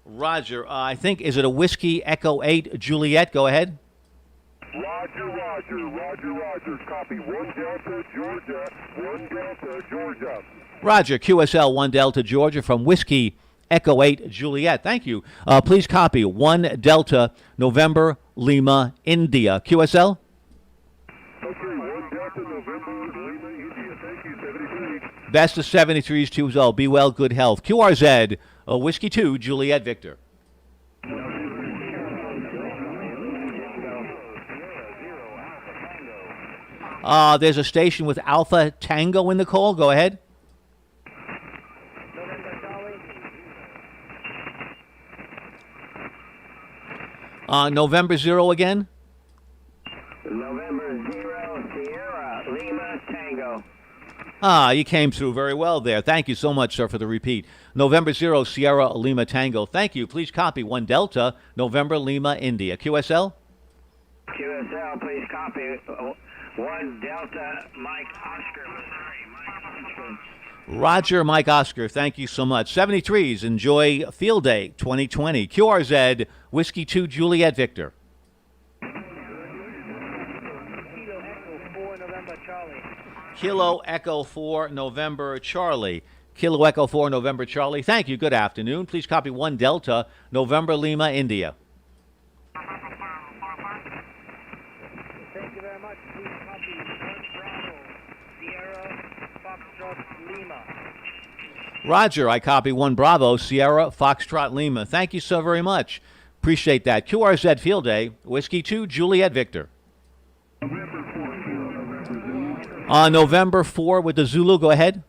Roger, I think, is it a Whiskey Echo 8 Juliet? Go ahead. Roger, roger. Copy 1 Delta, Georgia. 1 Delta, Georgia. Roger, QSL 1 Delta, Georgia from Whiskey Echo 8 Juliet. Thank you. Please copy 1 Delta, November, Lima, India. QSL? Okay, 1 Delta, November, Lima, India. Thank you, 73. Best of 73s to you all. Be well, good health. QRZ, Whiskey 2, Juliet, Victor. There's a station with Alpha Tango in the call. Go ahead. November 0 again. November 0, Sierra, Lima, Tango. You came through very well there. Thank you so much, sir, for the repeat. November 0, Sierra, Lima, Tango. Thank you. Please copy 1 Delta, November, Lima, India. QSL? QSL, please copy 1 Delta, Mike Oscar, Missouri. Mike Oscar. Roger, Mike Oscar. Thank you so much. 73s. Enjoy Field Day 2020. QRZ, Whiskey 2, Juliet, Victor. Kilo Echo 4, November, Charlie. Kilo Echo 4, November, Charlie. Thank you. Good afternoon. Please copy 1 Delta, November, Lima, India. Thank you very much. Please copy 1 Bravo, Sierra, Foxtrot, Lima. Roger, I copy 1 Bravo, Sierra, Foxtrot, Lima. Thank you so very much. Appreciate that. QRZ Field Day, Whiskey 2, Juliet, Victor. November 4 with the Zulu. Go ahead.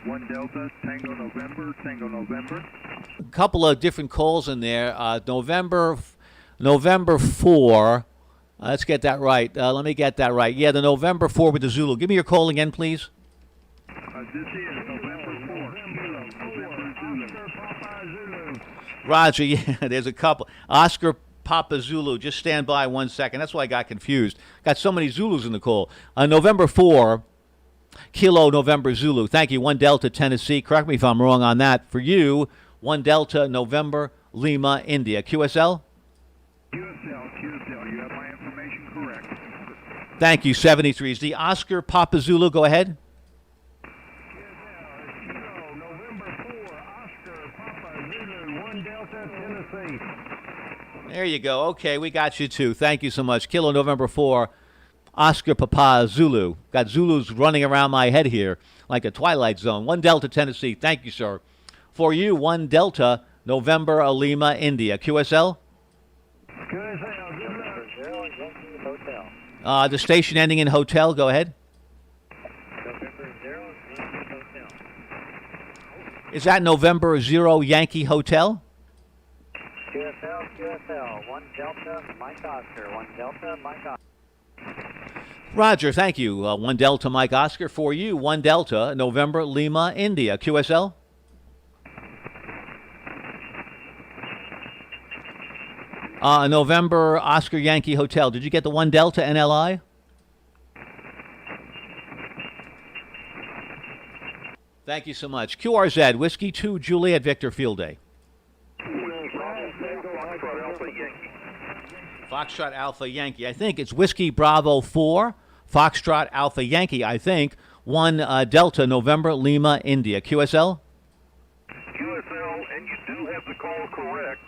One Delta, Tango November. A couple of different calls in there. November 4. Let's get that right. Let me get that right. Yeah, the November 4 with the Zulu. Give me your call again, please. This is November 4. Roger, yeah, there's a couple. Oscar Papa Zulu. Just stand by 1 second. That's why I got confused. Got so many Zulus in the call. November 4. Kilo November Zulu. Thank you. 1 Delta Tennessee. Correct me if I'm wrong on that. For you, 1 Delta November Lima India. QSL? QSL. You have my information correct. Thank you. 73 is the Oscar Papa Zulu. Go ahead. There you go. Okay, we got you too. Thank you so much. Kilo November 4. Oscar Papa Zulu. Got Zulus running around my head here like a Twilight Zone. 1 Delta Tennessee. Thank you, sir. For you, 1 Delta November Lima India. QSL? The station ending in hotel. Go ahead. Is that November 0 Yankee Hotel? QSL. 1 Delta, Mike Oscar. 1 Delta, Mike Oscar. Roger, thank you. 1 Delta Mike Oscar. For you, 1 Delta November Lima India. QSL? November Oscar Yankee Hotel. Did you get the 1 Delta NLI? Thank you so much. QRZ, Whiskey 2 Juliet Victor Field Day. Foxtrot Alpha Yankee. I think it's Whiskey Bravo 4, Foxtrot Alpha Yankee. I think 1 Delta November Lima India. QSL? QSL, and you do have the call correct.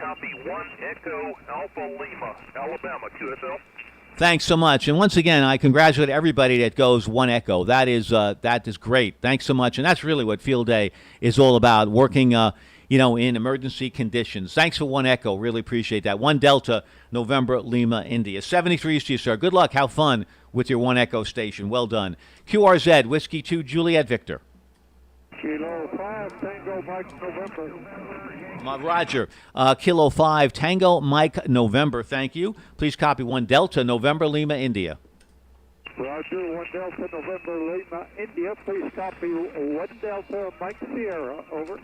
Copy 1 Echo Alpha Lima, Alabama. QSL. Thanks so much. And once again, I congratulate everybody that goes 1 Echo. That is great. Thanks so much. And that's really what Field Day is all about, working in emergency conditions. Thanks for 1 Echo. Really appreciate that. 1 Delta, November, Lima, India. 73 to you, sir. Good luck. Have fun with your 1 Echo station. Well done. QRZ, Whiskey 2, Juliet Victor. Kilo 5, Tango Mike November. Roger. Kilo 5, Tango Mike November. Thank you. Please copy 1 Delta, November, Lima, India. Roger, 1 Delta November Lima, India. Please copy 1 Delta Mike Sierra. Over.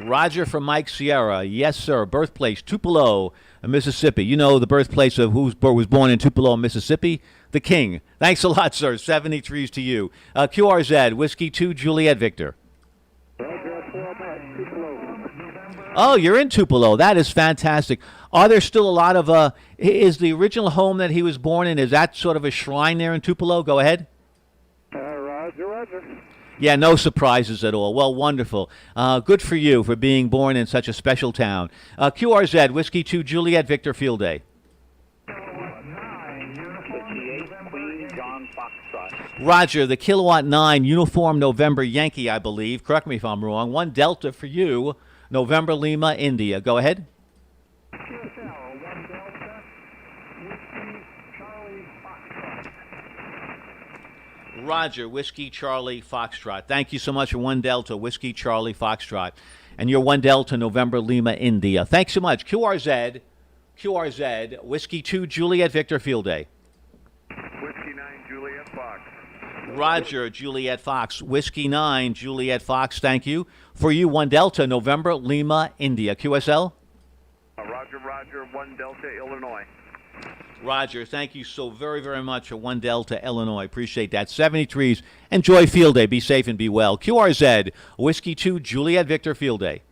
Roger from Mike Sierra. Yes, sir. Birthplace, Tupelo, Mississippi. You know the birthplace of who was born in Tupelo, Mississippi? The King. Thanks a lot, sir. 73s to you. QRZ, Whiskey 2, Juliet Victor. Oh, you're in Tupelo. That is fantastic. Are there still a lot of, is the original home that he was born in, is that sort of a shrine there in Tupelo? Go ahead. Roger. Yeah, no surprises at all. Well, wonderful. Good for you for being born in such a special town. QRZ, Whiskey 2, Juliet Victor Field Day. 58, Queen John Foxtrot. Roger, the Kilowatt 9 Uniform November Yankee, I believe. Correct me if I'm wrong. 1 Delta for you. November Lima, India. Go ahead. Roger, Whiskey Charlie Foxtrot. Thank you so much for 1 Delta, Whiskey Charlie Foxtrot. And your 1 Delta, November Lima, India. Thanks so much. QRZ, Whiskey 2, Juliet Victor Field Day. Whiskey 9, Juliet Fox. Roger, Juliet Fox. Whiskey 9, Juliet Fox. Thank you. For you, 1 Delta, November Lima, India. QSL? Roger, 1 Delta, Illinois. Roger, thank you so very, very much for 1 Delta, Illinois. Appreciate that. 73s. Enjoy Field Day. Be safe and be well. QRZ, Whiskey 2, Juliet Victor Field Day.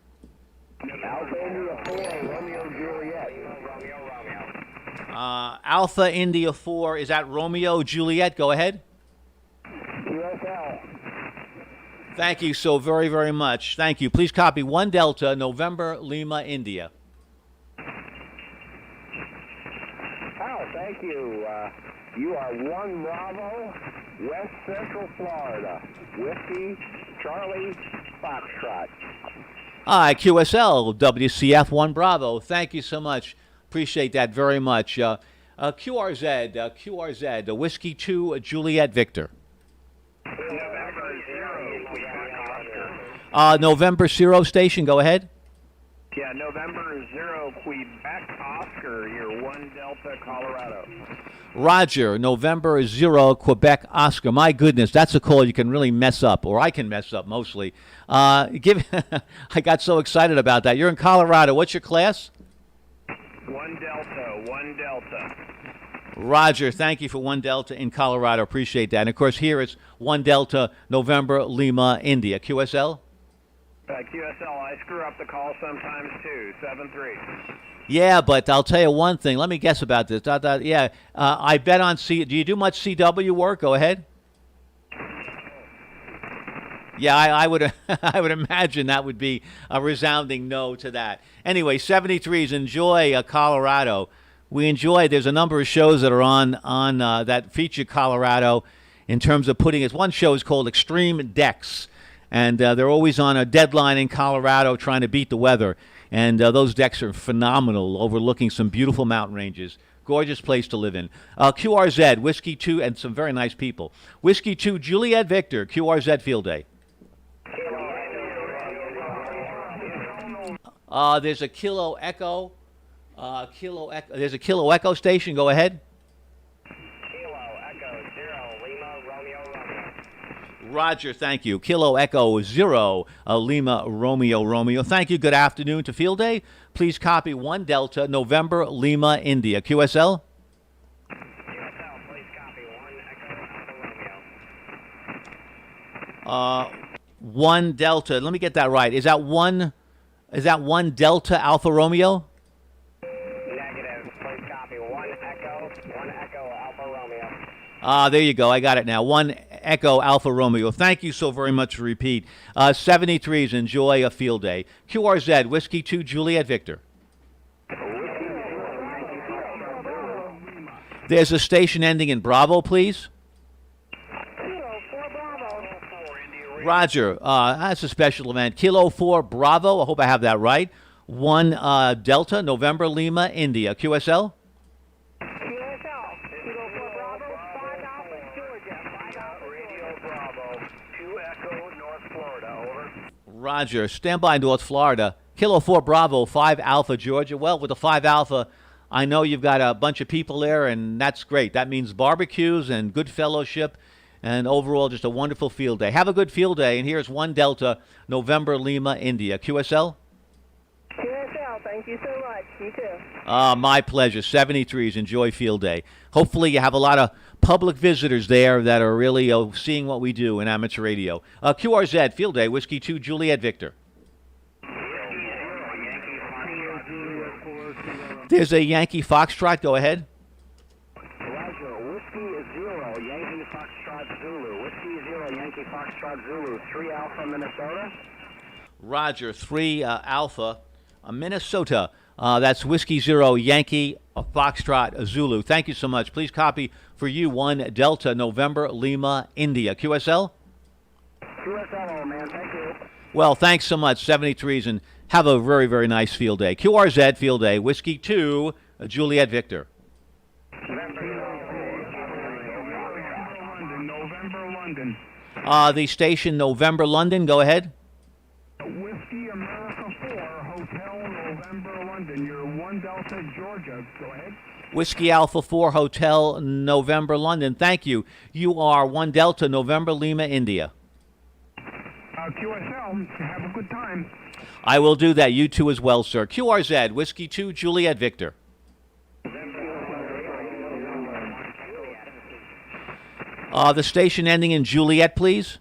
Alpha India 4, is that Romeo Juliet? Go ahead. Thank you so very, very much. Thank you. Please copy 1 Delta, November Lima, India. Thank you. You are 1 Bravo, West Central Florida. Whiskey Charlie Foxtrot. Hi, QSL, WCF 1 Bravo. Thank you so much. Appreciate that very much. QRZ, Whiskey 2, Juliet Victor. November 0 station, go ahead. Yeah, November 0, Quebec Oscar, you're 1 Delta, Colorado. Roger, November 0, Quebec Oscar. My goodness, that's a call you can really mess up, or I can mess up mostly. I got so excited about that. You're in Colorado. What's your class? 1 Delta, 1 Delta. Roger, thank you for 1 Delta in Colorado. Appreciate that. And of course, here it's 1 Delta, November, Lima, India. QSL? QSL, I screw up the call sometimes too, 7-3. Yeah, but I'll tell you one thing. Let me guess about this. I bet on C. Do you do much CW work? Go ahead. Yeah, I would I would imagine that would be a resounding no to that. Anyway, 73s, enjoy Colorado. We enjoy, there's a number of shows that are on that feature Colorado in terms of putting it. One show is called Extreme Decks, and they're always on a deadline in Colorado trying to beat the weather. And those decks are phenomenal, overlooking some beautiful mountain ranges. Gorgeous place to live in. QRZ, Whiskey 2, and some very nice people. Whiskey 2, Juliet Victor, QRZ Field Day. There's a Kilo Echo. There's a Kilo Echo station. Go ahead. Kilo Echo 0, Lima, Romeo, Romeo. Roger, thank you. Kilo Echo 0, Lima, Romeo, Romeo. Thank you. Good afternoon to Field Day. Please copy 1 Delta, November, Lima, India. QSL? QSL, please copy 1 Echo, Alpha, Romeo. 1 Delta. Let me get that right. Is that 1 Delta, Alpha, Romeo? Negative, please copy 1 Echo, Alpha, Romeo. There you go. I got it now. 1 Echo Alpha Romeo. Thank you so very much for repeat. 73s, enjoy a Field Day. QRZ, Whiskey 2, Juliet Victor. There's a station ending in Bravo, please. Roger, that's a special event. Kilo 4 Bravo. I hope I have that right. 1 Delta, November, Lima, India. QSL? Roger, stand by North Florida. Kilo 4 Bravo, 5 Alpha, Georgia. Well, with the 5 Alpha, I know you've got a bunch of people there, and that's great. That means barbecues and good fellowship, and overall just a wonderful field day. Have a good field day, and here's 1 Delta, November, Lima, India. QSL? QSL, thank you so much. You too. My pleasure. 73s, enjoy field day. Hopefully you have a lot of public visitors there that are really seeing what we do in amateur radio. QRZ, Field Day, Whiskey 2, Juliet Victor. There's a Yankee Foxtrot. Go ahead. Roger, Whiskey 0, Yankee Foxtrot Zulu. Whiskey 0, Yankee Foxtrot Zulu. 3 Alpha, Minnesota. Roger, 3 Alpha, Minnesota. That's Whiskey 0, Yankee Foxtrot Zulu. Thank you so much. Please copy for you 1 Delta, November, Lima, India. QSL? QSL, man. Thank you. Well, thanks so much. 73s, and have a very, very nice field day. QRZ Field Day, Whiskey 2, Juliet Victor. November, London. The station November, London. Go ahead. Whiskey America 4, Hotel November, London. You're 1 Delta, Georgia. Go ahead. Whiskey Alpha 4, Hotel November, London. Thank you. You are 1 Delta, November, Lima, India. QSL, have a good time. I will do that. You too as well, sir. QRZ, Whiskey 2, Juliet Victor. The station ending in Juliet, please.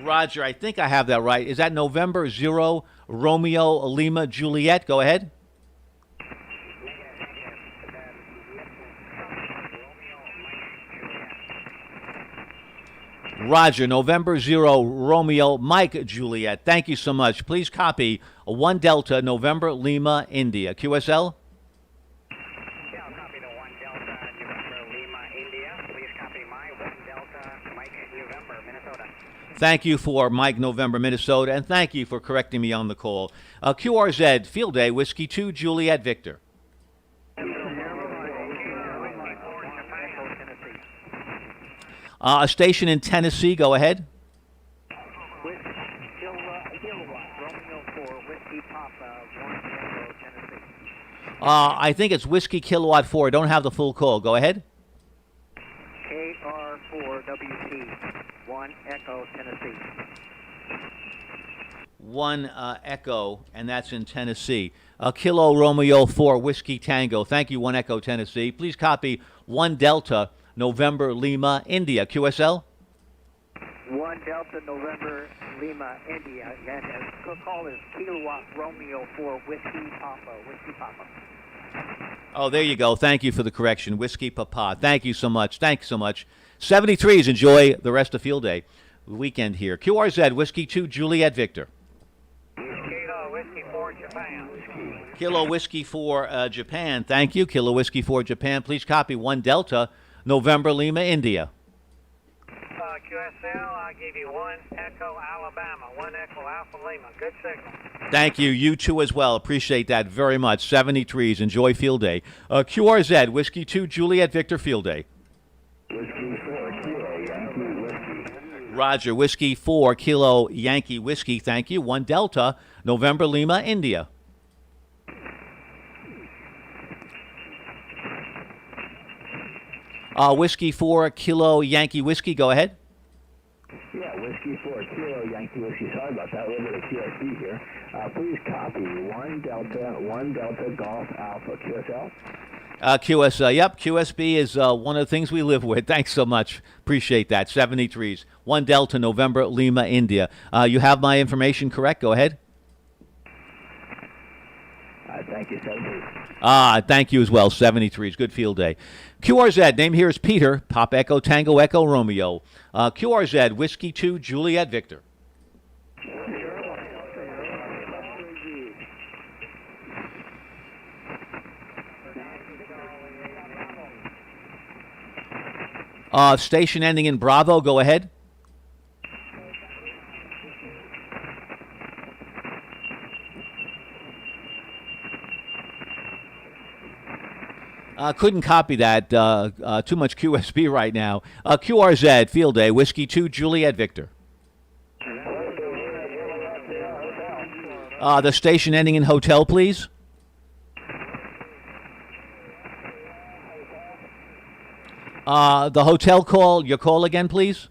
Roger, I think I have that right. Is that November 0, Romeo, Lima, Juliet? Go ahead. Roger, November 0, Romeo, Mike, Juliet. Thank you so much. Please copy 1 Delta, November, Lima, India. QSL? Yeah, I'll copy the 1 Delta, November, Lima, India. Please copy my 1 Delta, Mike, November, Minnesota. Thank you for Mike November, Minnesota, and thank you for correcting me on the call. QRZ, Field Day, Whiskey 2, Juliet Victor. A station in Tennessee, go ahead. I think it's Whiskey Kilowatt 4. I don't have the full call. Go ahead. KR4WT, 1 Echo, Tennessee. 1 Echo, and that's in Tennessee. Kilo Romeo 4, Whiskey Tango. Thank you, 1 Echo, Tennessee. Please copy 1 Delta, November, Lima, India. QSL? 1 Delta, November, Lima, India. And the call is Kilowatt Romeo 4, Whiskey Papa, Whiskey Papa. Oh, there you go. Thank you for the correction. Whiskey Papa. Thank you so much. Thank you so much. 73s. Enjoy the rest of Field Day weekend here. QRZ, Whiskey 2, Juliet Victor. Kilo Whiskey 4, Japan. Kilo Whiskey 4, Japan. Thank you. Kilo Whiskey 4, Japan. Please copy 1 Delta, November, Lima, India. QSL, I'll give you 1 Echo, Alabama. 1 Echo, Alpha Lima. Good signal. Thank you. You too as well. Appreciate that very much. 73s. Enjoy Field Day. QRZ, Whiskey 2, Juliet Victor, Field Day. Whiskey 4, Kilo, Yankee Whiskey. Roger. Whiskey 4, Kilo, Yankee Whiskey. Thank you. 1 Delta, November, Lima, India. Whiskey 4, Kilo, Yankee Whiskey. Go ahead. Yeah, Whiskey 4, Kilo, Yankee Whiskey. Sorry about that. A little bit of QSB here. Please copy 1 Delta, Golf Alpha, QSL. Yep, QSB is one of the things we live with. Thanks so much. Appreciate that. 73s. 1 Delta, November, Lima, India. You have my information correct? Go ahead. Thank you, 73. Thank you as well. 73s. Good Field Day. QRZ, name here is Peter. Pop Echo, Tango Echo, Romeo. QRZ, Whiskey 2, Juliet Victor. Station ending in Bravo, go ahead. Couldn't copy that. Too much QSB right now. QRZ, Field Day, Whiskey 2, Juliet Victor. The station ending in Hotel, please. The hotel call, your call again, please.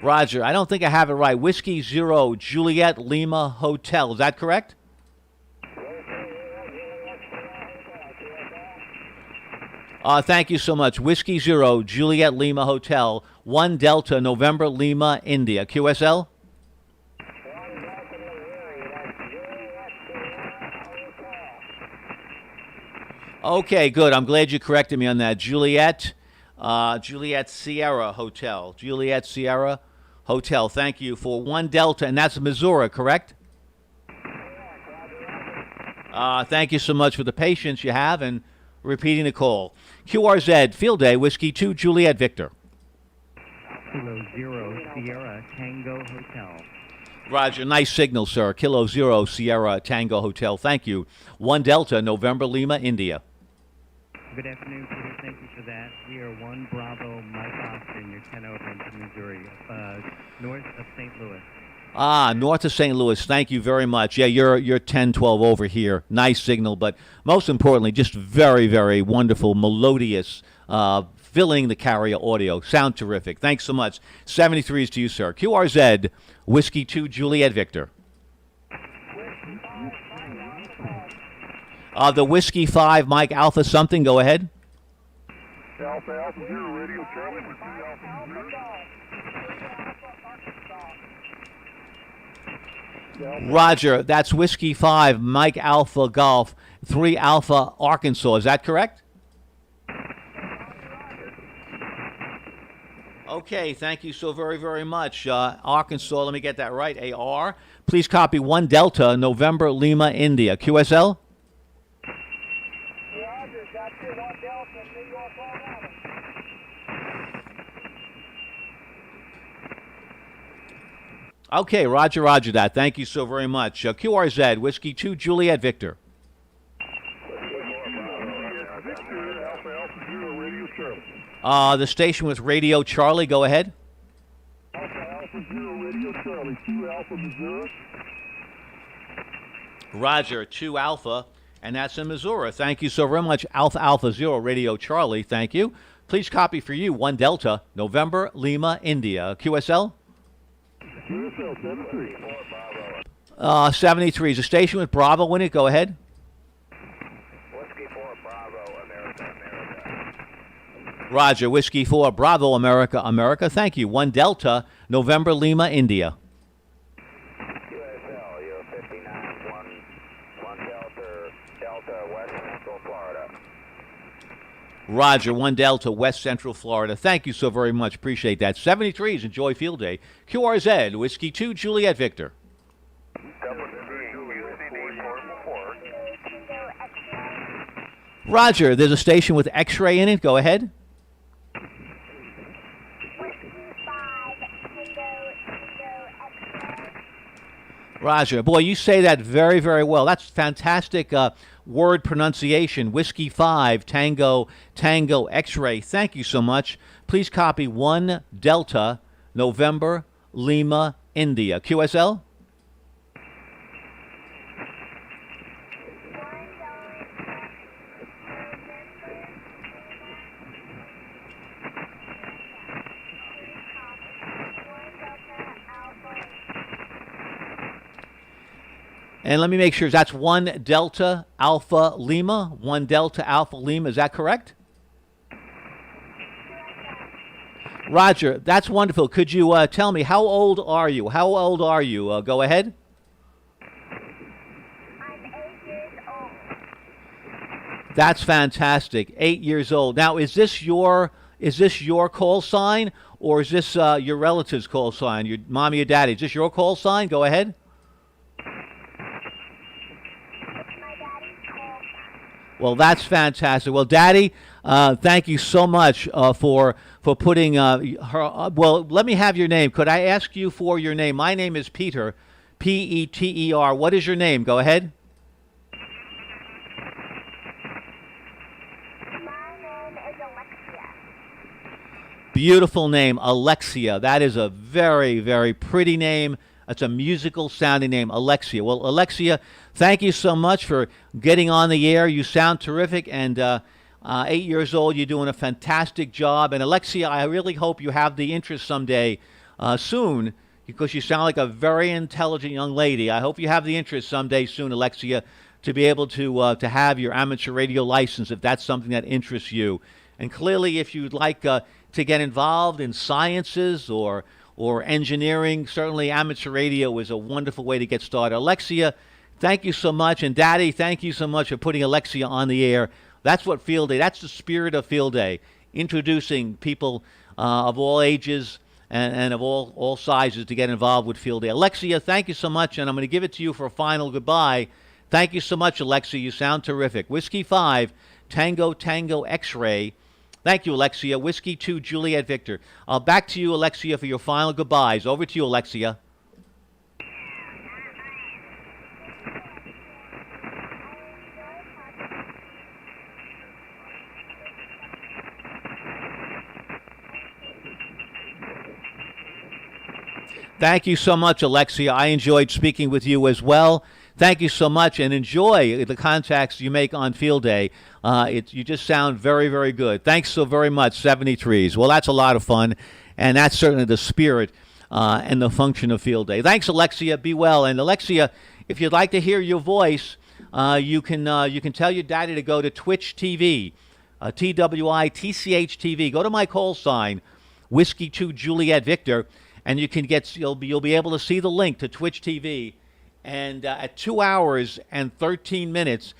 Roger, I don't think I have it right. Whiskey 0, Juliet Lima Hotel. Is that correct? Thank you so much. Whiskey 0, Juliet Lima Hotel, 1 Delta, November, Lima, India. QSL? Okay, good. I'm glad you corrected me on that. Juliet Sierra Hotel. Juliet Sierra Hotel. Thank you for 1 Delta, and that's Missouri, correct? Thank you so much for the patience you have and repeating the call. QRZ, Field Day, Whiskey 2, Juliet Victor. Kilo 0, Sierra Tango Hotel. Roger, nice signal, sir. Kilo 0, Sierra Tango Hotel. Thank you. 1 Delta, November, Lima, India. Good afternoon, Peter. Thank you for that. We are 1 Bravo, Mike Austin, your 10 open to Missouri, north of St. Louis. North of St. Louis. Thank you very much. Yeah, you're 10-12 over here. Nice signal, but most importantly, just very, very wonderful, melodious, filling the carrier audio. Sound terrific. Thanks so much. 73s to you, sir. QRZ, Whiskey 2, Juliet Victor. The Whiskey 5, Mike Alpha something. Go ahead. Alpha 0, Radio Charlie, Whiskey Alpha 0. Roger, that's Whiskey 5, Mike Alpha Golf, 3 Alpha Arkansas. Is that correct? Okay, thank you so very, very much. Arkansas, let me get that right, AR. Please copy 1 Delta, November, Lima, India. QSL? Roger, got you 1 Delta. Okay, roger that. Thank you so very much. QRZ, Whiskey 2, Juliet Victor. Victor, Alpha Alpha Zero, Radio Charlie. The station with Radio Charlie, go ahead. Alpha Alpha Zero, Radio Charlie, 2 Alpha Missouri. Roger, 2 Alpha, and that's in Missouri. Thank you so very much, Alpha Alpha Zero, Radio Charlie. Thank you. Please copy for you, 1 Delta, November, Lima, India. QSL? QSL 73. 73 is a station with Bravo in it. Go ahead. Whiskey 4 Bravo, America, America. Roger, Whiskey 4, Bravo, America, America. Thank you. 1 Delta, November, Lima, India. QSL, you're 59, 1 Delta, West Central Florida. Roger, 1 Delta, West Central Florida. Thank you so very much. Appreciate that. 73s, enjoy field day. QRZ, Whiskey 2, Juliet Victor. Roger, there's a station with X-ray in it. Go ahead. Roger, boy, you say that very, very well. That's fantastic word pronunciation. Whiskey 5, Tango, X-ray. Thank you so much. Please copy 1 Delta, November, Lima, India. QSL? And let me make sure, that's 1 Delta Alpha Lima? 1 Delta Alpha Lima, is that correct? Roger, that's wonderful. Could you tell me, how old are you? How old are you? Go ahead. I'm 8 years old. That's fantastic. 8 years old. Now, is this your call sign, or is this your relative's call sign? Your mommy or daddy? Is this your call sign? Go ahead. Well, that's fantastic. Well, Daddy, thank you so much for putting her. Well, let me have your name. Could I ask you for your name? My name is Peter, Peter. What is your name? Go ahead. My name is Alexia. Beautiful name, Alexia. That is a very, very pretty name. It's a musical sounding name, Alexia. Well, Alexia, thank you so much for getting on the air. You sound terrific, and 8 years old, you're doing a fantastic job. And Alexia, I really hope you have the interest someday soon, because you sound like a very intelligent young lady. I hope you have the interest someday soon, Alexia, to be able to have your amateur radio license, if that's something that interests you. And clearly, if you'd like to get involved in sciences or engineering, certainly amateur radio is a wonderful way to get started. Alexia, thank you so much. And Daddy, thank you so much for putting Alexia on the air. That's what Field Day, that's the spirit of Field Day, introducing people of all ages and of all sizes to get involved with Field Day. Alexia, thank you so much, and I'm going to give it to you for a final goodbye. Thank you so much, Alexia. You sound terrific. Whiskey 5, Tango, X-ray. Thank you, Alexia. Whiskey 2, Juliet Victor. Back to you, Alexia, for your final goodbyes. Over to you, Alexia. Thank you so much, Alexia. I enjoyed speaking with you as well. Thank you so much, and enjoy the contacts you make on Field Day. You just sound very, very good. Thanks so very much, 73s. Well, that's a lot of fun, and that's certainly the spirit and the function of Field Day. Thanks, Alexia. Be well. And Alexia, if you'd like to hear your voice, you can tell your daddy to go to Twitch TV, TWITCH TV. Go to my call sign, Whiskey 2 Juliet Victor, and you'll be able to see the link to Twitch TV. And at 2 hours and 13 minutes,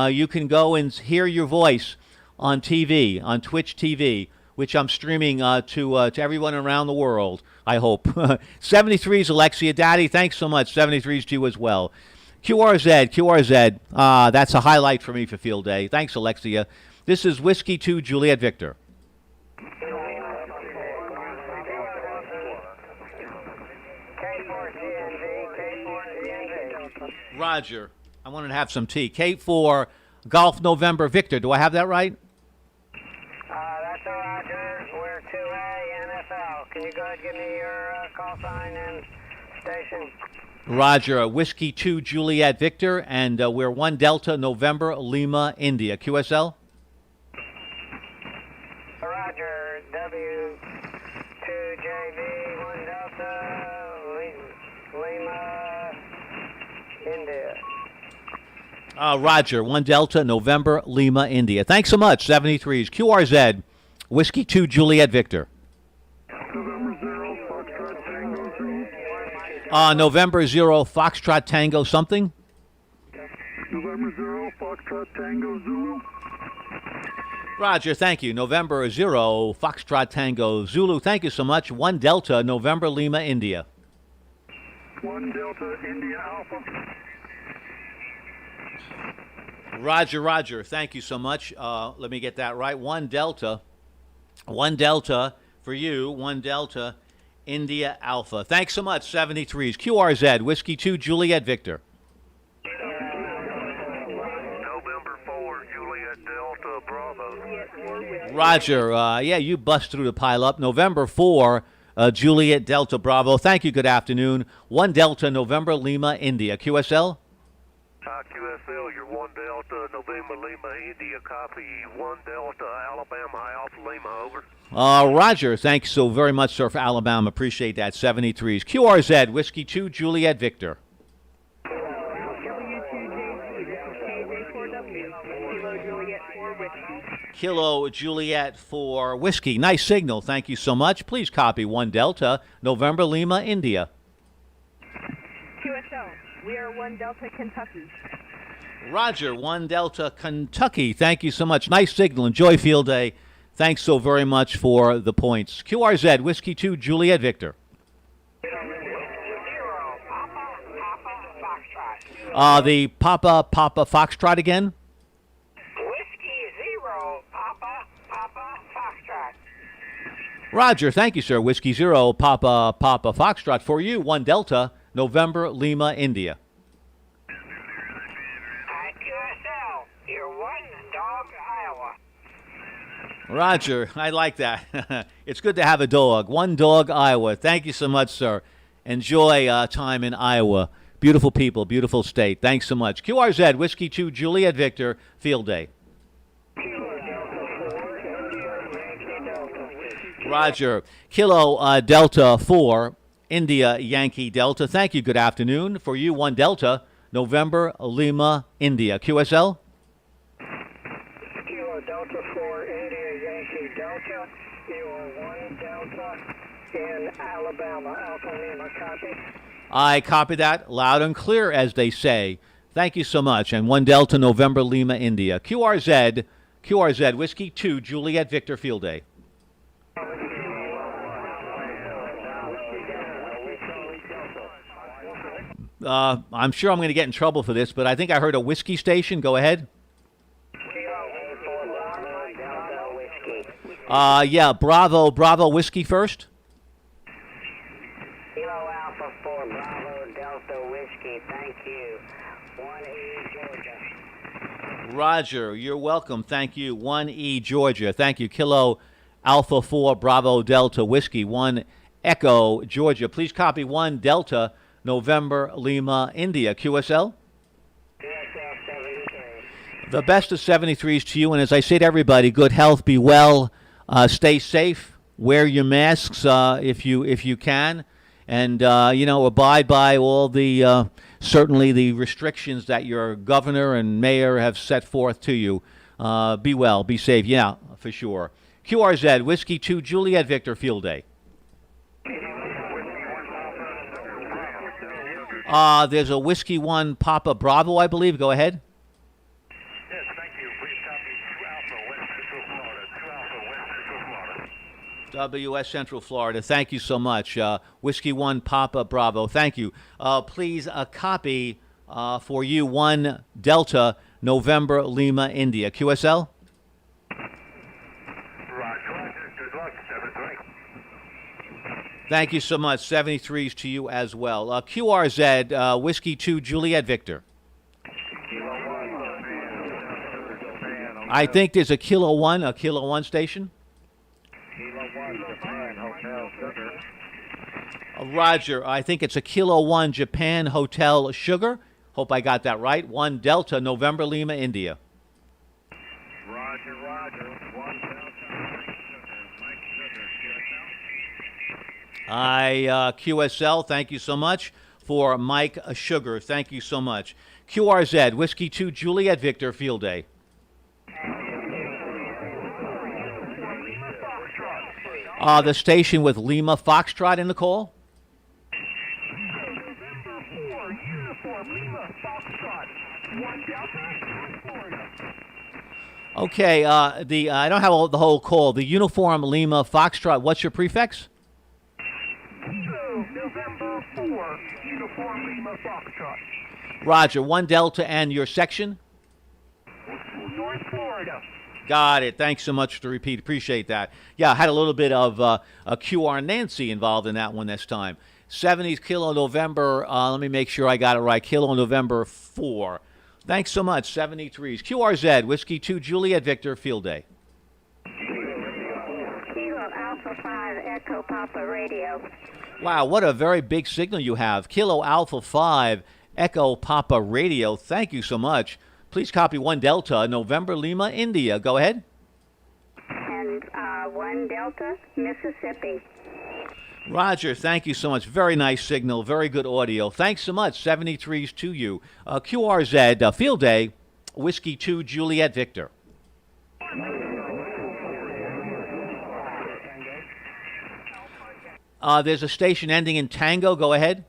you can go and hear your voice on TV, on Twitch TV, which I'm streaming to everyone around the world, I hope. 73s, Alexia. Daddy, thanks so much. 73s to you as well. QRZ. That's a highlight for me for Field Day. Thanks, Alexia. This is Whiskey 2, Juliet Victor. K4G, Alpha. Roger. I wanted to have some tea. Kate for Golf November Victor. Do I have that right? That's a Roger. We're 2A NFL. Can you go ahead and give me your call sign and station? Roger. Whiskey 2 Juliet Victor, and we're 1 Delta November Lima India. QSL? Roger. W2JV 1 Delta Lima India. Roger. 1 Delta November Lima India. Thanks so much. 73s. QRZ. Whiskey 2 Juliet Victor. November 0 Foxtrot Tango something? November 0 Foxtrot Tango Zulu. Roger, thank you. November 0 Foxtrot Tango Zulu. Thank you so much. 1 Delta November Lima India. 1 Delta India Alpha. Roger, Roger. Thank you so much. Let me get that right. 1 Delta. 1 Delta for you. 1 Delta India Alpha. Thanks so much. 73s. QRZ. Whiskey 2 Juliet Victor. November 4, Juliet Delta Bravo. Roger. Yeah, you bust through the pile up. November 4 Juliet Delta Bravo. Thank you. Good afternoon. 1 Delta November Lima India. QSL? QSL, you're 1 Delta November Lima India. Copy 1 Delta Alabama Alpha Lima. Over. Roger, thanks so very much, sir, for Alabama. Appreciate that. 73s. QRZ, Whiskey 2, Juliet Victor. Kilo Juliet for Whiskey. Nice signal. Thank you so much. Please copy 1 Delta, November Lima, India. QSL, we are 1 Delta Kentucky. Roger, 1 Delta Kentucky. Thank you so much. Nice signal. Enjoy field day. Thanks so very much for the points. QRZ, Whiskey 2, Juliet Victor. The Papa Foxtrot again? Whiskey 0 Papa Foxtrot. Roger, thank you, sir. Whiskey 0 Papa Foxtrot for you. 1 Delta, November Lima, India. QSL, you're 1 Dog Iowa. Roger, I like that. It's good to have a dog. 1 Dog, Iowa. Thank you so much, sir. Enjoy time in Iowa. Beautiful people, beautiful state. Thanks so much. QRZ, Whiskey 2, Juliet Victor, field day. Roger. Kilo Delta 4, India Yankee Delta. Thank you. Good afternoon. For you, 1 Delta, November Lima, India. QSL? Kilo Delta 4, India Yankee Delta. You are 1 Delta in Alabama, Alpha Lima. Copy. I copy that loud and clear, as they say. Thank you so much. And 1 Delta, November Lima, India. QRZ, Whiskey 2, Juliet Victor, field day. I'm sure I'm going to get in trouble for this, but I think I heard a whiskey station. Go ahead. Yeah, Bravo Whiskey first. Kilo Alpha 4 Bravo Delta Whiskey. Thank you. 1E Georgia. Roger, you're welcome. Thank you. 1E Georgia. Thank you. Kilo Alpha 4 Bravo Delta Whiskey. 1 Echo Georgia. Please copy 1 Delta November Lima India. QSL? The best of 73s to you, and as I say to everybody, good health, be well, stay safe, wear your masks if you can, and abide by all the certainly the restrictions that your governor and mayor have set forth to you. Be well, be safe, yeah, for sure. QRZ, Whiskey 2, Juliet Victor, field day. There's a Whiskey 1 Papa Bravo, I believe. Go ahead. Yes, thank you. Please copy 2 Alpha, West Central Florida. 2 Alpha, West Central Florida. WS Central Florida. Thank you so much. Whiskey 1 Papa Bravo. Thank you. Please copy for you 1 Delta November Lima India. QSL? Roger. Good luck. 7-3. Thank you so much. 73s to you as well. QRZ, Whiskey 2, Juliet Victor. I think there's a Kilo 1 station. Roger, I think it's a Kilo 1 Japan Hotel Sugar. Hope I got that right. 1 Delta November Lima, India. Roger. 1 Delta. QSL, thank you so much. For Mike Sugar, thank you so much. QRZ, Whiskey 2 Juliet Victor, Field Day. The station with Lima Foxtrot in the call. Okay, I don't have the whole call. The Uniform Lima Foxtrot, what's your prefix? November 4, Uniform Lima Foxtrot. Roger, 1 Delta and your section? North Florida. Got it. Thanks so much to repeat. Appreciate that. Yeah, I had a little bit of a QR Nancy involved in that one this time. 70s Kilo November. Let me make sure I got it right. Kilo November 4. Thanks so much. 73s. QRZ, Whiskey 2 Juliet Victor, Field Day. Kilo Alpha 5 Echo Papa Radio. Wow, what a very big signal you have. Kilo Alpha 5 Echo Papa Radio. Thank you so much. Please copy 1 Delta, November Lima, India. Go ahead. And 1 Delta, Mississippi. Roger, thank you so much. Very nice signal, very good audio. Thanks so much. 73s to you. QRZ, Field Day, Whiskey 2 Juliet Victor. There's a station ending in Tango. Go ahead.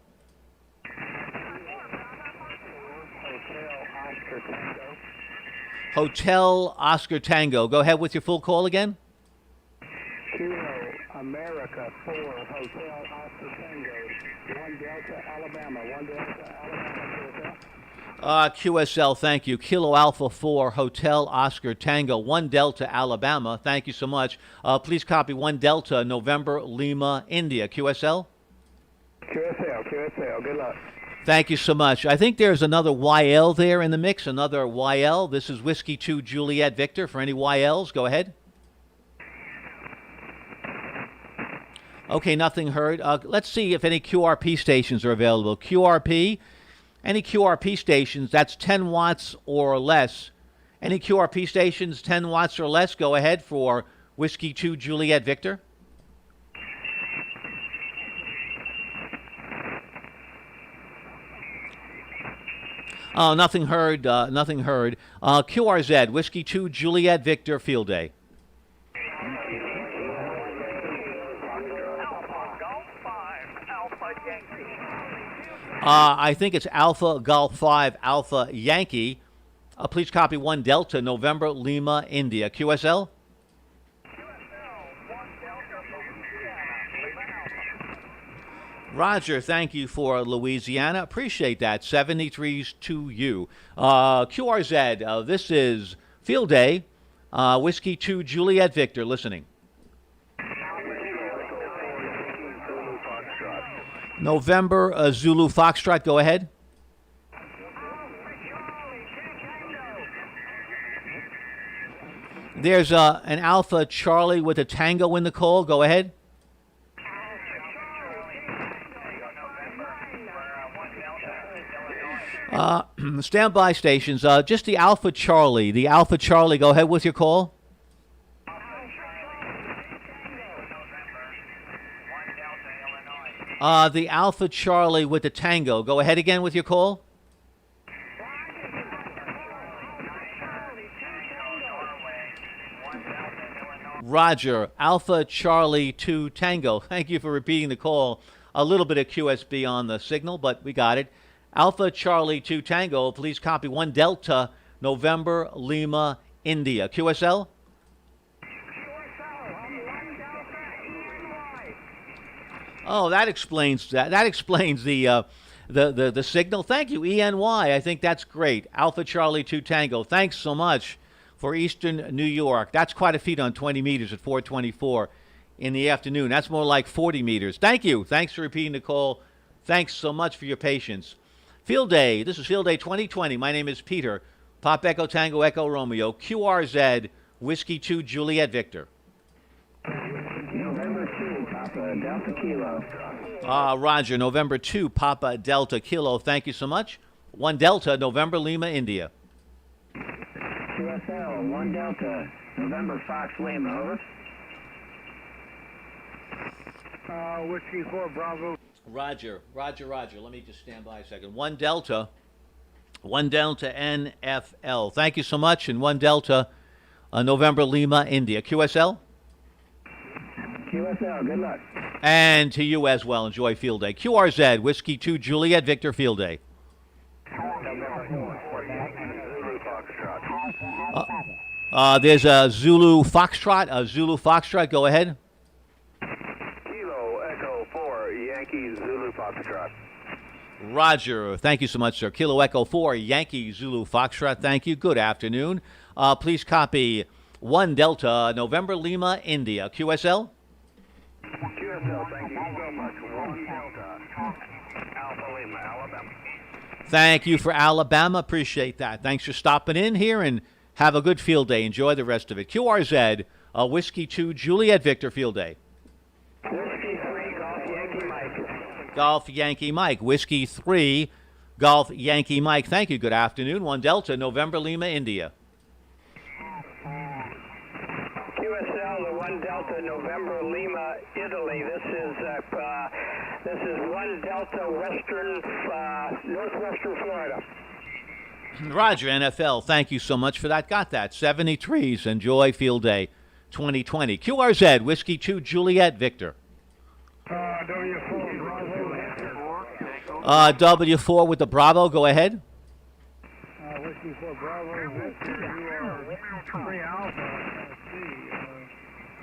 Hotel Oscar Tango. Go ahead with your full call again. Kilo America 4 Hotel Oscar Tango. 1 Delta Alabama. 1 Delta Alabama. QSL, thank you. Kilo Alpha 4 Hotel Oscar Tango. 1 Delta Alabama. Thank you so much. Please copy 1 Delta November Lima, India. QSL? QSL. Good luck. Thank you so much. I think there's another YL there in the mix, another YL. This is Whiskey 2 Juliet Victor. For any YLs, go ahead. Okay, nothing heard. Let's see if any QRP stations are available. QRP, any QRP stations, that's 10 watts or less. Any QRP stations 10 watts or less, go ahead for Whiskey 2 Juliet Victor. Oh, nothing heard. Nothing heard. QRZ, Whiskey 2 Juliet Victor, Field Day. I think it's Alpha Golf 5 Alpha Yankee. Please copy 1 Delta November Lima, India. QSL? Roger, thank you for Louisiana. Appreciate that. 73s to you. QRZ, this is Field Day. Whiskey 2 Juliet Victor, listening. November Zulu Foxtrot, go ahead. There's an Alpha Charlie with a Tango in the call. Go ahead. Standby stations. Just the Alpha Charlie. The Alpha Charlie. Go ahead with your call. The Alpha Charlie with the Tango. Go ahead again with your call. Roger. Alpha Charlie 2 Tango. Thank you for repeating the call. A little bit of QSB on the signal, but we got it. Alpha Charlie 2 Tango. Please copy 1 Delta November Lima, India. QSL? Oh, that explains that. That explains the signal. Thank you, ENY. I think that's great. Alpha Charlie 2 Tango. Thanks so much for Eastern New York. That's quite a feat on 20 meters at 424. in the afternoon. That's more like 40 meters. Thank you. Thanks for repeating the call. Thanks so much for your patience. Field Day. This is Field Day 2020. My name is Peter. Pop Echo Tango Echo Romeo. QRZ Whiskey 2 Juliet Victor. November 2, Papa Delta Kilo. Roger. November 2 Papa Delta Kilo. Thank you so much. 1 Delta November Lima India. QSL 1 Delta November Fox Lima. Over. Whiskey 4 Bravo. Roger. Let me just stand by a second. 1 Delta NFL. Thank you so much. And 1 Delta November Lima India. QSL? QSL, good luck. And to you as well. Enjoy Field Day. QRZ Whiskey 2 Juliet Victor Field Day. There's a Zulu Foxtrot. Go ahead. Kilo Echo 4 Yankee Zulu Foxtrot. Roger. Thank you so much, sir. Kilo Echo 4 Yankee Zulu Foxtrot. Thank you. Good afternoon. Please copy 1 Delta November Lima India. QSL? QSL, thank you so much. 1 Delta Alpha Lima, Alabama. Thank you for Alabama. Appreciate that. Thanks for stopping in here and have a good field day. Enjoy the rest of it. QRZ, Whiskey 2, Juliet Victor Field Day. Whiskey 3, Golf Yankee Mike. Golf Yankee Mike. Whiskey 3, Golf Yankee Mike. Thank you. Good afternoon. 1 Delta, November Lima, India. QSL, the 1 Delta November Lima, Italy. This is 1 Delta Western, Northwestern Florida. Roger, NFL. Thank you so much for that. Got that. 73s. Enjoy Field Day 2020. QRZ, Whiskey 2, Juliet Victor. W4 Bravo. W4 with the Bravo. Go ahead. Whiskey 4 Bravo. Victor, you are 3 Alpha, Tennessee.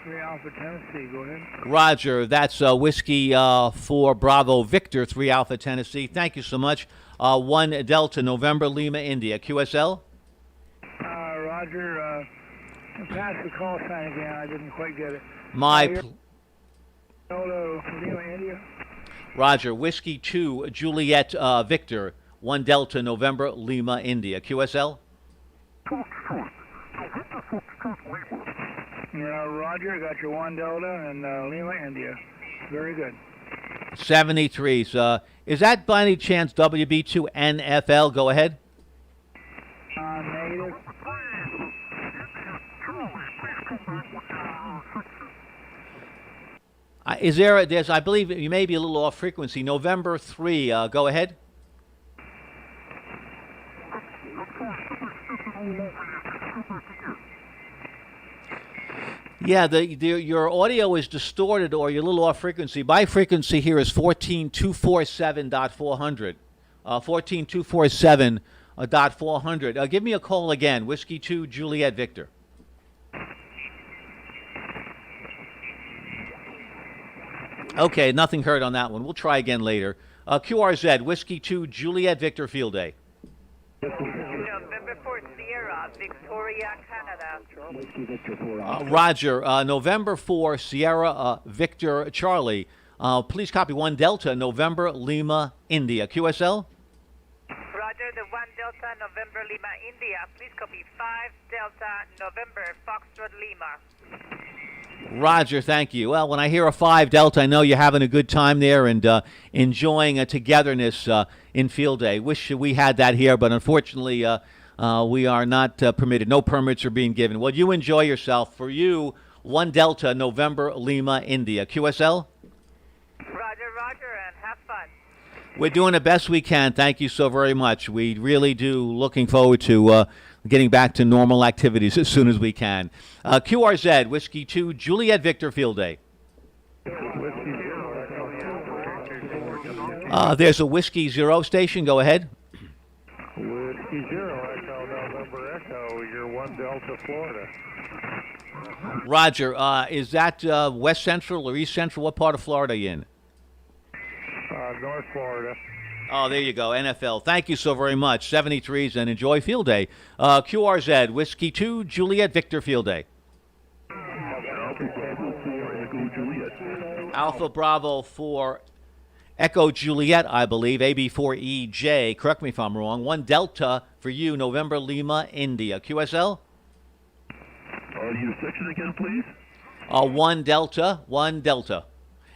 3 Alpha, Tennessee. Go ahead. Roger. That's Whiskey 4 Bravo Victor, 3 Alpha, Tennessee. Thank you so much. 1 Delta November Lima, India. QSL? Roger. Pass the call sign again. I didn't quite get it. Lima, India. Roger. Whiskey 2 Juliet Victor, 1 Delta November Lima, India. QSL? Roger, got your 1 Delta and Lima, India. Very good. 73s. Is that by any chance WB2 NFL? Go ahead. Negative. There's, I believe you may be a little off frequency. November 3. Go ahead. Yeah, your audio is distorted or you're a little off frequency. My frequency here is 14247.400. 14247.400. Give me a call again. Whiskey 2, Juliet Victor. Okay, nothing heard on that one. We'll try again later. QRZ, Whiskey 2, Juliet Victor Field Day. November 4 Sierra, Victoria, Canada. Roger. November 4 Sierra Victor Charlie. Please copy 1 Delta November Lima India. QSL? Roger, the 1 Delta November Lima India. Please copy 5 Delta November Foxtrot Lima. Roger, thank you. Well, when I hear a 5 Delta, I know you're having a good time there and enjoying a togetherness in Field Day. Wish we had that here, but unfortunately we are not permitted. No permits are being given. Well, you enjoy yourself. For you, 1 Delta November Lima India. QSL? Roger, and have fun. We're doing the best we can. Thank you so very much. We really do. Looking forward to getting back to normal activities as soon as we can. QRZ, Whiskey 2, Juliet Victor Field Day. There's a Whiskey 0 station. Go ahead. Whiskey 0, Echo November Echo. You're 1 Delta, Florida. Roger. Is that West Central or East Central? What part of Florida are you in? North Florida. Oh, there you go. NFL. Thank you so very much. 73s and enjoy Field Day. QRZ, Whiskey 2, Juliet Victor Field Day. Alpha Bravo 4 Echo Juliet, I believe, AB4EJ. Correct me if I'm wrong. 1 Delta for you, November Lima, India. QSL? Your section again, please? 1 Delta, 1 Delta.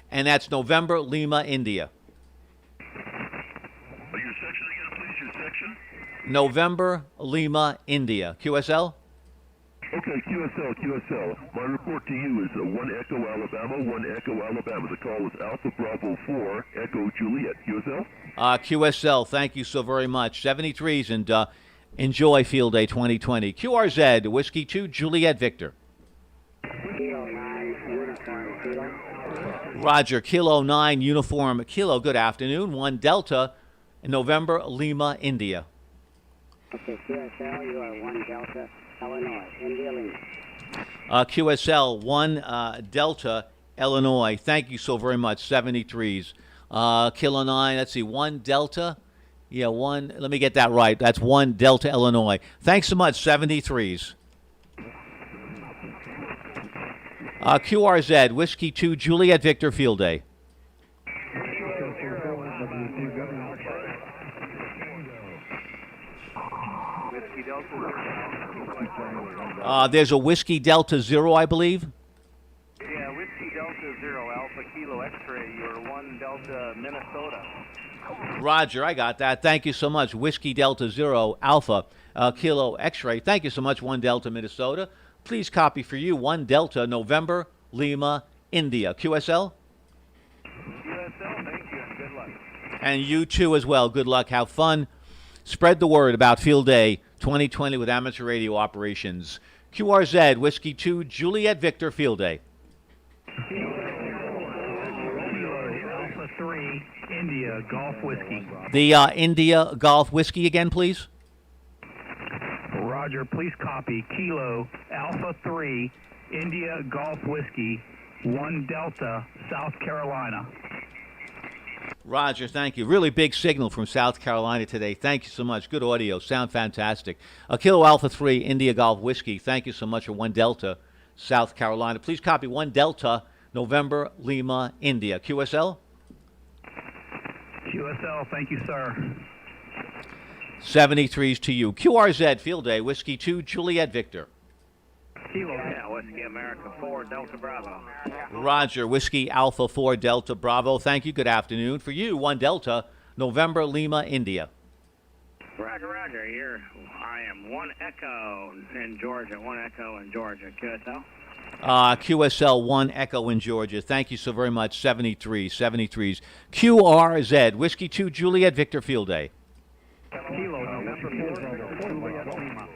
And that's November Lima, India. Your section again, please, your section? November Lima, India. QSL? Okay, QSL. My report to you is 1 Echo Alabama, 1 Echo Alabama. The call is Alpha Bravo 4 Echo Juliet. QSL? QSL, thank you so very much. 73s, and enjoy Field Day 2020. QRZ, Whiskey 2, Juliet Victor. Roger, Kilo 9, Uniform Kilo, good afternoon. 1 Delta, November Lima, India. Okay, QSL, you are 1 Delta, Illinois, India Lima. QSL, 1 Delta, Illinois. Thank you so very much. 73s. Kilo 9, let's see, 1 Delta. Yeah, 1, let me get that right. That's 1 Delta, Illinois. Thanks so much. 73s. QRZ, Whiskey 2, Juliet Victor, Field Day. There's a Whiskey Delta 0, I believe. Yeah, Whiskey Delta 0, Alpha Kilo X-ray, you're 1 Delta, Minnesota. Roger, I got that. Thank you so much. Whiskey Delta 0, Alpha Kilo X-ray. Thank you so much, 1 Delta, Minnesota. Please copy for you, 1 Delta, November, Lima, India. QSL? QSL, thank you, and good luck. And you too as well. Good luck. Have fun. Spread the word about Field Day 2020 with amateur radio operations. QRZ, Whiskey 2, Juliet Victor, Field Day. Alpha 3, India Golf Whiskey. The India Golf Whiskey again, please. Roger, please copy Kilo Alpha 3, India Golf Whiskey, 1 Delta, South Carolina. Roger, thank you. Really big signal from South Carolina today. Thank you so much. Good audio. Sound fantastic. Kilo Alpha 3, India Golf Whiskey. Thank you so much for 1 Delta, South Carolina. Please copy 1 Delta, November, Lima, India. QSL? QSL, thank you, sir. 73s to you. QRZ, Field Day, Whiskey 2, Juliet Victor. Kilo, yeah, Whiskey America 4, Delta Bravo. Roger, Whiskey Alpha 4, Delta Bravo. Thank you. Good afternoon. For you, 1 Delta, November, Lima, India. Roger, here. I am 1 Echo in Georgia, 1 Echo in Georgia. QSL? QSL 1 Echo in Georgia. Thank you so very much. 73s. QRZ, Whiskey 2, Juliet Victor, Field Day. Kilo, November 4, Juliet Lima.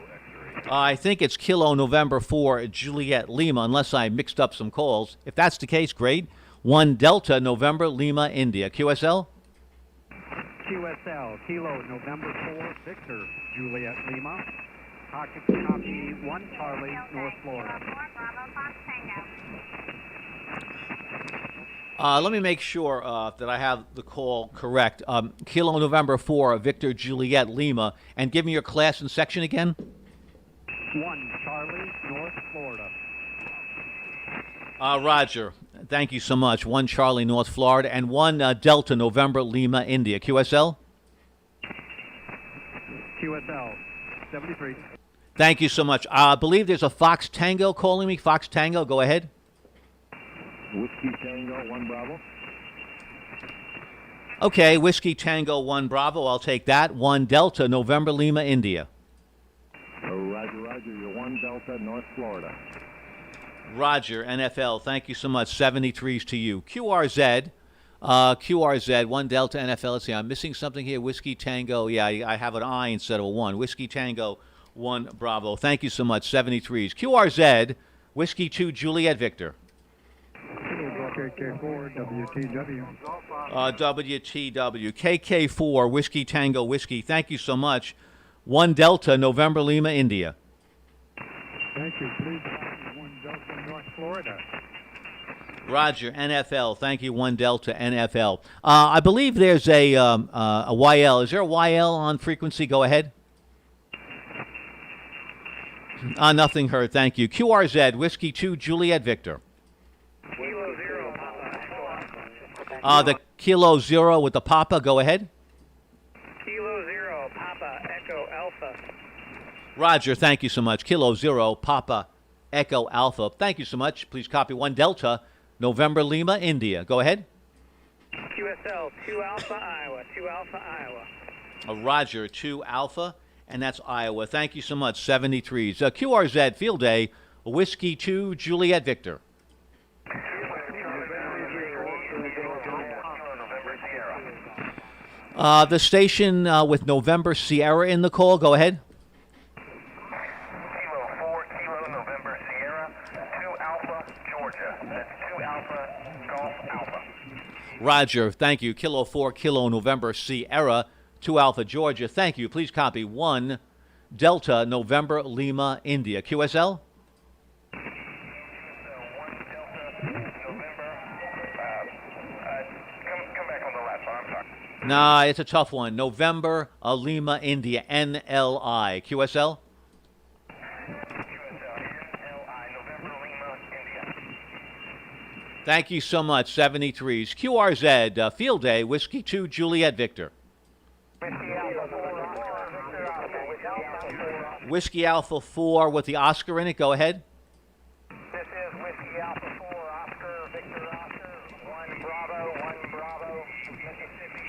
I think it's Kilo November 4, Juliet Lima, unless I mixed up some calls. If that's the case, great. 1 Delta, November, Lima, India. QSL? QSL, Kilo November 4, Victor, Juliet Lima. Copy 1 Charlie, North Florida. Let me make sure that I have the call correct. Kilo November 4, Victor, Juliet Lima. And give me your class and section again. 1 Charlie, North Florida. Roger. Thank you so much. 1 Charlie, North Florida. And 1 Delta, November, Lima, India. QSL? QSL, 73. Thank you so much. I believe there's a Fox Tango calling me. Fox Tango, go ahead. Whiskey Tango 1 Bravo. Okay, Whiskey Tango 1 Bravo. I'll take that. 1 Delta, November, Lima, India. Roger, you're 1 Delta, North Florida. Roger, NFL. Thank you so much. 73s to you. QRZ, 1 Delta, NFL. Let's see, I'm missing something here. Whiskey Tango. Yeah, I have an I instead of a 1. Whiskey Tango 1 Bravo. Thank you so much. 73s. QRZ, Whiskey 2, Juliet Victor. KK4, WTW. WTW. KK4, Whiskey Tango Whiskey. Thank you so much. 1 Delta, November, Lima, India. Thank you. Please, 1 Delta, North Florida. Roger, NFL. Thank you, 1 Delta, NFL. I believe there's a YL. Is there a YL on frequency? Go ahead. Nothing heard. Thank you. QRZ, Whiskey 2, Juliet Victor. Kilo 0, Papa. The Kilo Zero with the Papa. Go ahead. Kilo Zero, Papa, Echo, Alpha. Roger, thank you so much. Kilo Zero, Papa, Echo, Alpha. Thank you so much. Please copy 1 Delta, November, Lima, India. Go ahead. QSL, 2 Alpha, Iowa, 2 Alpha, Iowa. Roger, 2 Alpha, and that's Iowa. Thank you so much. 73s. QRZ, Field Day, Whiskey 2, Juliet Victor. The station with November Sierra in the call. Go ahead. Kilo 4, Kilo November Sierra, 2 Alpha, Georgia. That's 2 Alpha, Golf Alpha. Roger, thank you. Kilo 4, Kilo November Sierra, 2 Alpha, Georgia. Thank you. Please copy 1 Delta November Lima, India. QSL? Nah, it's a tough one. November, Lima, India, NLI. QSL? Thank you so much. 73s. QRZ, Field Day, Whiskey 2, Juliet Victor. Whiskey Alpha 4 with the Oscar in it. Go ahead. This is Whiskey Alpha 4, Oscar, Victor Oscar, 1 Bravo, Mississippi,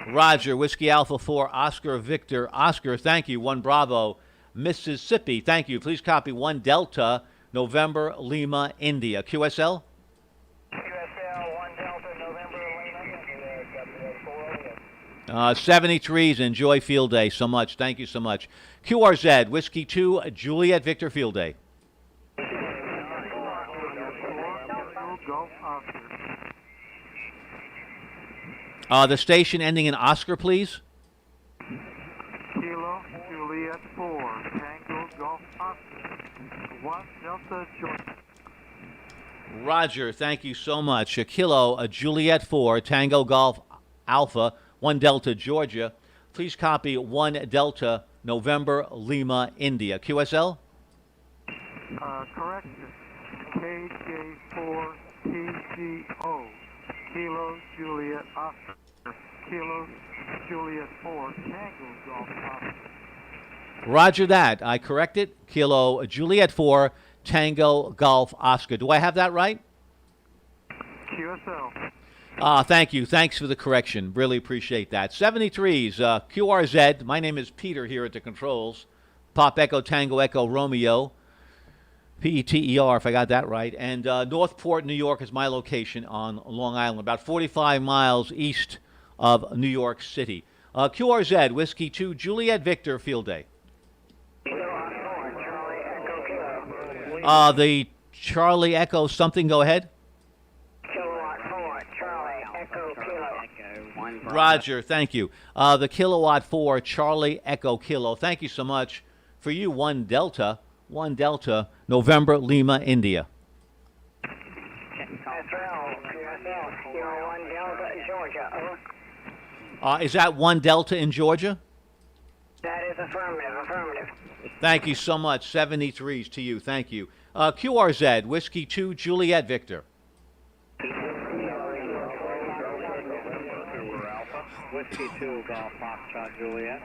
Sierra. Roger, Whiskey Alpha 4, Oscar, Victor, Oscar. Thank you. 1 Bravo, Mississippi. Thank you. Please copy 1 Delta, November, Lima, India. QSL? QSL, 1 Delta, November, Lima, India. 73s. Enjoy Field Day so much. Thank you so much. QRZ, Whiskey 2, Juliet Victor, Field Day. The station ending in Oscar, please. Kilo Juliet 4, Tango Golf Oscar, 1 Delta Georgia. Roger, thank you so much. Kilo Juliet 4, Tango Golf Alpha, 1 Delta Georgia. Please copy 1 Delta November Lima India. QSL? Correction. KJ4 TGO. Kilo Juliet Oscar. Kilo Juliet 4 Tango Golf Oscar. Roger that. I correct it. Kilo Juliet 4 Tango Golf Oscar. Do I have that right? QSL. Thank you. Thanks for the correction. Really appreciate that. 73s, QRZ. My name is Peter here at the controls. Pop Echo Tango Echo Romeo. PETER, if I got that right. And Northport, New York is my location on Long Island, about 45 miles east of New York City. QRZ, Whiskey 2, Juliet Victor, Field Day. The Charlie Echo something, go ahead. Roger, thank you. The Kilowatt 4, Charlie Echo Kilo. Thank you so much. For you, 1 Delta, November, Lima, India. Is that 1 Delta in Georgia? That is affirmative. Thank you so much. 73s to you. Thank you. QRZ, Whiskey 2, Juliet Victor. Whiskey 2, Golf Foxtrot Juliet.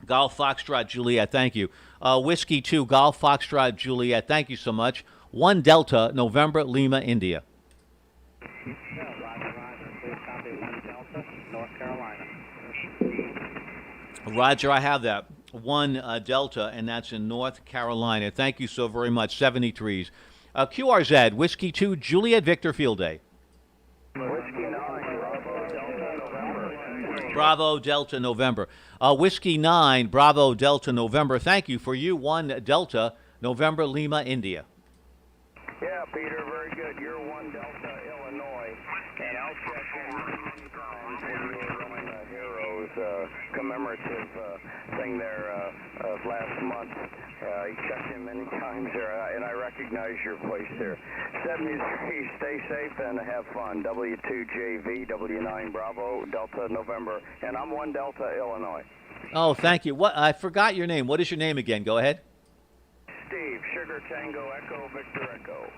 Golf Foxtrot Juliet, thank you. Whiskey 2, Golf Foxtrot Juliet, thank you so much. 1 Delta, November, Lima, India. Roger, I have that. 1 Delta, and that's in North Carolina. Thank you so very much. 73s. QRZ, Whiskey 2, Juliet Victor, Field Day. Bravo, Delta, November. Whiskey 9, Bravo, Delta, November. Thank you. For you, 1 Delta, November, Lima, India. Yeah, Peter, very good. You're 1 Delta, Illinois. And I'll check in for your Heroes commemorative thing there last month. You checked in many times there, and I recognize your place there. 73, stay safe and have fun. W2JV, W9 Bravo, Delta November, and I'm 1 Delta, Illinois. Oh, thank you. What? I forgot your name. What is your name again? Go ahead. Steve, Sugar Tango Echo, Victor Echo.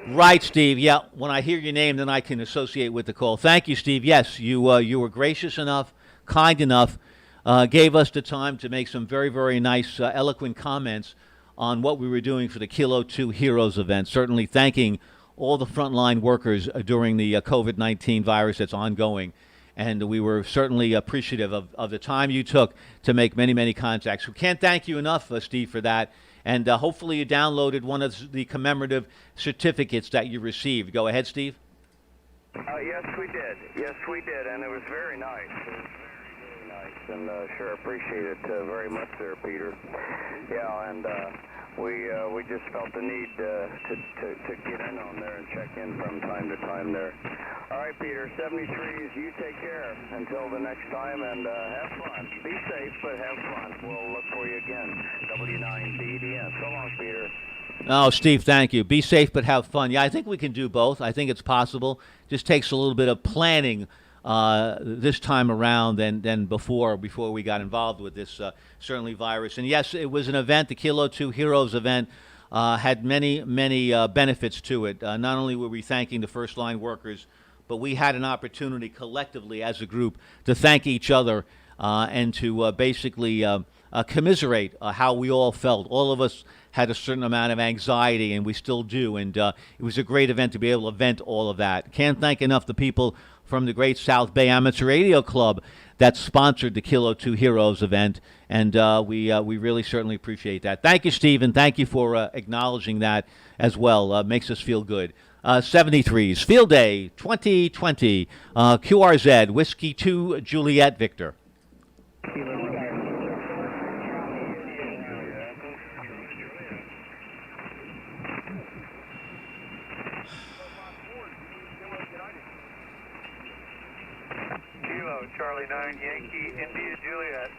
Right, Steve. Yeah, when I hear your name, then I can associate with the call. Thank you, Steve. Yes, you were gracious enough, kind enough, gave us the time to make some very, very nice, eloquent comments on what we were doing for the Kilo 2 Heroes event. Certainly thanking all the frontline workers during the COVID-19 virus that's ongoing. And we were certainly appreciative of the time you took to make many, many contacts. We can't thank you enough, Steve, for that. And hopefully you downloaded one of the commemorative certificates that you received. Go ahead, Steve. Yes, we did. Yes, we did, and it was very nice. It was very nice, and sure appreciate it very much there, Peter. Yeah, and we just felt the need to get in on there and check in from time to time there. All right, Peter, 73s, you take care until the next time, and have fun. Be safe, but have fun. We'll look for you again. W9BDN. So long, Peter. Oh, Steve, thank you. Be safe, but have fun. Yeah, I think we can do both. I think it's possible. Just takes a little bit of planning this time around than before we got involved with this certainly virus. And yes, it was an event, the Kilo 2 Heroes event, had many benefits to it. Not only were we thanking the first line workers, but we had an opportunity collectively as a group to thank each other and to basically commiserate how we all felt. All of us had a certain amount of anxiety, and we still do. And it was a great event to be able to vent all of that. Can't thank enough the people from the Great South Bay Amateur Radio Club that sponsored the Kilo 2 Heroes event, and we really certainly appreciate that. Thank you, Stephen. Thank you for acknowledging that as well. Makes us feel good. 73s, Field Day 2020, QRZ, Whiskey 2, Juliet, Victor. Charlie 9, Yankee, India, Juliet.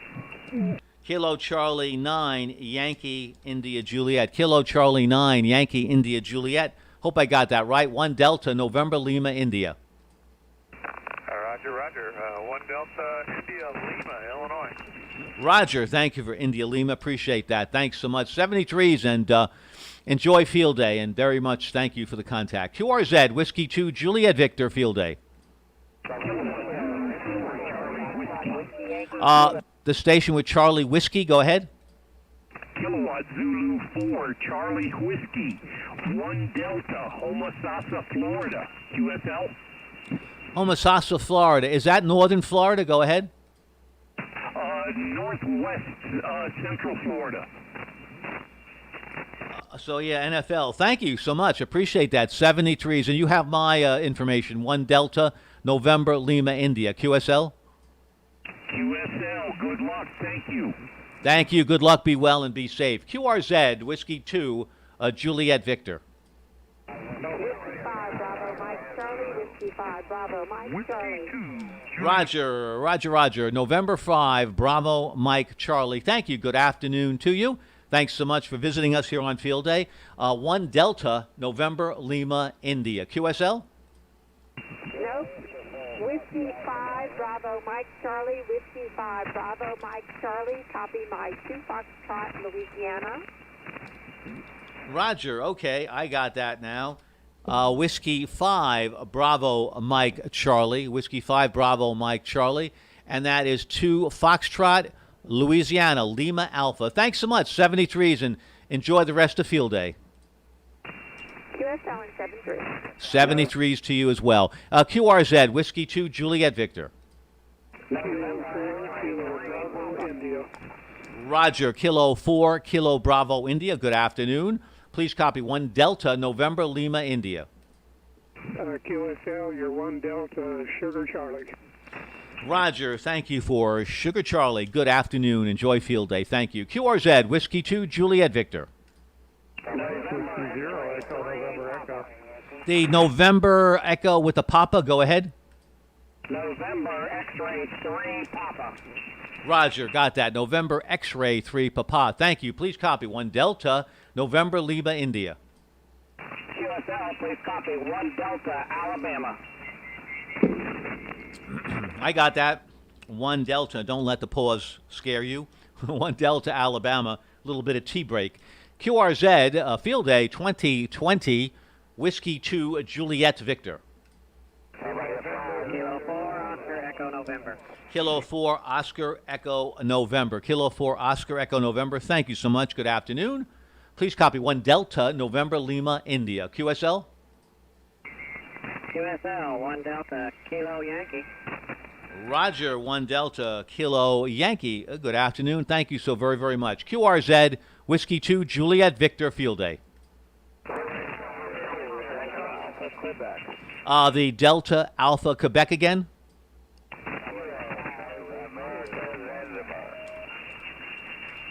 Kilo Charlie 9, Yankee, India, Juliet. Kilo Charlie 9, Yankee, India, Juliet. Hope I got that right. 1 Delta, November, Lima, India. Roger, Roger. 1 Delta, India, Lima, Illinois. Roger, thank you for India, Lima. Appreciate that. Thanks so much. 73s, and enjoy Field Day, and very much thank you for the contact. QRZ, Whiskey 2, Juliet, Victor, Field Day. The station with Charlie Whiskey, go ahead. Kilowatt Zulu 4, Charlie Whiskey, 1 Delta, Homosassa, Florida, QSL. Homosassa, Florida. Is that northern Florida? Go ahead. Northwest, Central Florida. So, yeah, NFL. Thank you so much. Appreciate that. 73s. And you have my information. 1 Delta, November, Lima, India. QSL? QSL, good luck. Thank you. Thank you. Good luck. Be well and be safe. QRZ, Whiskey 2, Juliet, Victor. Whiskey 5, Bravo, Mike, Charlie. Whiskey 5, Bravo, Mike, Charlie. Roger. November 5, Bravo, Mike, Charlie. Thank you. Good afternoon to you. Thanks so much for visiting us here on Field Day. 1 Delta, November, Lima, India. QSL? Nope. Whiskey 5, Bravo, Mike, Charlie. Whiskey 5, Bravo, Mike, Charlie. Copy my 2 Foxtrot, Louisiana. Roger. Okay, I got that now. Whiskey 5, Bravo, Mike, Charlie. Whiskey 5, Bravo, Mike, Charlie. And that is 2 Foxtrot, Louisiana, Lima, Alpha. Thanks so much, 73s, and enjoy the rest of Field Day. QSL and 73. 73s to you as well. QRZ, Whiskey 2, Juliet, Victor. Roger, Kilo 4, Kilo Bravo, India. Good afternoon. Please copy 1 Delta, November, Lima, India. QSL, you're 1 Delta, Sugar Charlie. Roger, thank you for Sugar Charlie. Good afternoon. Enjoy Field Day. Thank you. QRZ, Whiskey 2, Juliet, Victor. The November Echo with the Papa. Go ahead. November X-Ray 3, Papa. Roger, got that. November X-Ray 3, Papa. Thank you. Please copy 1 Delta, November, Lima, India. QSL, please copy 1 Delta, Alabama. I got that. 1 Delta. Don't let the pause scare you. 1 Delta, Alabama. A little bit of tea break. QRZ, Field Day 2020. Whiskey 2, Juliet Victor. Kilo 4, Oscar Echo November. Kilo 4, Oscar Echo November. Kilo 4, Oscar Echo November. Thank you so much. Good afternoon. Please copy 1 Delta November Lima India. QSL? QSL 1 Delta Kilo Yankee. Roger, 1 Delta Kilo Yankee. Good afternoon. Thank you so very, very much. QRZ, Whiskey 2, Juliet Victor, Field Day. The Delta Alpha Quebec again?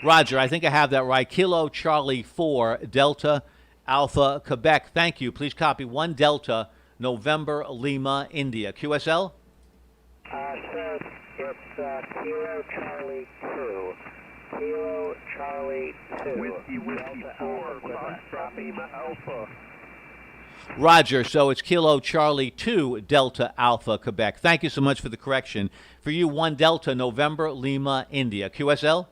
Roger, I think I have that right. Kilo Charlie 4, Delta Alpha Quebec. Thank you. Please copy 1 Delta November Lima India. QSL? Sir, it's Kilo Charlie 2. Kilo Charlie 2. Whiskey 4, Foxtrot Lima Alpha. Roger, so it's Kilo Charlie 2 Delta Alpha Quebec. Thank you so much for the correction. For you, 1 Delta November Lima India. QSL?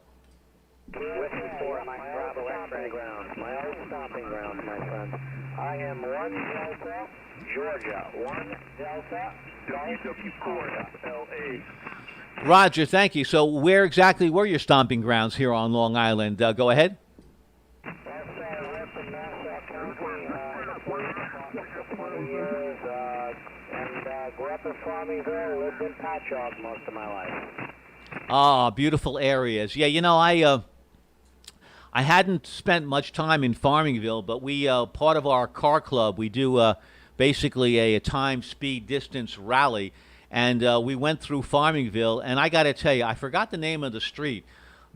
Whiskey 4, Mike Bravo X-ray ground. My old stomping ground, my friend. I am 1 Delta, Georgia. 1 Delta, WW4 FLA. Roger, thank you. So where exactly were your stomping grounds here on Long Island? Go ahead. we're from Nassau County, 20 years, and grew up in Farmingville, lived in Patchogue most of my life. Ah, beautiful areas. Yeah, you know, I hadn't spent much time in Farmingville, but we, part of our car club, we do basically a time, speed, distance rally. And we went through Farmingville, and I got to tell you, I forgot the name of the street,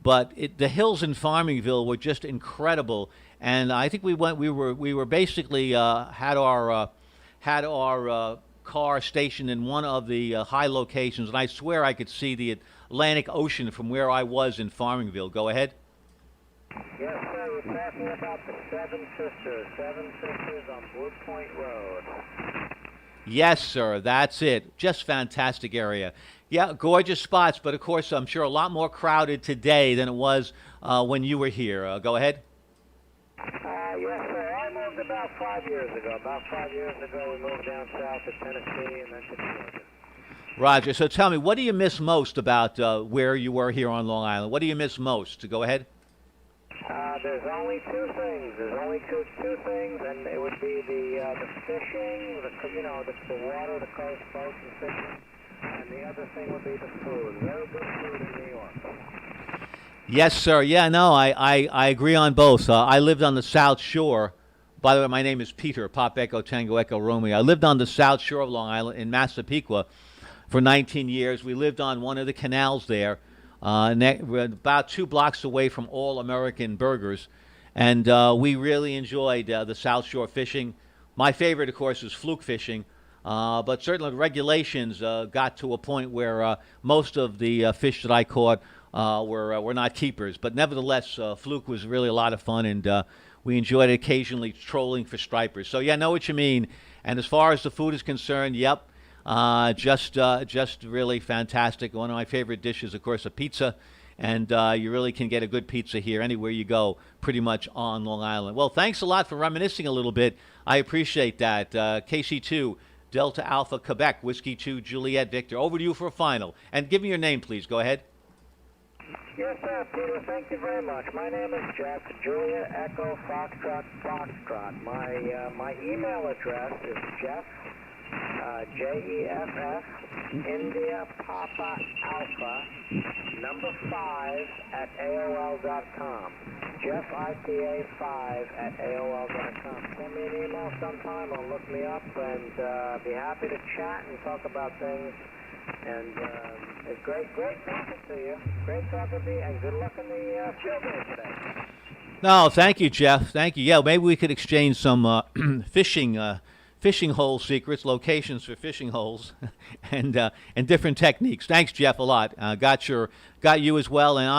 but the hills in Farmingville were just incredible. And I think we were basically had our car stationed in one of the high locations, and I swear I could see the Atlantic Ocean from where I was in Farmingville. Go ahead. Yes, sir. We're talking about the Seven Sisters on Blue Point Road. Yes, sir. That's it. Just fantastic area. Yeah, gorgeous spots, but of course, I'm sure a lot more crowded today than it was when you were here. Go ahead. Yes, sir. I moved about 5 years ago. About 5 years ago, we moved down south to Tennessee and then to Georgia. Roger. So tell me, what do you miss most about where you were here on Long Island? What do you miss most? Go ahead. There's only 2 things. There's only two things, and it would be the fishing, the water, the coast, boats and fishing, and the other thing would be the food. Very good food in New York. Yes, sir. Yeah, no, I agree on both. I lived on the South Shore. By the way, my name is Peter, Pop Echo Tango Echo Romeo. I lived on the South Shore of Long Island in Massapequa for 19 years. We lived on one of the canals there. We're about 2 blocks away from All American Burgers, and we really enjoyed the South Shore fishing. My favorite, of course, is fluke fishing, but certainly the regulations got to a point where most of the fish that I caught were not keepers. But nevertheless, fluke was really a lot of fun, and we enjoyed occasionally trolling for stripers. So yeah, I know what you mean. And as far as the food is concerned, yep. Just really fantastic. One of my favorite dishes, of course, a pizza, and you really can get a good pizza here anywhere you go, pretty much on Long Island. Well, thanks a lot for reminiscing a little bit. I appreciate that. KC2, Delta Alpha Quebec, Whiskey 2, Juliet Victor. Over to you for a final. And give me your name, please. Go ahead. Yes, sir, Peter. Thank you very much. My name is Jeff, Julia Echo Foxtrot Foxtrot. My email address is Jeff. JEFF, India Papa Alpha, number 5 at AOL.com. Jeff IPA 5 at AOL.com. Send me an email sometime or look me up, and be happy to chat and talk about things. And it's great talking to you. Great talking to you, and good luck in the field day today. No, thank you, Jeff. Thank you. Yeah, maybe we could exchange some fishing hole secrets, locations for fishing holes, and different techniques. Thanks, Jeff, a lot. Got you as well, and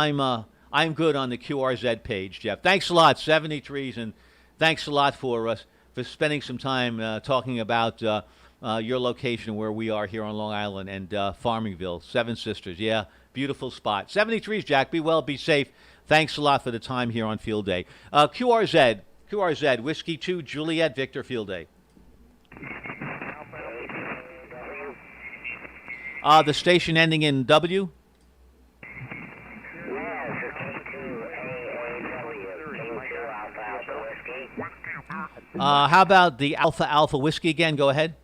I'm good on the QRZ page, Jeff. Thanks a lot, 73s, and thanks a lot for spending some time talking about your location where we are here on Long Island and Farmingville, Seven Sisters. Yeah, beautiful spot. 73s, Jack. Be well, be safe. Thanks a lot for the time here on Field Day. QRZ, Whiskey 2, Juliet Victor, Field Day. The station ending in W? How about the Alpha Alpha Whiskey again? Go ahead.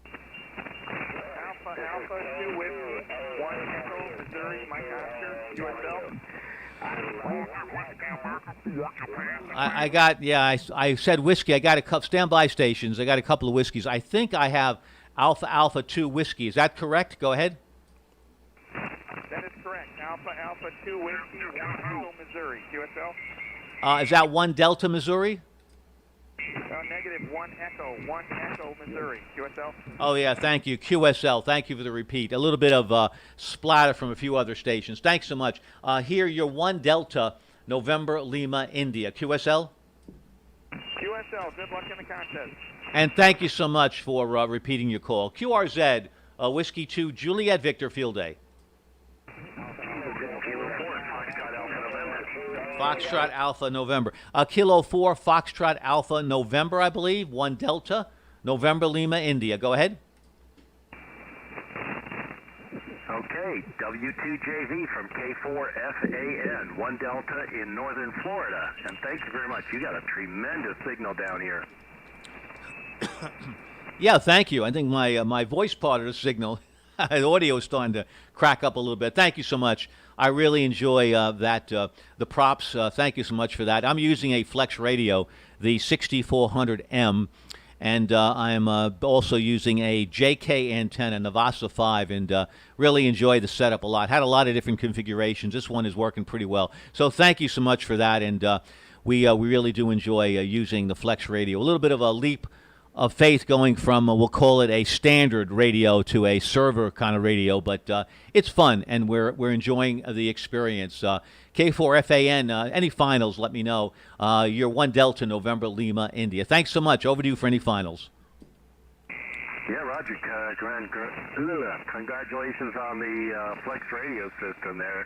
Alpha Alpha 2 Whiskey 1 Echo Missouri Mike Oscar yourself. I said whiskey. I got a couple standby stations. I got a couple of whiskeys. I think I have Alpha Alpha 2 whiskey. Is that correct? Go ahead. That is correct. Alpha Alpha 2 Whiskey 1 Echo Missouri QSL. Is that 1 Delta Missouri? Negative 1 Echo Missouri QSL. Oh, yeah, thank you. QSL, thank you for the repeat. A little bit of splatter from a few other stations. Thanks so much. Here, you're 1 Delta, November, Lima, India. QSL? QSL, good luck in the contest. And thank you so much for repeating your call. QRZ, Whiskey 2, Juliet Victor, Field Day. Foxtrot Alpha November. Kilo 4 Foxtrot Alpha November, I believe. 1 Delta November Lima India. Go ahead. Okay, W2JV from K4FAN, 1 Delta in northern Florida. And thank you very much. You got a tremendous signal down here. Yeah, thank you. I think my voice part of the signal, the audio is starting to crack up a little bit. Thank you so much. I really enjoy the props. Thank you so much for that. I'm using a Flex Radio, the 6400M, and I'm also using a JK antenna, Navasa 5, and really enjoy the setup a lot. Had a lot of different configurations. This one is working pretty well. So thank you so much for that, and we really do enjoy using the Flex Radio. A little bit of a leap of faith going from, we'll call it a standard radio to a server kind of radio, but it's fun, and we're enjoying the experience. K4FAN, any finals, let me know. You're 1 Delta, November, Lima, India. Thanks so much. Over to you for any finals. Yeah, Roger, congratulations on the Flex Radio system there.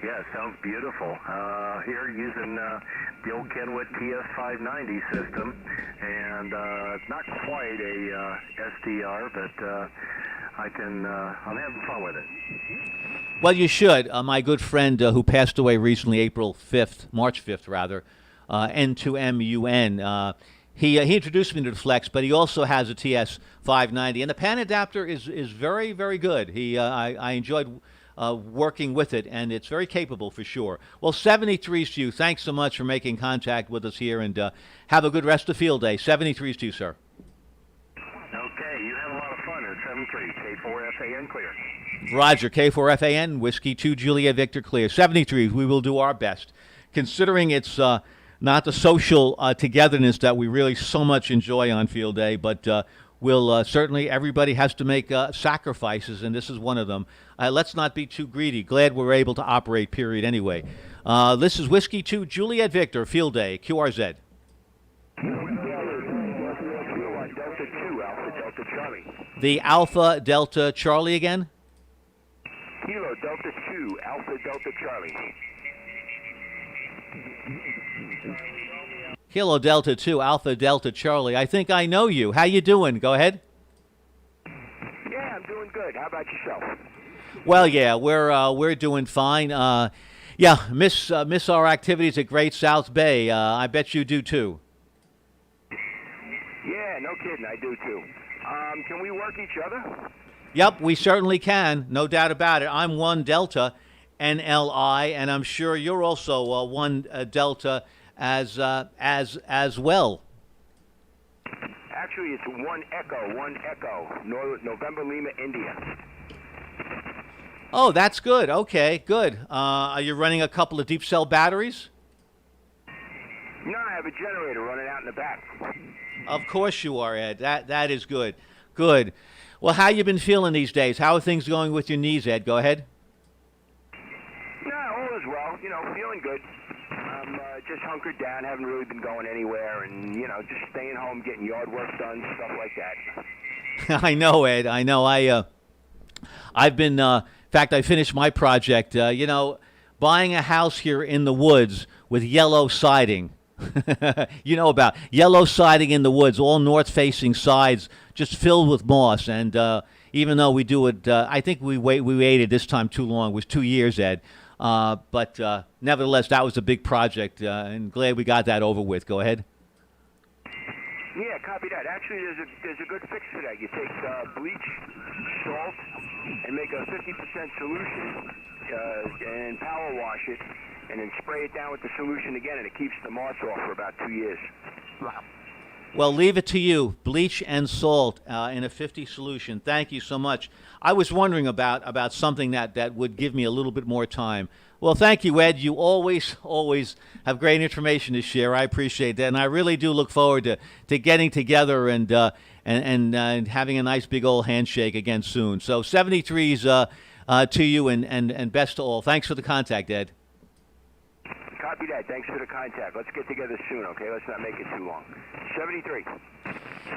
Yeah, it sounds beautiful. Here using the old Kenwood TS590 system, and it's not quite a SDR, but I'm having fun with it. Well, you should. My good friend who passed away recently, March 5th rather, N2MUN, he introduced me to the Flex, but he also has a TS590, and the pan adapter is very, very good. I enjoyed working with it, and it's very capable for sure. Well, 73's to you. Thanks so much for making contact with us here, and have a good rest of field day. 73's to you, sir. Okay, you have a lot of fun at 73. K4FAN clear. Roger, K4FAN, Whiskey 2, Juliet Victor clear. 73's, we will do our best. Considering it's not the social togetherness that we really so much enjoy on field day, but we'll certainly, everybody has to make sacrifices, and this is one of them. Let's not be too greedy. Glad we're able to operate, period, anyway. This is Whiskey 2, Juliet Victor, Field Day, QRZ. The Alpha Delta Charlie again? Kilo Delta 2, Alpha Delta Charlie. Kilo Delta 2, Alpha Delta Charlie. I think I know you. How you doing? Go ahead. Yeah, I'm doing good. How about yourself? Well, yeah, we're doing fine. Yeah, miss our activities at Great South Bay. I bet you do too. Yeah, no kidding. I do too. Can we work each other? Yep, we certainly can. No doubt about it. I'm 1 Delta NLI, and I'm sure you're also 1 Delta as well. Actually, it's 1 Echo, November Lima, India. Oh, that's good. Okay, good. Are you running a couple of deep cell batteries? No, I have a generator running out in the back. Of course you are, Ed. That is good. Good. Well, how you been feeling these days? How are things going with your knees, Ed? Go ahead. No, all is well. Feeling good. Just hunkered down, haven't really been going anywhere, and, just staying home, getting yard work done, stuff like that. I know, Ed. I know. I've been, in fact, I finished my project, buying a house here in the woods with yellow siding. You know about yellow siding in the woods, all north-facing sides, just filled with moss. And even though we do it, I think we waited this time too long. It was 2 years, Ed. But nevertheless, that was a big project, and glad we got that over with. Go ahead. Yeah, copy that. Actually, there's a good fix for that. You take bleach, salt, and make a 50% solution, and power wash it, and then spray it down with the solution again, and it keeps the moss off for about 2 years. Well, leave it to you. Bleach and salt in a 50 solution. Thank you so much. I was wondering about something that would give me a little bit more time. Well, thank you, Ed. You always have great information to share. I appreciate that, and I really do look forward to getting together and having a nice big old handshake again soon. So 73s to you, and best to all. Thanks for the contact, Ed. Copy that. Thanks for the contact. Let's get together soon, okay? Let's not make it too long. 73.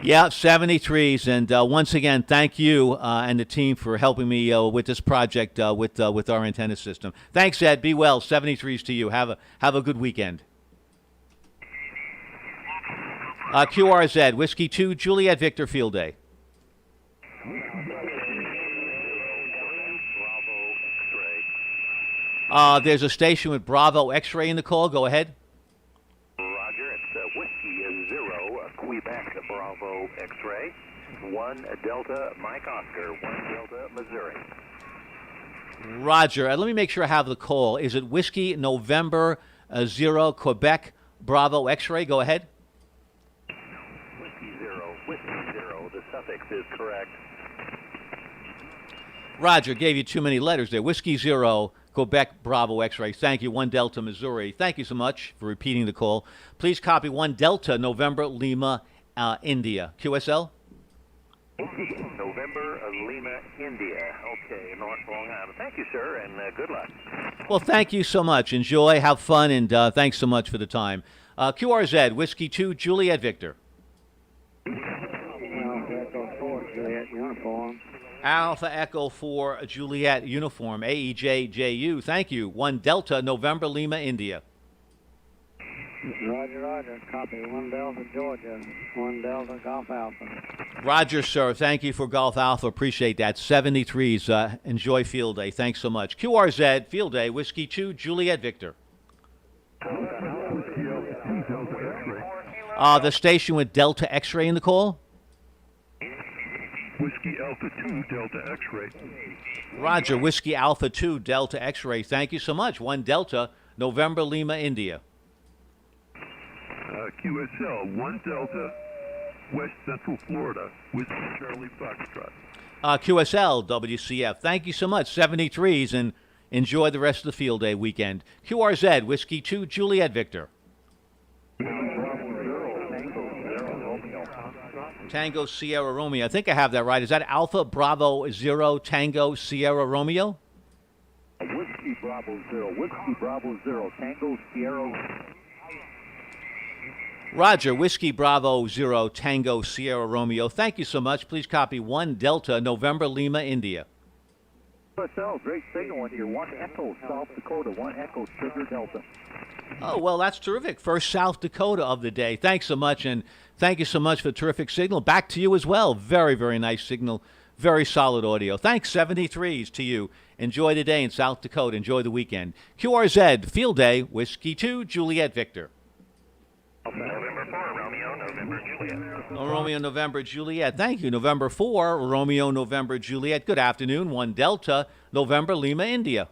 Yeah, 73s. And once again, thank you and the team for helping me with this project with our antenna system. Thanks, Ed. Be well. 73s to you. Have a good weekend. QRZ, Whiskey 2, Juliet Victor Field Day. There's a station with Bravo X-ray in the call. Go ahead. Roger. It's Whiskey 0, Quebec Bravo X-ray. 1 Delta Mike Oscar. 1 Delta Missouri. Roger. Let me make sure I have the call. Is it Whiskey November 0, Quebec Bravo X-ray? Go ahead. Whiskey 0. The suffix is correct. Roger. Gave you too many letters there. Whiskey 0. Quebec Bravo X-ray. Thank you. 1 Delta Missouri. Thank you so much for repeating the call. Please copy 1 Delta November Lima India. QSL? November Lima India. Okay, North Long Island. Thank you, sir, and good luck. Well, thank you so much. Enjoy, have fun, and thanks so much for the time. QRZ, Whiskey 2, Juliet Victor. Alpha Echo 4 Juliet Uniform, AEJJU. Thank you. 1 Delta November Lima India. Roger. Copy. 1 Delta Georgia. 1 Delta Golf Alpha. Roger, sir. Thank you for Golf Alpha. Appreciate that. 73s. Enjoy Field Day. Thanks so much. QRZ Field Day, Whiskey 2 Juliet Victor. The station with Delta X-ray in the call. Whiskey Alpha 2 Delta X-ray. Roger, Whiskey Alpha 2 Delta X-ray. Thank you so much. 1 Delta November Lima India. QSL 1 Delta West Central Florida. Whiskey Charlie Foxtrot. QSL WCF. Thank you so much. 73s, and enjoy the rest of the Field Day weekend. QRZ Whiskey 2 Juliet Victor. Tango Sierra Romeo. I think I have that right. Is that Alpha Bravo 0 Tango Sierra Romeo? Whiskey Bravo 0. Whiskey Bravo 0. Tango Sierra. Roger. Whiskey Bravo 0 Tango Sierra Romeo. Thank you so much. Please copy 1 Delta November Lima India. QSL, great signal on your 1 Echo South Dakota. 1 Echo Sugar Delta. Oh, well, that's terrific. First South Dakota of the day. Thanks so much, and thank you so much for the terrific signal. Back to you as well. Very, very nice signal. Very solid audio. Thanks, 73s to you. Enjoy the day in South Dakota. Enjoy the weekend. QRZ, Field Day, Whiskey 2, Juliet Victor. November 4, Romeo, November Juliet. Romeo, November Juliet. Thank you. November 4, Romeo, November Juliet. Good afternoon. 1 Delta, November Lima, India.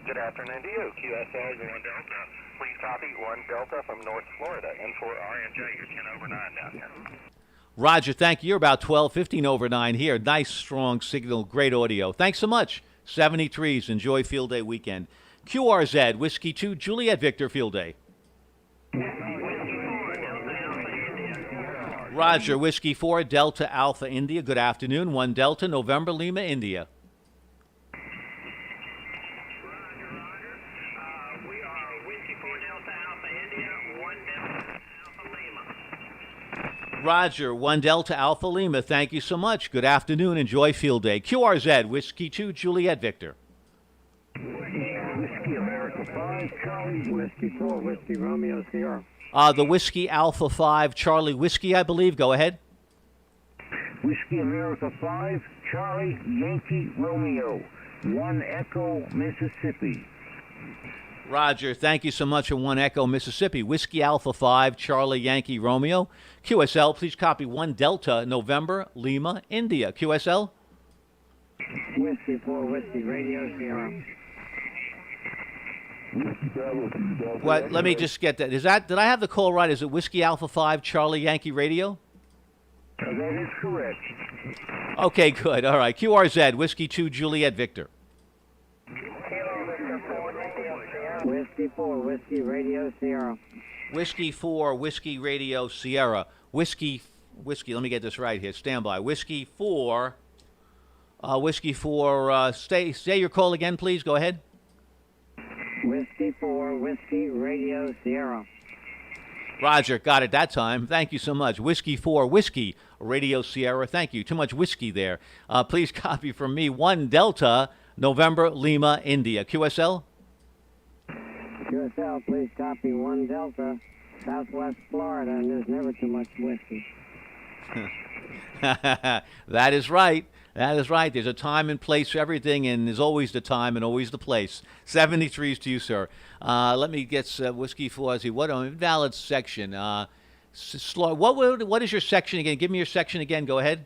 Good afternoon to you. QSL 1 Delta. Please copy 1 Delta from North Florida. N4RNJ, you're 10 over 9 down here. Roger, thank you. You're about 12, 15 over 9 here. Nice, strong signal. Great audio. Thanks so much. 73s. Enjoy Field Day weekend. QRZ, Whiskey 2, Juliet Victor, Field Day. Roger, Whiskey 4, Delta Alpha India. Good afternoon. 1 Delta, November Lima, India. Roger, 1 Delta Alpha Lima. Thank you so much. Good afternoon. Enjoy Field Day. QRZ, Whiskey 2, Juliet Victor. Whiskey America 5, Charlie. Whiskey 4, Whiskey Romeo Sierra. The Whiskey Alpha 5, Charlie Whiskey, I believe. Go ahead. Whiskey America 5, Charlie Yankee Romeo. 1 Echo, Mississippi. Roger, thank you so much for 1 Echo, Mississippi. Whiskey Alpha 5, Charlie Yankee Romeo. QSL, please copy 1 Delta, November, Lima, India. QSL? Whiskey 4, Whiskey Radio Sierra. What? Let me just get that. Did I have the call right? Is it Whiskey Alpha 5, Charlie Yankee Radio? That is correct. Okay, good. All right. QRZ, Whiskey 2, Juliet Victor. Whiskey 4, Whiskey Radio Sierra. Whiskey 4, Whiskey Radio Sierra. Whiskey, let me get this right here. Stand by. Whiskey 4, say your call again, please. Go ahead. Whiskey 4, Whiskey Radio Sierra. Roger, got it that time. Thank you so much. Whiskey 4, Whiskey Radio Sierra. Thank you. Too much whiskey there. Please copy from me 1 Delta, November, Lima, India. QSL? QSL, please copy 1 Delta, Southwest Florida, and there's never too much whiskey. That is right. That is right. There's a time and place for everything, and there's always the time and always the place. 73s to you, sir. Let me get Whiskey 4. What an invalid section. What is your section again? Give me your section again. Go ahead.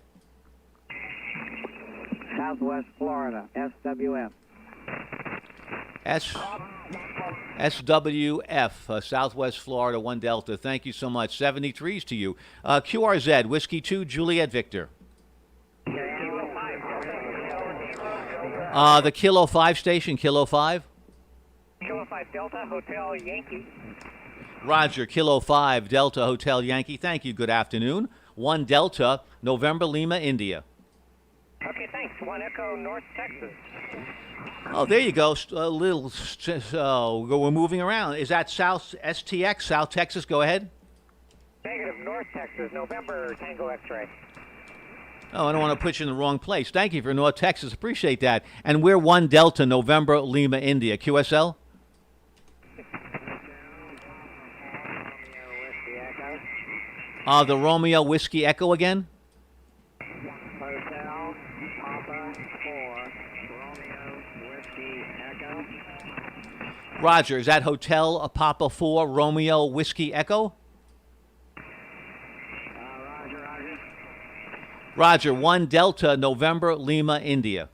Southwest Florida, SWF. SWF, Southwest Florida, 1 Delta. Thank you so much. 73s to you. QRZ, Whiskey 2, Juliet Victor. The Kilo 5 station, Kilo 5. Kilo 5 Delta, Hotel Yankee. Roger, Kilo 5 Delta, Hotel Yankee. Thank you. Good afternoon. 1 Delta, November, Lima, India. Okay, thanks. 1 Echo, North Texas. Oh, there you go. We're moving around. Is that South STX, South Texas? Go ahead. Negative, North Texas, November, Tango X-ray. Oh, I don't want to put you in the wrong place. Thank you for North Texas. Appreciate that. And we're 1 Delta, November, Lima, India. QSL? The Romeo Whiskey Echo again? Hotel Papa 4, Romeo Whiskey Echo. Roger, is that Hotel Papa 4, Romeo Whiskey Echo? Roger, 1 Delta, November, Lima, India.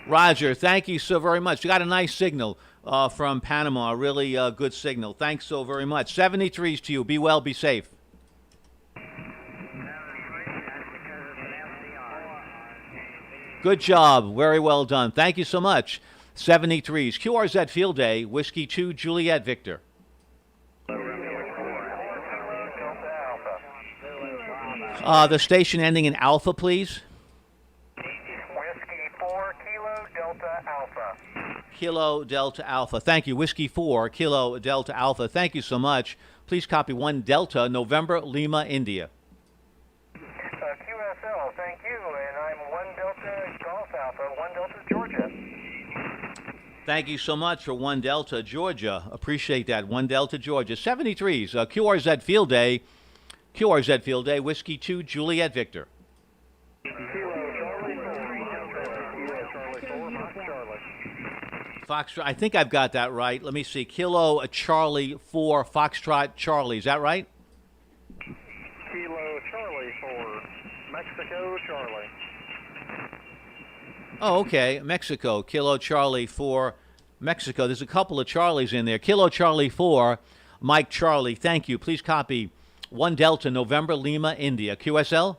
Roger, thank you so very much. You got a nice signal from Panama, a really good signal. Thanks so very much. 73s to you. Be well, be safe. Good job. Very well done. Thank you so much. 73s. QRZ Field Day, Whiskey 2, Juliet Victor. The station ending in Alpha, please. Whiskey 4, Kilo Delta Alpha. Kilo Delta Alpha. Thank you. Whiskey 4, Kilo Delta Alpha. Thank you so much. Please copy 1 Delta, November, Lima, India. QSL, thank you. And I'm 1 Delta Golf Alpha, 1 Delta Georgia. Thank you so much for 1 Delta, Georgia. Appreciate that. 1 Delta, Georgia. 73s. QRZ Field Day. QRZ Field Day. Whiskey 2, Juliet Victor. Foxtrot. I think I've got that right. Let me see. Kilo Charlie 4 Foxtrot Charlie. Is that right? Kilo Charlie for Mexico Charlie. Oh, okay. Mexico. Kilo Charlie 4 Mexico. There's a couple of Charlies in there. Kilo Charlie 4 Mike Charlie. Thank you. Please copy 1 Delta November Lima India. QSL?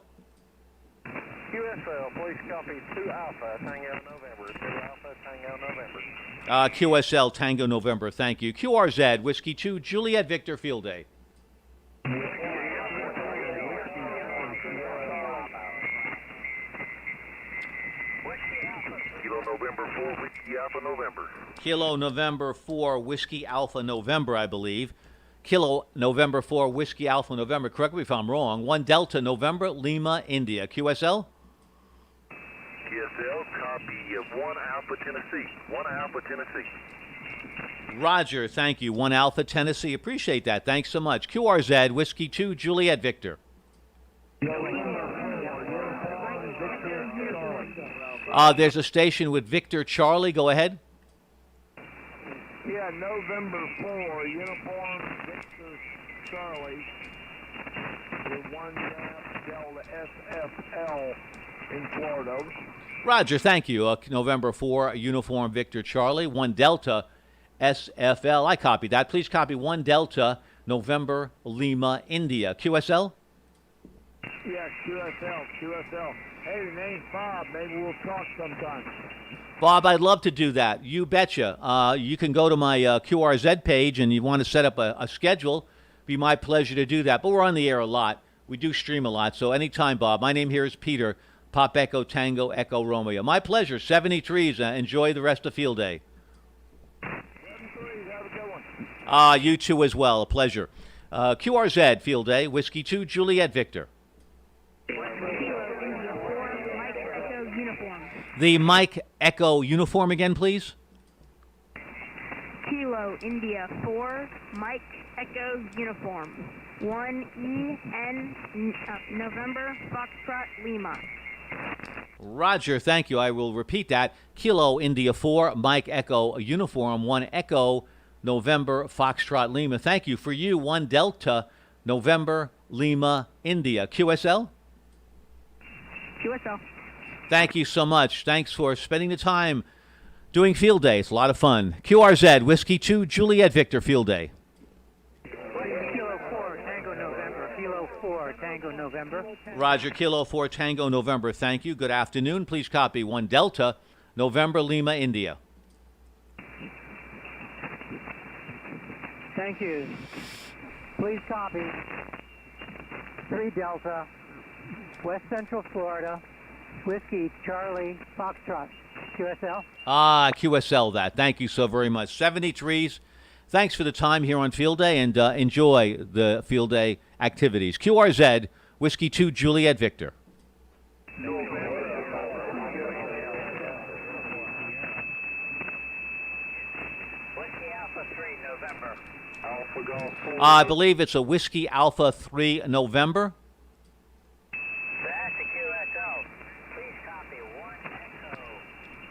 QSL, please copy 2 Alpha Tango November. 2 Alpha Tango November. QSL Tango November. Thank you. QRZ Whiskey 2 Juliet Victor Field Day. Kilo November 4, Whiskey Alpha November. Kilo November 4 Whiskey Alpha November, I believe. Kilo November 4 Whiskey Alpha November. Correct me if I'm wrong. 1 Delta November Lima India. QSL? QSL, copy of 1 Alpha Tennessee. 1 Alpha Tennessee. Roger, thank you. 1 Alpha Tennessee. Appreciate that. Thanks so much. QRZ, Whiskey 2, Juliet Victor. There's a station with Victor Charlie. Go ahead. Yeah, November 4, Uniform Victor Charlie, with 1 Delta SFL in Florida. Roger, thank you. November 4, Uniform Victor Charlie, 1 Delta SFL. I copied that. Please copy 1 Delta November Lima India. QSL? Yeah, QSL. Hey, the name's Bob. Maybe we'll talk sometime. Bob, I'd love to do that. You betcha. You can go to my QRZ page and you want to set up a schedule. Be my pleasure to do that. But we're on the air a lot. We do stream a lot. So anytime, Bob. My name here is Peter. Pop Echo Tango Echo Romeo. My pleasure. 73s. Enjoy the rest of Field Day. 73s. Have a good one. You too as well. A pleasure. QRZ Field Day. Whiskey 2, Juliet Victor. The Mike Echo uniform again, please. Kilo India 4, Mike Echo uniform. 1EN November Foxtrot Lima. Roger, thank you. I will repeat that. Kilo India 4, Mike Echo uniform. 1 Echo November Foxtrot Lima. Thank you. For you, 1 Delta November Lima India. QSL? QSL. Thank you so much. Thanks for spending the time doing Field Day. It's a lot of fun. QRZ, Whiskey 2, Juliet Victor Field Day. Kilo 4, Tango November. Kilo 4, Tango November. Roger, Kilo 4, Tango November. Thank you. Good afternoon. Please copy 1 Delta November Lima India. Thank you. Please copy 3 Delta, West Central Florida, Whiskey Charlie Foxtrot. QSL? QSL that. Thank you so very much. 73s. Thanks for the time here on Field Day, and enjoy the Field Day activities. QRZ, Whiskey 2, Juliet Victor. Whiskey Alpha 3, November. Alpha Golf 4. I believe it's a Whiskey Alpha 3 November. That's the QSL. Please copy 1 Echo.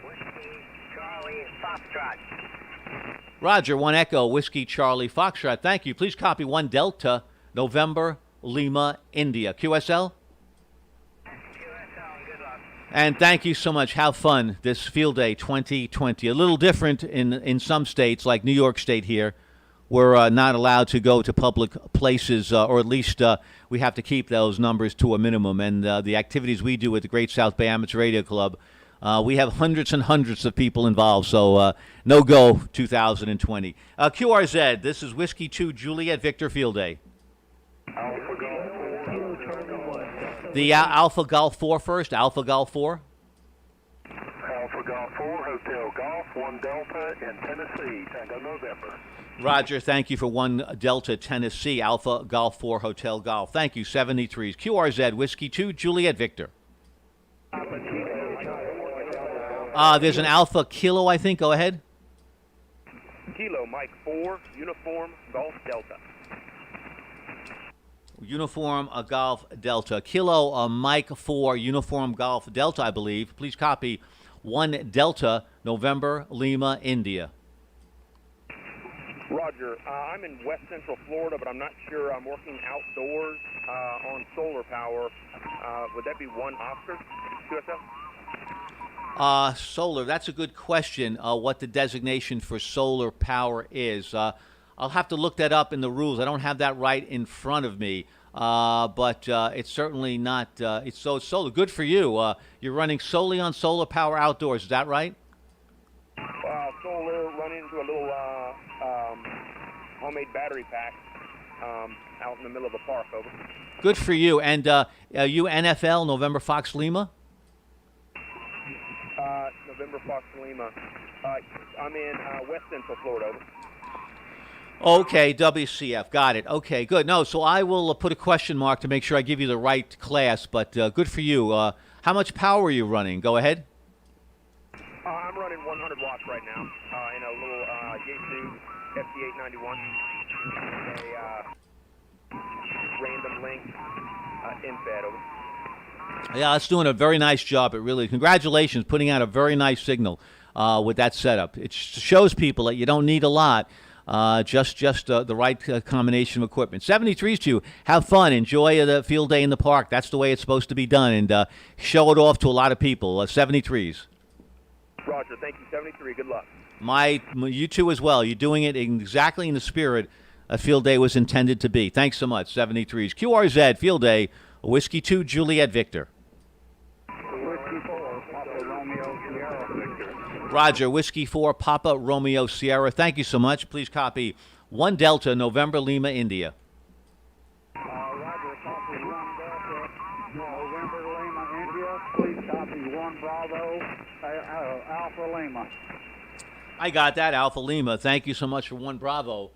Whiskey Charlie Foxtrot. Roger, 1 Echo, Whiskey Charlie Foxtrot. Thank you. Please copy 1 Delta November Lima India. QSL? And thank you so much. Have fun this Field Day 2020. A little different in some states, like New York State here. We're not allowed to go to public places, or at least we have to keep those numbers to a minimum. And the activities we do at the Great South Bay Amateur Radio Club, we have hundreds and hundreds of people involved. So no go 2020. QRZ, this is Whiskey 2, Juliet Victor Field Day. The Alpha Golf 4 first. Alpha Golf 4. Alpha Golf 4, Hotel Golf, 1 Delta in Tennessee, Tango November. Roger, thank you for 1 Delta Tennessee, Alpha Golf 4 Hotel Golf. Thank you, 73s. QRZ, Whiskey 2, Juliet Victor. There's an Alpha Kilo, I think. Go ahead. Kilo Mike 4, Uniform Golf Delta. Uniform Golf Delta. Kilo Mike 4, Uniform Golf Delta, I believe. Please copy 1 Delta November Lima India. Roger, I'm in West Central Florida, but I'm not sure. I'm working outdoors on solar power. Would that be 1 Oscar, QSL? Solar, that's a good question, what the designation for solar power is. I'll have to look that up in the rules. I don't have that right in front of me, but it's certainly not, it's solar. Good for you. You're running solely on solar power outdoors, is that right? Solar, running into a little homemade battery pack out in the middle of the park, over. Good for you. And you NFL, November Fox Lima? November Fox Lima. I'm in West Central Florida, over. Okay, WCF. Got it. Okay, good. No, so I will put a question mark to make sure I give you the right class, but good for you. How How much power are you running? Go ahead. I'm running 100 watts right now in a little Yaesu FT891. A random link in-fed over. Yeah, it's doing a very nice job. It really, congratulations, putting out a very nice signal with that setup. It shows people that you don't need a lot, just the right combination of equipment. 73s to you. Have fun. Enjoy the field day in the park. That's the way it's supposed to be done, and show it off to a lot of people. 73s. Roger, thank you. 73. Good luck. You too as well. You're doing it exactly in the spirit a field day was intended to be. Thanks so much. 73s. QRZ Field Day. Whiskey 2 Juliet Victor. Whiskey 4 Papa Romeo Sierra Victor. Roger. Whiskey 4 Papa Romeo Sierra. Thank you so much. Please copy 1 Delta November Lima India. Roger, copy 1 Delta November Lima India. Please copy 1 Bravo Alpha Lima. I got that, Alpha Lima. Thank you so much for 1 Bravo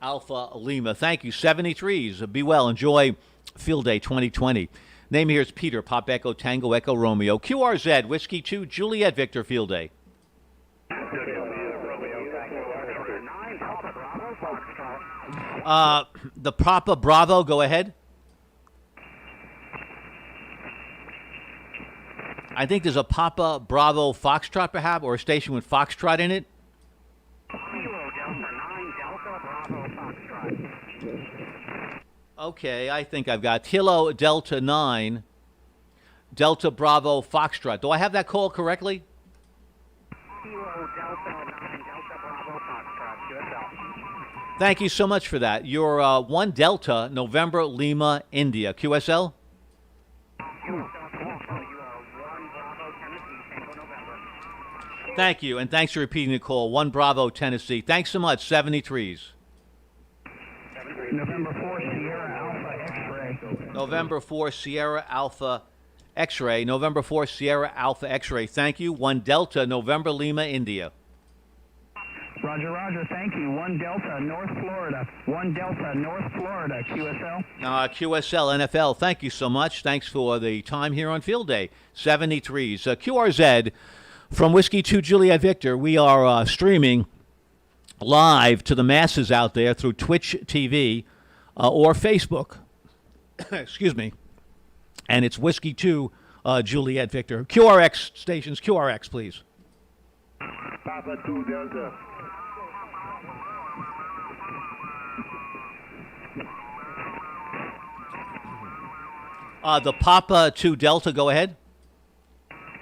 Alpha Lima. Thank you. 73s. Be well. Enjoy Field Day 2020. Name here is Peter, Pop Echo Tango Echo Romeo. QRZ, Whiskey 2, Juliet Victor Field Day. The Papa Bravo, go ahead. I think there's a Papa Bravo Foxtrot perhaps, or a station with Foxtrot in it. Kilo Delta 9 Delta Bravo Foxtrot. Okay, I think I've got Kilo Delta 9, Delta Bravo Foxtrot. Do I have that call correctly? Kilo Delta 9 Delta Bravo Foxtrot, QSL. Thank you so much for that. You're 1 Delta November Lima India. QSL? Thank you, and thanks for repeating the call. 1 Bravo Tennessee. Thanks so much. 73s. November 4 Sierra Alpha X-ray. November 4 Sierra Alpha X-ray. November 4 Sierra Alpha X-ray. Thank you. 1 Delta November Lima India. Roger, roger. Thank you. 1 Delta North Florida. 1 Delta North Florida. QSL. QSL NFL. Thank you so much. Thanks for the time here on Field Day. 73s. QRZ from Whiskey 2 Juliet Victor. We are streaming live to the masses out there through Twitch TV or Facebook. Excuse me. And it's Whiskey 2 Juliet Victor. QRX stations. QRX, please. Papa 2 Delta. The Papa 2 Delta, go ahead.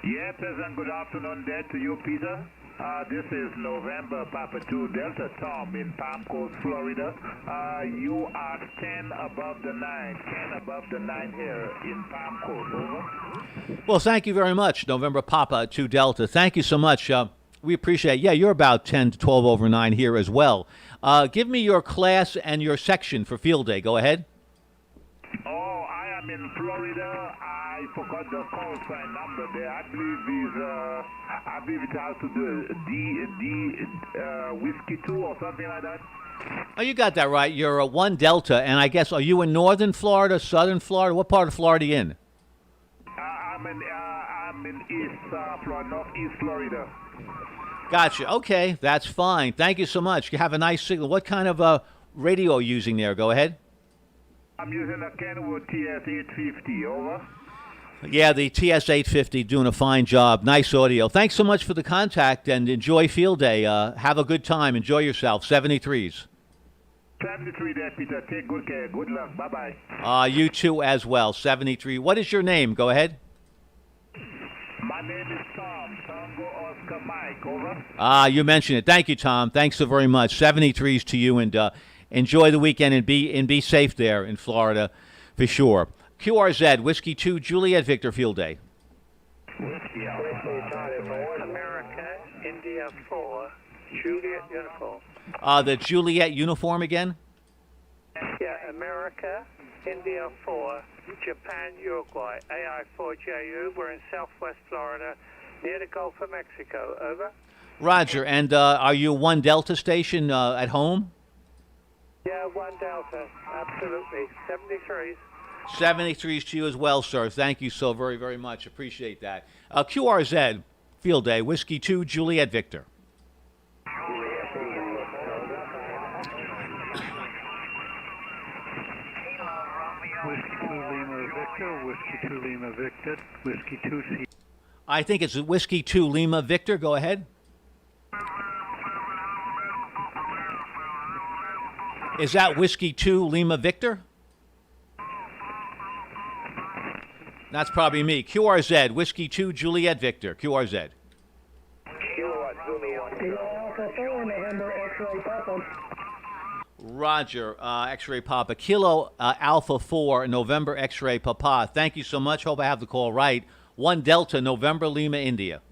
Yeah, pleasant good afternoon there to you, Peter. This is November Papa 2 Delta Tom in Palm Coast, Florida. You are 10 above the 9. 10 above the 9 here in Palm Coast. Over. Well, thank you very much, November Papa 2 Delta. Thank you so much. We appreciate it. Yeah, you're about 10 to 12 over 9 here as well. Give me your class and your section for Field Day. Go ahead. Oh, I am in Florida. I forgot the call sign number there. I believe it has to do Whiskey 2 or something like that. Oh, you got that right. You're a 1 Delta, and I guess, are you in northern Florida, southern Florida? What part of Florida are you in? I'm in East Florida, Northeast Florida. Gotcha. Okay, that's fine. Thank you so much. You have a nice signal. What kind of radio are you using there? Go ahead. I'm using a Kenwood TS850. Over. Yeah, the TS850 doing a fine job. Nice audio. Thanks so much for the contact, and enjoy Field Day. Have a good time. Enjoy yourself. 73s. 73 there, Peter. Take good care. Good luck. Bye-bye. You too as well. 73. What is your name? Go ahead. My name is Tom. Tango Oscar Mike. Over. You mentioned it. Thank you, Tom. Thanks so very much. 73s to you, and enjoy the weekend and be safe there in Florida for sure. QRZ, Whiskey 2, Juliet Victor Field Day. America, India 4, Juliet uniform. The Juliet uniform again? Yeah, America, India 4, Japan, Uruguay, AI4JU. We're in southwest Florida, near the Gulf of Mexico. Over. Roger. And are you 1 Delta station at home? Yeah, 1 Delta, absolutely. 73s. 73s to you as well, sir. Thank you so very, very much. Appreciate that. QRZ, Field Day, Whiskey 2, Juliet Victor. Whiskey 2 Lima Victor, Whiskey 2 Lima Victor, Whiskey 2 C. I think it's Whiskey 2 Lima Victor. Go ahead. Is that Whiskey 2 Lima Victor? That's probably me. QRZ, Whiskey 2 Juliet Victor. QRZ. Roger, X-Ray Papa. Kilo Alpha 4, November X-Ray Papa. Thank you so much. Hope I have the call right. 1 Delta, November Lima, India.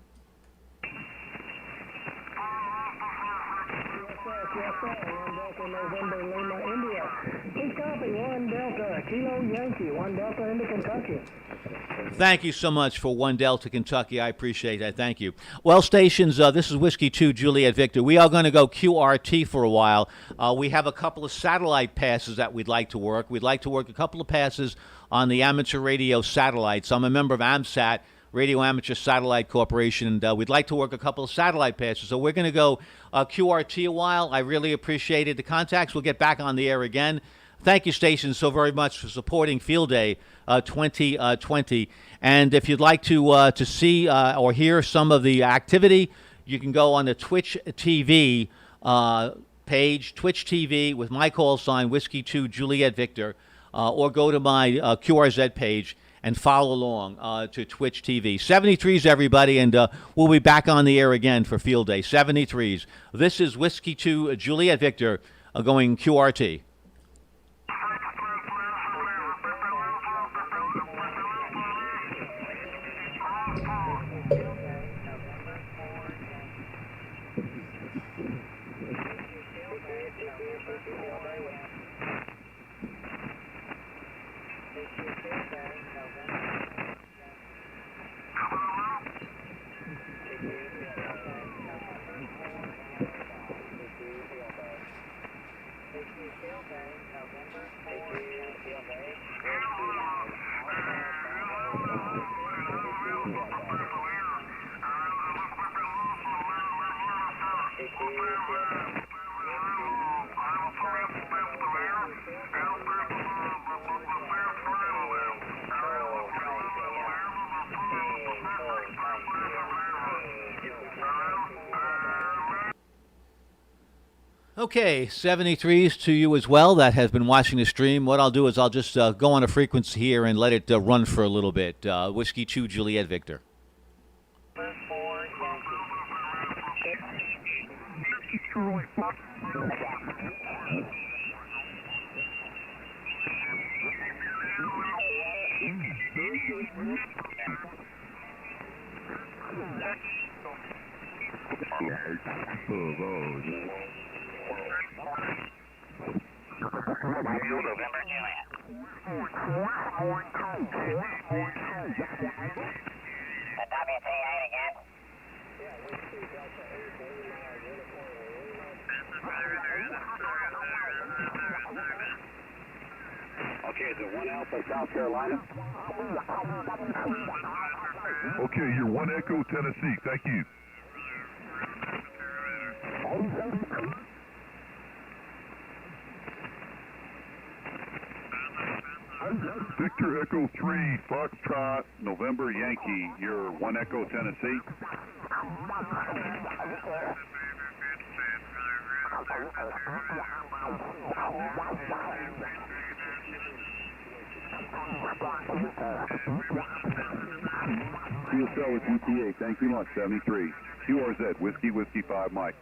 November Lima, India. Please copy 1 Delta, Kilo Yankee, 1 Delta into Kentucky. Thank you so much for 1 Delta, Kentucky. I appreciate that. Thank you. Well, stations, this is Whiskey 2, Juliet Victor. We are going to go QRT for a while. We have a couple of satellite passes that we'd like to work. We'd like to work a couple of passes on the amateur radio satellites. I'm a member of AMSAT, Radio Amateur Satellite Corporation, and we'd like to work a couple of satellite passes. So we're going to go QRT a while. I really appreciated the contacts. We'll get back on the air again. Thank you, stations, so very much for supporting Field Day 2020. And if you'd like to see or hear some of the activity, you can go on the Twitch TV page, Twitch TV, with my call sign, Whiskey 2 Juliet Victor, or go to my QRZ page and follow along to Twitch TV. 73s, everybody, and we'll be back on the air again for Field Day. 73s. This is Whiskey 2 Juliet Victor going QRT. Okay, 73s to you as well that has been watching the stream. What I'll do is I'll just go on a frequency here and let it run for a little bit. Whiskey 2 Juliet Victor. November Juliet. The WT8 again. Okay, is it 1 Alpha, South Carolina? Okay, you're 1 Echo, Tennessee. Thank you. Victor Echo 3, Foxtrot, November Yankee. You're 1 Echo, Tennessee. QSL with UTA. Thank you much. 73. QRZ, Whiskey 5, Mike.